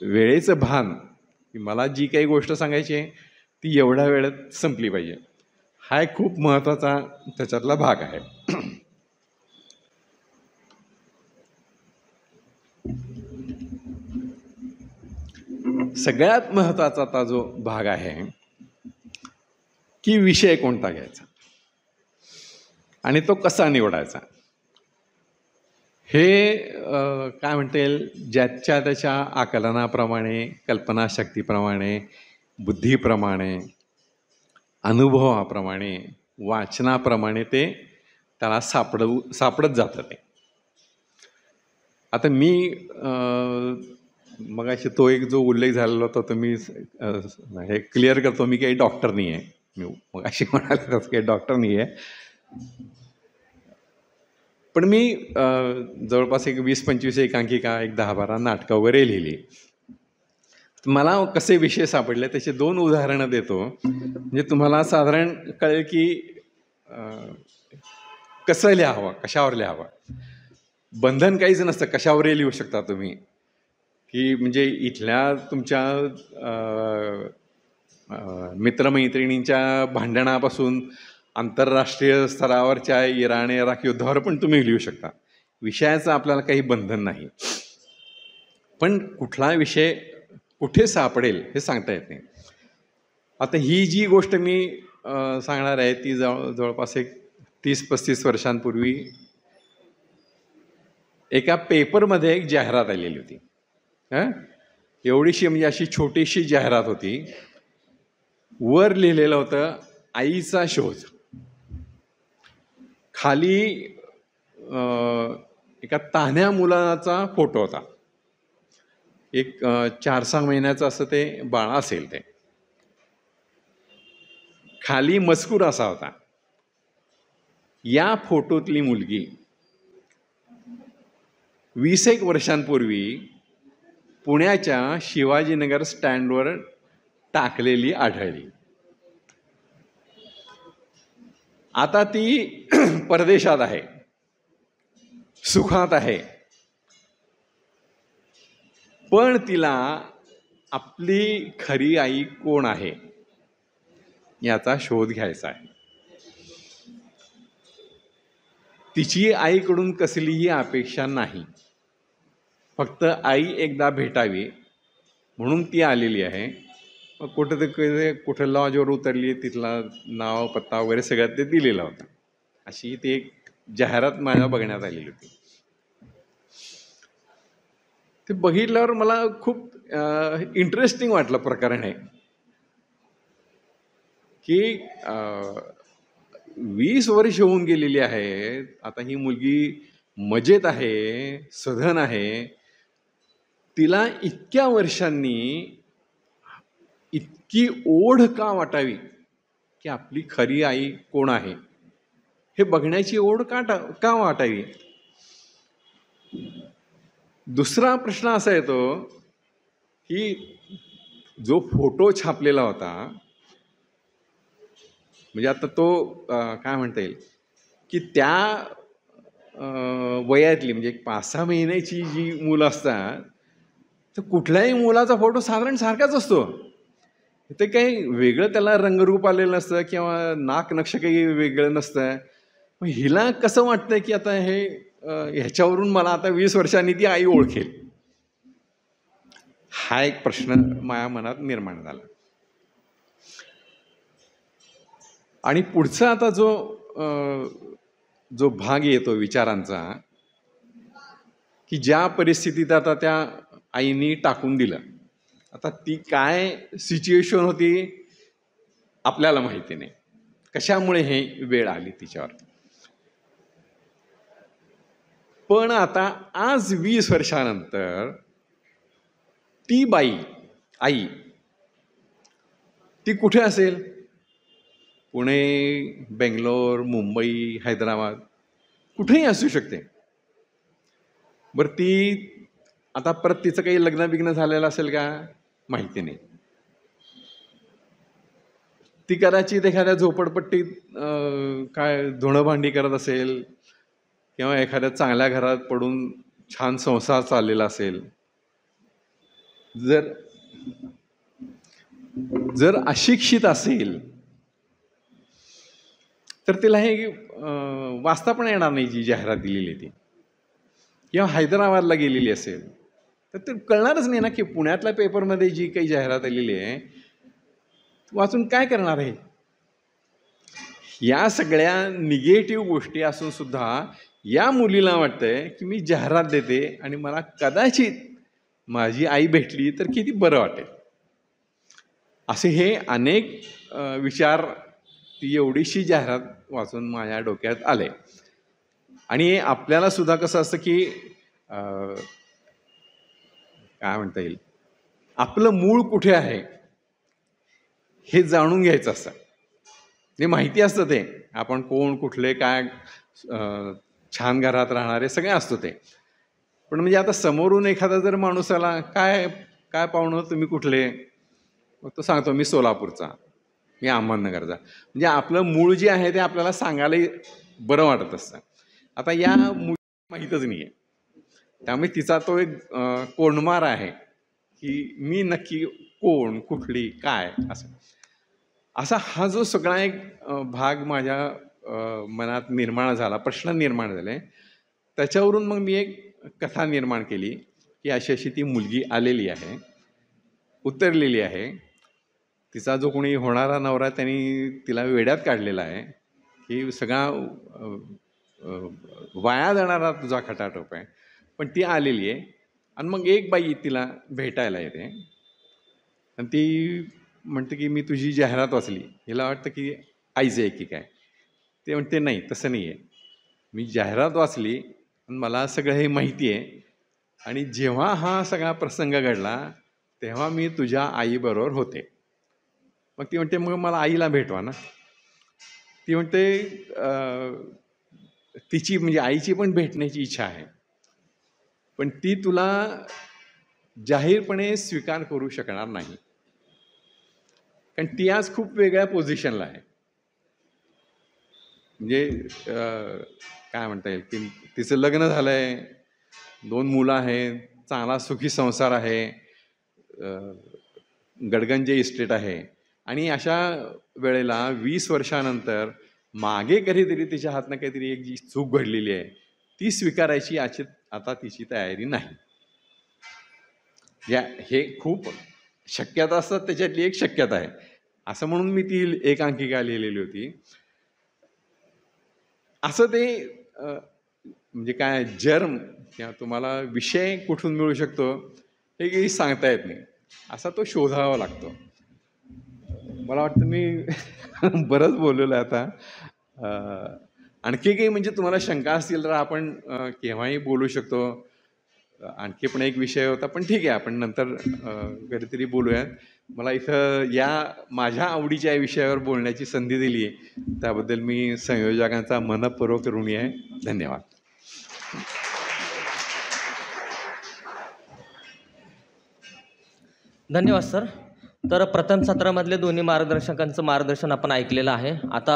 वेळेचं भान, की मला जी काही गोष्ट सांगायची आहे ती एवढ्या वेळेत संपली पाहिजे, हा एक खूप महत्त्वाचा त्याच्यातला भाग आहे. सगळ्यात महत्त्वाचा आता जो भाग आहे की विषय कोणता घ्यायचा आणि तो कसा निवडायचा. हे काय म्हणता येईल, ज्याच्या त्याच्या आकलनाप्रमाणे, कल्पनाशक्तीप्रमाणे, बुद्धीप्रमाणे, अनुभवाप्रमाणे, वाचनाप्रमाणे ते त्याला सापडत जातं. ते आता मी मगाशी तो एक जो उल्लेख झालेला होता तो मी हे क्लिअर करतो, मी काही डॉक्टर नाही आहे. मी मगाशी म्हणाले काही डॉक्टर नाही आहे, पण मी जवळपास एक 20-25 एकांकिका, एक 10-12 नाटकं वगैरे लिहिली. मला कसे विषय सापडले त्याचे 2 उदाहरणं देतो, म्हणजे तुम्हाला साधारण कळेल की कसं लिहावं, कशावर लिहावं. बंधन काहीच नसतं, कशावरही लिहू शकता तुम्ही. की म्हणजे इथल्या तुमच्या मित्रमैत्रिणींच्या भांडणापासून आंतरराष्ट्रीय स्तरावरच्या इराण इराक युद्धावर पण तुम्ही लिहू शकता. विषयाचं आपल्याला काही बंधन नाही, पण कुठला विषय कुठे सापडेल हे सांगता येत नाही. आता ही जी गोष्ट मी सांगणार आहे ती जवळपास एक 30-35 वर्षांपूर्वी एका पेपरमध्ये एक जाहिरात आलेली होती. एवढीशी, म्हणजे अशी छोटीशी जाहिरात होती. वर लिहिलेलं होतं आईचा शोध. खाली एका तान्ह्या मुलाचा फोटो होता. एक 4-6 महिन्याचं असं ते बाळ असेल. ते खाली मजकूर असा होता, या फोटोतली मुलगी 20 वर्षांपूर्वी पुण्याच्या शिवाजीनगर स्टँडवर टाकलेली आढळली. आता ती परदेशात आहे, सुखात आहे, पण तिला आपली खरी आई कोण आहे याचा शोध घ्यायचा आहे. तिची आईकडून कसलीही अपेक्षा नाही, फक्त आई एकदा भेटावी म्हणून ती आलेली आहे. मग कुठं लॉजवर उतरली, तिथला नाव पत्ता वगैरे सगळ्यात ते दिलेला होता. अशी ती एक जाहिरात माझ्या बघण्यात आलेली होती. ते बघितल्यावर मला खूप इंटरेस्टिंग वाटलं प्रकरण हे, की 20 वर्ष होऊन गेलेली आहेत. आता ही मुलगी मजेत आहे, सधन आहे. तिला इतक्या वर्षांनी इतकी ओढ का वाटावी की आपली खरी आई कोण आहे हे बघण्याची ओढ का वाटावी. दुसरा प्रश्न असा येतो की जो फोटो छापलेला होता, म्हणजे आता तो काय म्हणता येईल की त्या वयातली, म्हणजे 5-6 महिन्याची जी मुलं असतात, तर कुठल्याही मुलाचा फोटो साधारण सारखाच असतो. ते काही वेगळं त्याला रंगरूप आलेलं नसतं किंवा नाक नक्ष काही वेगळं नसतं. मग हिला कसं वाटतंय की आता हे ह्याच्यावरून मला आता 20 वर्षांनी ती आई ओळखेल, हा एक प्रश्न माझ्या मनात निर्माण झाला. आणि पुढचा आता जो भाग येतो विचारांचा, की ज्या परिस्थितीत आता त्या आईनी टाकून दिलं, आता ती काय सिच्युएशन होती आपल्याला माहिती नाही, कशामुळे हे वेळ आली तिच्यावर. पण आता आज 20 वर्षानंतर ती आई ती कुठे असेल? पुणे, बेंगलोर, मुंबई, हैदराबाद, कुठेही असू शकते. बरं, ती आता परत तिचं काही लग्न झालेलं असेल का माहिती नाही. ती कदाचित एखाद्या झोपडपट्टीत काय धुणं भांडी करत असेल, किंवा एखाद्या चांगल्या घरात पडून छान संसार चाललेला असेल, जर अशिक्षित असेल तर तिला हे वाचता पण येणार नाही जी जाहिरात दिलेली आहे ती, किंवा हैदराबादला गेलेली असेल तर ते कळणारच नाही ना की पुण्यातल्या पेपरमध्ये जी काही जाहिरात आलेली आहे वाचून काय करणार आहे. या सगळ्या निगेटिव्ह गोष्टी असून सुद्धा या मुलीला वाटतंय की मी जाहिरात देते आणि मला कदाचित माझी आई भेटली तर किती बरं वाटेल. असे हे अनेक विचार ती एवढीशी जाहिरात वाचून माझ्या डोक्यात आले. आणि आपल्याला सुद्धा कसं असतं की काय म्हणता येईल, आपलं मूळ कुठे आहे हे जाणून घ्यायचं असतं. हे माहिती असतं ते आपण कोण, कुठले, काय, छान घरात राहणारे सगळे असतो ते. पण म्हणजे आता समोरून एखादा जर माणूस आला, काय काय पाहुणं तुम्ही कुठले, मग तो सांगतो मी सोलापूरचा, मी अहमदनगरचा. म्हणजे आपलं मूळ जे आहे ते आपल्याला सांगायला बरं वाटत असतं. आता या मुलीला माहीतच नाही आहे, त्यामुळे तिचा तो एक कोंडमार आहे की मी नक्की कोण, कुठली, काय, असा हा जो सगळा एक भाग माझ्या मनात निर्माण झाला, प्रश्न निर्माण झाले. त्याच्यावरून मग मी एक कथा निर्माण केली की अशी अशी ती मुलगी आलेली आहे, उतरलेली आहे. तिचा जो कोणी होणारा नवरा त्यांनी तिला वेड्यात काढलेला आहे की सगळा वाया जाणारा तुझा खटाटोप आहे. पण ती आलेली आहे आणि मग एक बाई तिला भेटायला येते आणि ती म्हणते की मी तुझी जाहिरात वाचली. हिला वाटतं की आईचं आहे की काय. ते म्हणते नाही, तसं नाही आहे, मी जाहिरात वाचली आणि मला सगळं हे माहिती आहे आणि जेव्हा हा सगळा प्रसंग घडला तेव्हा मी तुझ्या आईबरोबर होते. मग ती म्हणते मग मला आईला भेटवा ना. ती म्हणते तिची म्हणजे आईची पण भेटण्याची इच्छा आहे, पण ती तुला जाहीरपणे स्वीकार करू शकणार नाही, कारण ती आज खूप वेगळ्या पोझिशनला आहे. म्हणजे काय म्हणता येईल की तिचं लग्न झालं आहे, 2 मुलं आहेत, चांगला सुखी संसार आहे, गडगंजे इस्टेट आहे. आणि अशा वेळेला 20 वर्षानंतर मागे कधीतरी तिच्या हातनं काहीतरी एक जी चूक घडलेली आहे ती स्वीकारायची आता तिची तयारी नाही. हे खूप शक्यता असतात, त्याच्यातली एक शक्यता आहे. असं म्हणून मी ती एकांकिका लिहिलेली होती. असं ते म्हणजे काय जर्म किंवा तुम्हाला विषय कुठून मिळू शकतो हे काही सांगता येत नाही, असा तो शोधावा लागतो. मला वाटतं मी बरंच बोललेलं आहे आता. आणखी काही म्हणजे तुम्हाला शंका असतील तर आपण केव्हाही बोलू शकतो. आणखी पण एक विषय होता, पण ठीक आहे आपण नंतर कधीतरी बोलूयात. मला इथं या माझ्या आवडीच्या विषयावर बोलण्याची संधी दिली आहे त्याबद्दल मी संयोजकांचा मनपूर्वक ऋणी आहे. धन्यवाद. धन्यवाद सर. तर प्रथम सत्रामधले दोन्ही मार्गदर्शकांचं मार्गदर्शन आपण ऐकलेलं आहे. आता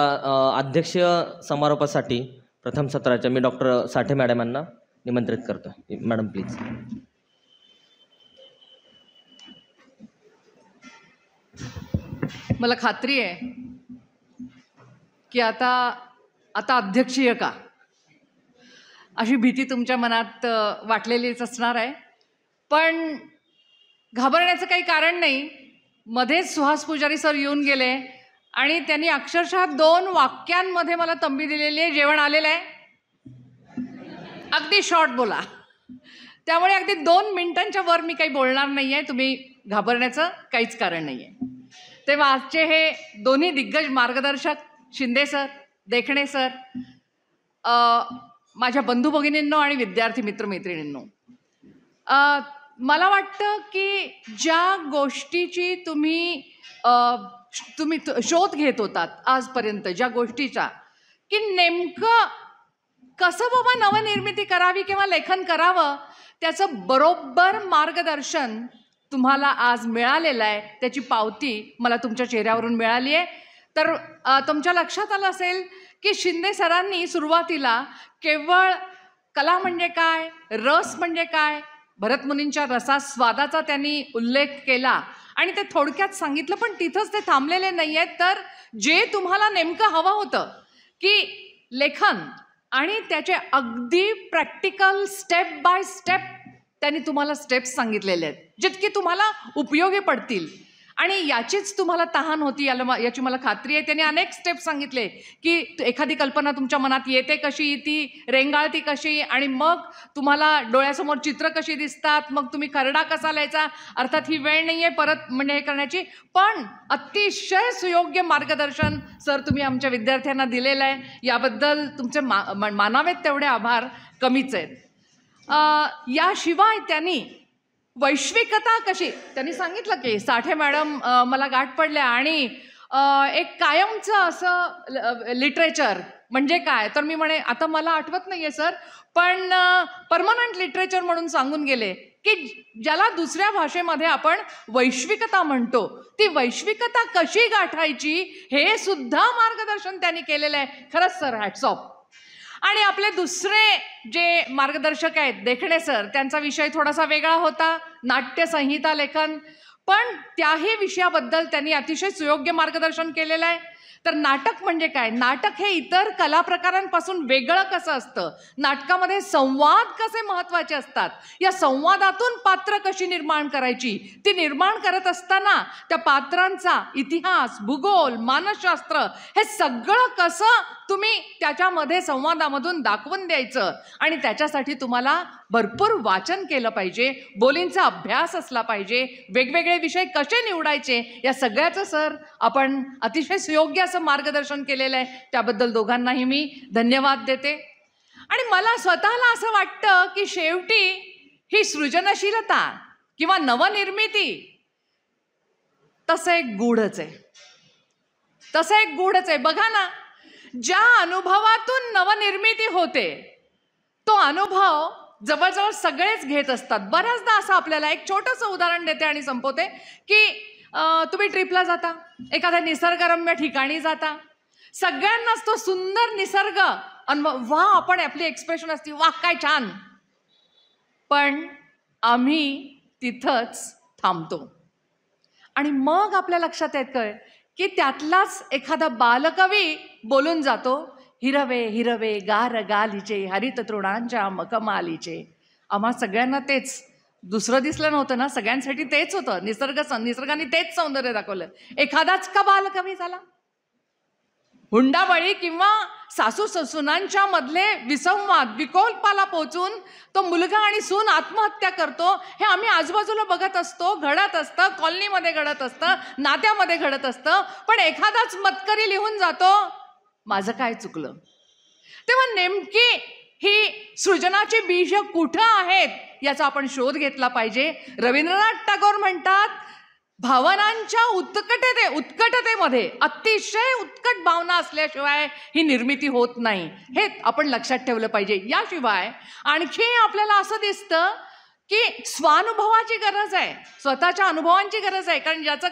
अध्यक्षीय समारोपासाठी प्रथम सत्राच्या मी डॉक्टर साठे मॅडम यांना निमंत्रित करतो. Madam please. मला खात्री आहे की आता अध्यक्षीय का अशी भीती तुमच्या मनात वाटलेलीच असणार आहे, पण घाबरण्याचं काही कारण नाही. मध्येच सुहास पुजारी सर येऊन गेले आणि त्यांनी अक्षरशः 2 वाक्यांमध्ये मला तंबी दिलेली आहे, जेवण आलेलं आहे, अगदी शॉर्ट बोला. त्यामुळे अगदी 2 मिनिटांच्या वर मी काही बोलणार नाही आहे. तुम्ही घाबरण्याचं काहीच कारण नाही आहे. तेव्हा आजचे हे दोन्ही दिग्गज मार्गदर्शक शिंदे सर, देखणे सर, माझ्या बंधू भगिनींनो आणि विद्यार्थी मित्रमैत्रिणींनो, मला वाटतं की ज्या गोष्टीची तुम्ही शोध घेत होतात आजपर्यंत, ज्या गोष्टीचा की नेमकं कसं बाबा नवनिर्मिती करावी किंवा लेखन करावं, त्याचं बरोबर मार्गदर्शन तुम्हाला आज मिळालेलं आहे. त्याची पावती मला तुमच्या चेहऱ्यावरून मिळाली आहे. तर तुमच्या लक्षात आलं असेल की शिंदे सरांनी सुरुवातीला केवळ कला म्हणजे काय, रस म्हणजे काय, भरतमुनींच्या रसास्वादाचा त्यांनी उल्लेख केला आणि ते थोडक्यात सांगितलं. पण तिथंच ते थांबलेले नाही आहेत. तर जे तुम्हाला नेमकं हवं होतं की लेखन आणि त्याचे अगदी प्रॅक्टिकल स्टेप बाय स्टेप त्यांनी तुम्हाला स्टेप्स सांगितलेले आहेत, जितके तुम्हाला उपयोगी पडतील. आणि याचीच तुम्हाला तहान होती, याची मला खात्री आहे. त्यांनी अनेक स्टेप सांगितले की एखादी कल्पना तुमच्या मनात येते कशी, ती रेंगाळती कशी, आणि मग तुम्हाला डोळ्यासमोर चित्र कशी दिसतात, मग तुम्ही खरडा कसा लिहायचा. अर्थात ही वेळ नाही आहे परत म्हणजे हे करण्याची, पण अतिशय सुयोग्य मार्गदर्शन सर तुम्ही आमच्या विद्यार्थ्यांना दिलेलं आहे. याबद्दल तुमचे मानावेत तेवढे आभार कमीच आहेत. याशिवाय त्यांनी वैश्विकता कशी, त्यांनी सांगितलं की साठे मॅडम मला गाठ पडल्या आणि एक कायमचं असं लिटरेचर म्हणजे काय, तर मी म्हणे आता मला आठवत नाही आहे सर, पण परमनंट लिटरेचर म्हणून सांगून गेले की ज्याला दुसऱ्या भाषेमध्ये आपण वैश्विकता म्हणतो, ती वैश्विकता कशी गाठायची हे सुद्धा मार्गदर्शन त्यांनी केलेलं आहे. खरंच सर हॅट्स ऑफ. आणि आपले दुसरे जे मार्गदर्शक आहेत देखणे सर, त्यांचा विषय थोडासा वेगळा होता, नाट्य संहिता लेखन, पण त्याही विषयाबद्दल त्यांनी अतिशय सुयोग्य मार्गदर्शन केलेलं आहे. तर नाटक म्हणजे काय, नाटक हे इतर कला प्रकारांपासून वेगळं कसं असतं, नाटकामध्ये संवाद कसे महत्त्वाचे असतात, या संवादातून पात्र कशी निर्माण करायची, ती निर्माण करत असताना त्या पात्रांचा इतिहास, भूगोल, मानसशास्त्र हे सगळं कसं तुम्ही त्याच्यामध्ये संवादामधून दाखवून द्यायचं, आणि त्याच्यासाठी तुम्हाला भरपूर वाचन केलं पाहिजे, बोलींचा अभ्यास असला पाहिजे, वेगवेगळे विषय कसे निवडायचे, या सगळ्याचं सर आपण अतिशय सुयोग्य असं मार्गदर्शन केलेलं आहे. त्याबद्दल दोघांनाही मी धन्यवाद देते. आणि मला स्वतःला असं वाटतं की शेवटी ही सृजनशीलता किंवा नवनिर्मिती तसं एक गूढच आहे, तसं एक गूढच आहे. बघा ना, ज्या अनुभवातून नवनिर्मिती होते तो अनुभव जवळजवळ सगळेच घेत असतात. बऱ्याचदा असं आपल्याला, एक छोटंसं उदाहरण देते आणि संपवते, की तुम्ही ट्रिपला जाता, एखाद्या निसर्गरम्य ठिकाणी जाता, सगळ्यांनाच तो सुंदर निसर्ग अनुभव, वा आपण आपली एक्सप्रेशन असते, वा काय छान, पण आम्ही तिथंच थांबतो आणि मग आपल्या लक्षात येतं की त्यातलाच एखादा बालकवी बोलून जातो, हिरवे हिरवे गार गालीचे हरित तृणांच्या मखमालीचे. आम्हा सगळ्यांना तेच, दुसरं दिसलं नव्हतं ना, सगळ्यांसाठी तेच होतं. निसर्गाने तेच सौंदर्य दाखवलं. एखादाच का बालकवी झाला? हुंडाबळी किंवा सासू ससुनांच्या मधले विसंवाद विकोपाला पोचून तो मुलगा आणि सून आत्महत्या करतो, हे आम्ही आजूबाजूला बघत असतो, घडत असतं, कॉलनीमध्ये घडत असतं, नात्यामध्ये घडत असतं. पण एखादाच मतकरी लिहून जातो, माझं काय चुकलं. तेव्हा नेमकी ही सृजनाची बीज कुठं आहेत याचा आपण शोध घेतला पाहिजे. रवींद्रनाथ टागोर म्हणतात, भावनांच्या उत्कटतेमध्ये अतिशय उत्कट भावना असल्याशिवाय ही निर्मिती होत नाही, हे आपण लक्षात ठेवलं पाहिजे. याशिवाय आणखी आपल्याला असं दिसतं की स्वानुभवाची गरज आहे, स्वतःच्या अनुभवांची गरज आहे. कारण ज्याचं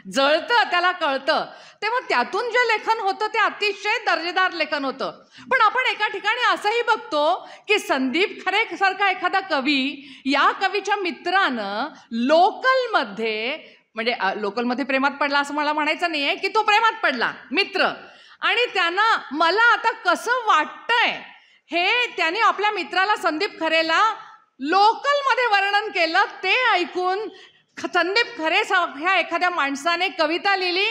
जळतं त्याला कळतं. तेव्हा त्यातून जे लेखन होतं ते अतिशय दर्जेदार लेखन होतं. पण आपण एका ठिकाणी असंही बघतो की संदीप खरे सारखा एखादा कवी, या कवीच्या मित्रानं लोकलमध्ये, म्हणजे लोकलमध्ये प्रेमात पडला असं मला म्हणायचं नाही आहे, की तो प्रेमात पडला मित्र, आणि त्यानं मला आता कसं वाटतंय हे त्याने आपल्या मित्राला संदीप खरेला लोकलमध्ये वर्णन केलं. ते ऐकून संदीप खरे ह्या एखाद्या माणसाने कविता लिहिली,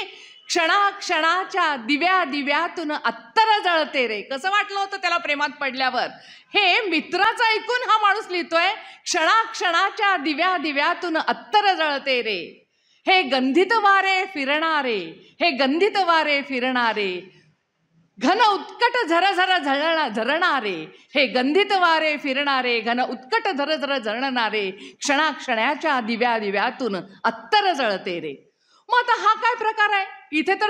क्षणाक्षणाच्या दिव्या दिव्यातून अत्तर जळते रे. कसं वाटलं होतं त्याला प्रेमात पडल्यावर? हे मित्राचं ऐकून हा माणूस लिहितोय, क्षणाक्षणाच्या दिव्या दिव्यातून अत्तर जळते रे, हे गंधित वारे फिरणारे, हे गंधित वारे फिरणारे, घन उत्कट झरझर झरणारे, हे गंधित वारे फिरणारे, घन उत्कट झरझर झरणारे, क्षणाक्षणाच्या दिव्या दिव्यातून अत्तर जळते रे. मग आता हा काय प्रकार आहे? इथे तर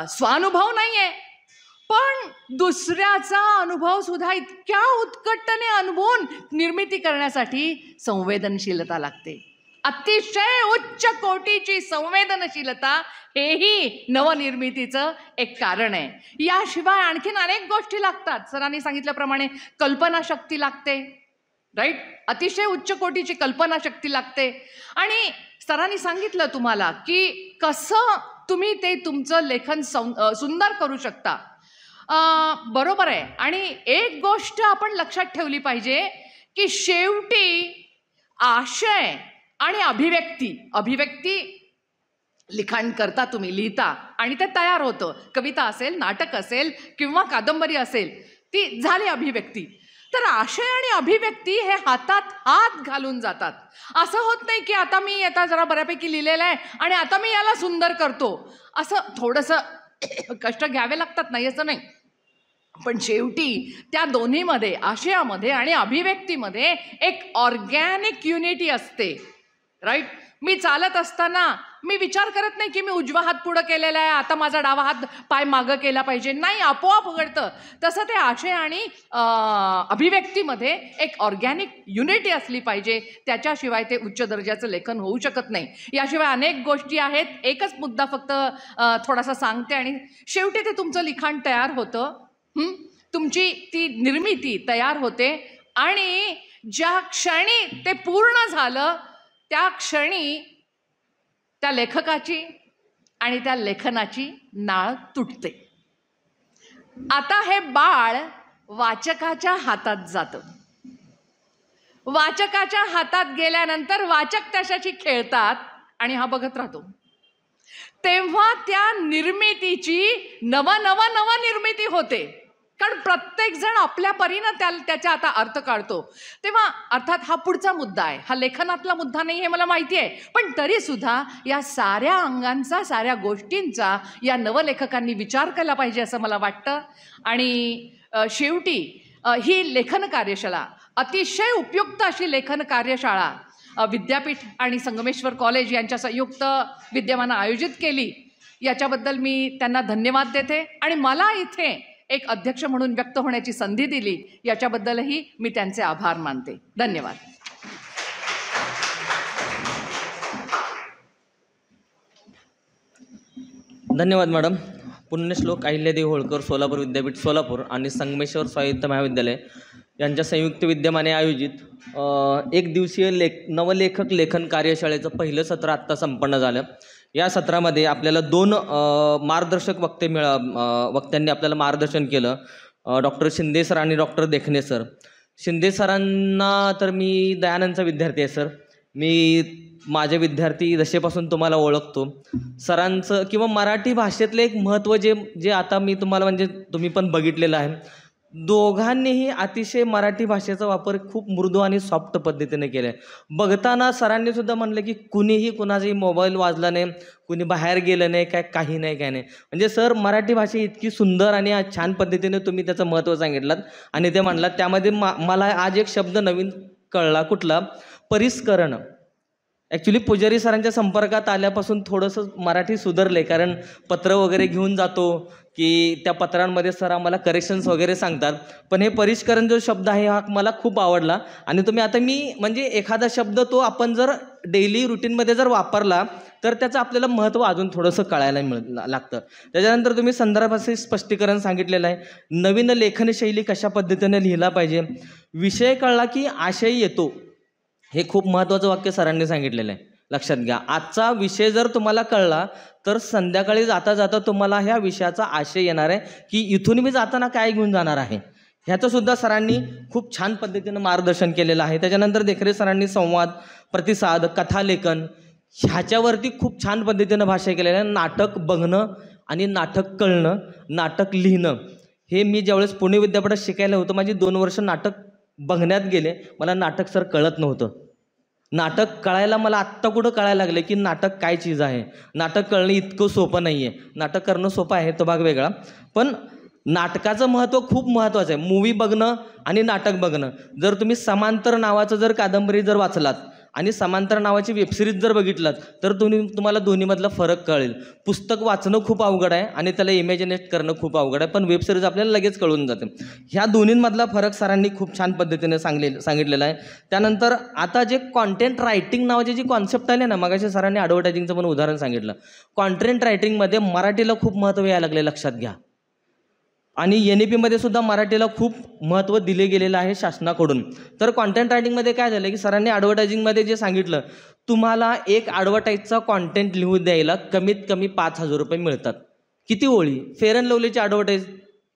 स्वानुभव नाही आहे, पण दुसऱ्याचा अनुभव सुद्धा इतक्या उत्कटतेने अनुभवून निर्मिती करण्यासाठी संवेदनशीलता लागते. अतिशय उच्च कोटीची संवेदनशीलता हेही नवनिर्मितीचं एक कारण आहे. याशिवाय आणखीन अनेक गोष्टी लागतात. सरांनी सांगितल्याप्रमाणे कल्पनाशक्ती लागते, राईट. अतिशय उच्च कोटीची कल्पनाशक्ती लागते. आणि सरांनी सांगितलं तुम्हाला की कसं तुम्ही ते तुमचं लेखन सुंदर करू शकता. बरोबर आहे. आणि एक गोष्ट आपण लक्षात ठेवली पाहिजे की शेवटी आशय आणि अभिव्यक्ती लिखाण करता, तुम्ही लिहिता आणि ते तयार होतं. कविता असेल, नाटक असेल किंवा कादंबरी असेल, ती झाली अभिव्यक्ती. तर आशय आणि अभिव्यक्ती हे हातात हात घालून जातात. असं होत नाही की आता मी जरा बऱ्यापैकी लिहिलेलं आहे आणि आता मी याला सुंदर करतो. असं थोडंसं कष्ट घ्यावे लागतात, नाही असं नाही. पण शेवटी त्या दोन्हीमध्ये, आशयामध्ये आणि अभिव्यक्तीमध्ये एक ऑर्गॅनिक युनिटी असते, राईट. मी चालत असताना मी विचार करत नाही की मी उजवा हात पुढं केलेला आहे, आता माझा डावा हात पाय मागं केला पाहिजे. नाही, आपोआप घडतं. तसं ते आशय आणि अभिव्यक्तीमध्ये एक ऑर्गॅनिक युनिटी असली पाहिजे. त्याच्याशिवाय ते उच्च दर्जाचं लेखन होऊ शकत नाही. याशिवाय अनेक गोष्टी आहेत. एकच मुद्दा फक्त थोडासा सांगते आणि शेवटी ते तुमचं लिखाण तयार होतं. तुमची ती निर्मिती तयार होते आणि ज्या क्षणी ते पूर्ण झालं त्या क्षणी त्या लेखकाची आणि त्या लेखनाची नाळ तुटते. आता हे बाळ वाचकाच्या हातात जातं. वाचकाच्या हातात गेल्यानंतर वाचक त्याच्याशी खेळतात आणि हा बघत राहतो. तेव्हा त्या निर्मितीची नवनिर्मिती होते. कारण प्रत्येक जण आपल्या परीनं त्याचा आता अर्थ काढतो. तेव्हा अर्थात हा पुढचा मुद्दा आहे, हा लेखनातला मुद्दा नाही हे मला माहिती आहे. पण तरी सुद्धा या साऱ्या अंगांचा, साऱ्या गोष्टींचा या नवलेखकांनी विचार केला पाहिजे असं मला वाटतं. आणि शेवटी ही लेखन कार्यशाळा, अतिशय उपयुक्त अशी लेखन कार्यशाळा विद्यापीठ आणि संगमेश्वर कॉलेज यांच्या संयुक्त विद्यमानं आयोजित केली. याच्याबद्दल मी त्यांना धन्यवाद देते. आणि मला इथे एक अध्यक्ष म्हणून व्यक्त होण्याची संधी दिली, याच्याबद्दलही मी त्यांचे आभार मानते. धन्यवाद. धन्यवाद मॅडम. पुण्यश्लोक अहिल्यादेवी होळकर सोलापूर विद्यापीठ सोलापूर आणि संगमेश्वर स्वायत्त महाविद्यालय यांच्या संयुक्त विद्यमाने आयोजित एक दिवसीय नवलेखक लेखन कार्यशाळेचं पहिलं सत्र आत्ता संपन्न झालं. या सत्रामध्ये आपल्याला 2 मार्गदर्शक वक्त्यांनी आपल्याला मार्गदर्शन केलं, डॉक्टर शिंदे सर आणि डॉक्टर देखणे सर. शिंदे सरांना तर मी दयानंदचा विद्यार्थी आहे सर. मी माझे विद्यार्थी जसेपासून तुम्हाला ओळखतो, सरांचं किंवा मराठी भाषेतलं एक महत्त्व जे आता मी तुम्हाला म्हणजे तुम्ही पण बघितलेलं आहे. दोघांनीही अतिशय मराठी भाषेचा वापर खूप मृदू आणि सॉफ्ट पद्धतीने केला आहे. बघताना सरांनी सुद्धा म्हणलं की कुणीही कुणाचाही मोबाईल वाजला नाही, कुणी बाहेर गेलं नाही, काही नाही. म्हणजे सर मराठी भाषा इतकी सुंदर आणि छान पद्धतीने तुम्ही त्याचं महत्त्व सांगितलं आणि ते म्हणलात. त्यामध्ये मला आज एक शब्द नवीन कळला, कुठला? परिष्करण. ॲक्च्युली पुजारी सरांच्या संपर्कात आल्यापासून थोडंसं मराठी सुधारले, कारण पत्र वगैरे घेऊन जातो की त्या पत्रांमध्ये सर आम्हाला करेक्शन्स वगैरे सांगतात. पण हे परिष्करण जो शब्द आहे हा मला खूप आवडला. आणि तुम्ही आता मी म्हणजे एखादा शब्द तो आपण जर डेली रुटीनमध्ये जर वापरला तर त्याचं आपल्याला महत्त्व अजून थोडंसं कळायला लागतं. त्याच्यानंतर तुम्ही संदर्भाचे स्पष्टीकरण सांगितलेलं आहे. नवीन लेखनशैली कशा पद्धतीने लिहिला पाहिजे, विषय कळला की आशय येतो, हे खूप महत्त्वाचं वाक्य सरांनी सांगितलेलं आहे. लक्षात घ्या, आजचा विषय जर तुम्हाला कळला तर संध्याकाळी जाता जाता तुम्हाला ह्या विषयाचा आशय येणार आहे की इथून मी जाताना काय घेऊन जाणार आहे. ह्याचंसुद्धा सरांनी खूप छान पद्धतीनं मार्गदर्शन केलेलं आहे. त्याच्यानंतर देखरे सरांनी संवाद, प्रतिसाद, कथालेखन ह्याच्यावरती खूप छान पद्धतीनं भाष्य केलेलं आहे. नाटक बघणं आणि नाटक कळणं, नाटक लिहिणं, हे मी ज्यावेळेस पुणे विद्यापीठात शिकायला होतं, माझी 2 वर्ष नाटक बघण्यात गेले. मला नाटक सर कळत नव्हतं. नाटक कळायला मला आत्ता कुठं कळायला लागलं की नाटक काय चीज आहे. नाटक कळणं इतकं सोपं नाही आहे. नाटक करणं सोपं आहे, तो भाग वेगळा. पण नाटकाचं महत्त्व खूप महत्त्वाचं आहे. मूवी बघणं आणि नाटक बघणं. जर तुम्ही समांतर नावाचं जर कादंबरी जर वाचलात आणि समांतर नावाची वेबसिरीज जर बघितलात तर तुम्हाला दोन्हीमधला फरक कळेल. पुस्तक वाचणं खूप अवघड आहे आणि त्याला इमॅजिनेट करणं खूप अवघड आहे, पण वेबसिरीज आपल्याला लगेच कळून जाते. ह्या दोन्हींमधला फरक सरांनी खूप छान पद्धतीने सांगितलेला आहे. त्यानंतर आता जे कॉन्टेंट रायटिंग नावाची जी कॉन्सेप्ट आली ना, मगाशी सरांनी ॲडव्हर्टायझिंगचं पण उदाहरण सांगितलं. कॉन्टेंट रायटिंगमध्ये मराठीला खूप महत्त्व यायला लागले, लक्षात घ्या. आणि NEPमध्ये सुद्धा मराठीला खूप महत्त्व दिले गेलेलं आहे शासनाकडून. तर कॉन्टेंट रायटिंगमध्ये काय झालं की सरांनी ॲडव्हर्टायझिंगमध्ये जे सांगितलं, तुम्हाला एक ॲडव्हर्टाईजचा कॉन्टेंट लिहून द्यायला कमीत कमी 5,000 रुपये मिळतात. किती ओळी? फेअर अँड लवलीची ॲडव्हर्टाईज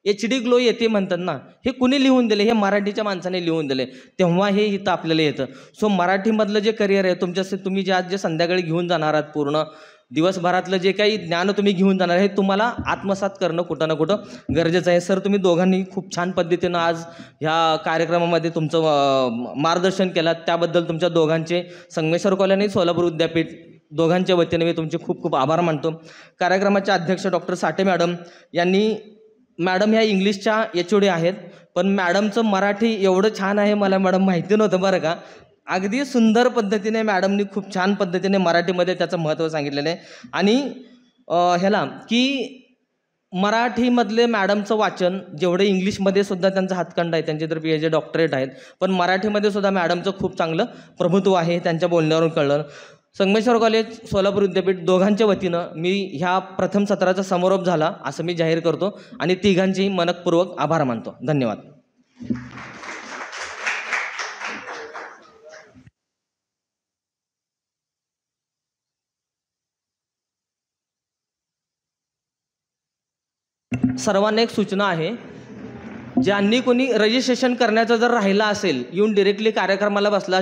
HD ग्लो येते म्हणतात ना, हे कुणी लिहून दिले? हे मराठीच्या माणसाने लिहून दिले, तेव्हा हे इथं आपल्याला येतं. सो मराठीमधलं जे करिअर आहे तुम्ही जे संध्याकाळी घेऊन जाणार आहात, पूर्ण दिवसभरातलं जे काही ज्ञान तुम्ही घेऊन जाणार आहे, तुम्हाला आत्मसात करणं कुठं ना कुठं गरजेचं आहे. सर, तुम्ही दोघांनी खूप छान पद्धतीनं आज ह्या कार्यक्रमामध्ये तुमचं मार्गदर्शन केलं, त्याबद्दल तुमच्या दोघांचे संगमेश्वर कॉलेज आणि सोलापूर विद्यापीठ दोघांच्या वतीने मी तुमचे खूप खूप आभार मानतो. कार्यक्रमाचे अध्यक्ष डॉक्टर साठे मॅडम यांनी, मॅडम ह्या इंग्लिशच्या HOD आहेत, पण मॅडमचं मराठी एवढं छान आहे मला मॅडम माहिती नव्हतं बरं का. अगदी सुंदर पद्धतीने मॅडमनी खूप छान पद्धतीने मराठीमध्ये त्याचं महत्त्व सांगितलेलं आहे. आणि ह्याला की मराठीमधले मॅडमचं वाचन जेवढं इंग्लिशमध्ये सुद्धा त्यांचा हातखंड आहे, त्यांचे तर PhD डॉक्टरेट आहेत, पण मराठीमध्ये सुद्धा मॅडमचं खूप चांगलं प्रभुत्व आहे, त्यांच्या बोलण्यावरून कळलं. संगमेश्वर कॉलेज सोलापूर विद्यापीठ दोघांच्या वतीनं मी ह्या प्रथम सत्राचा समारोप झाला असं मी जाहीर करतो आणि तिघांचेही मनपूर्वक आभार मानतो. धन्यवाद. सर्वांना एक सूचना आहे, ज्यांनी कोणी रजिस्ट्रेशन करण्याचं जर राहिलं असेल, येऊन डिरेक्टली कार्यक्रमाला बसला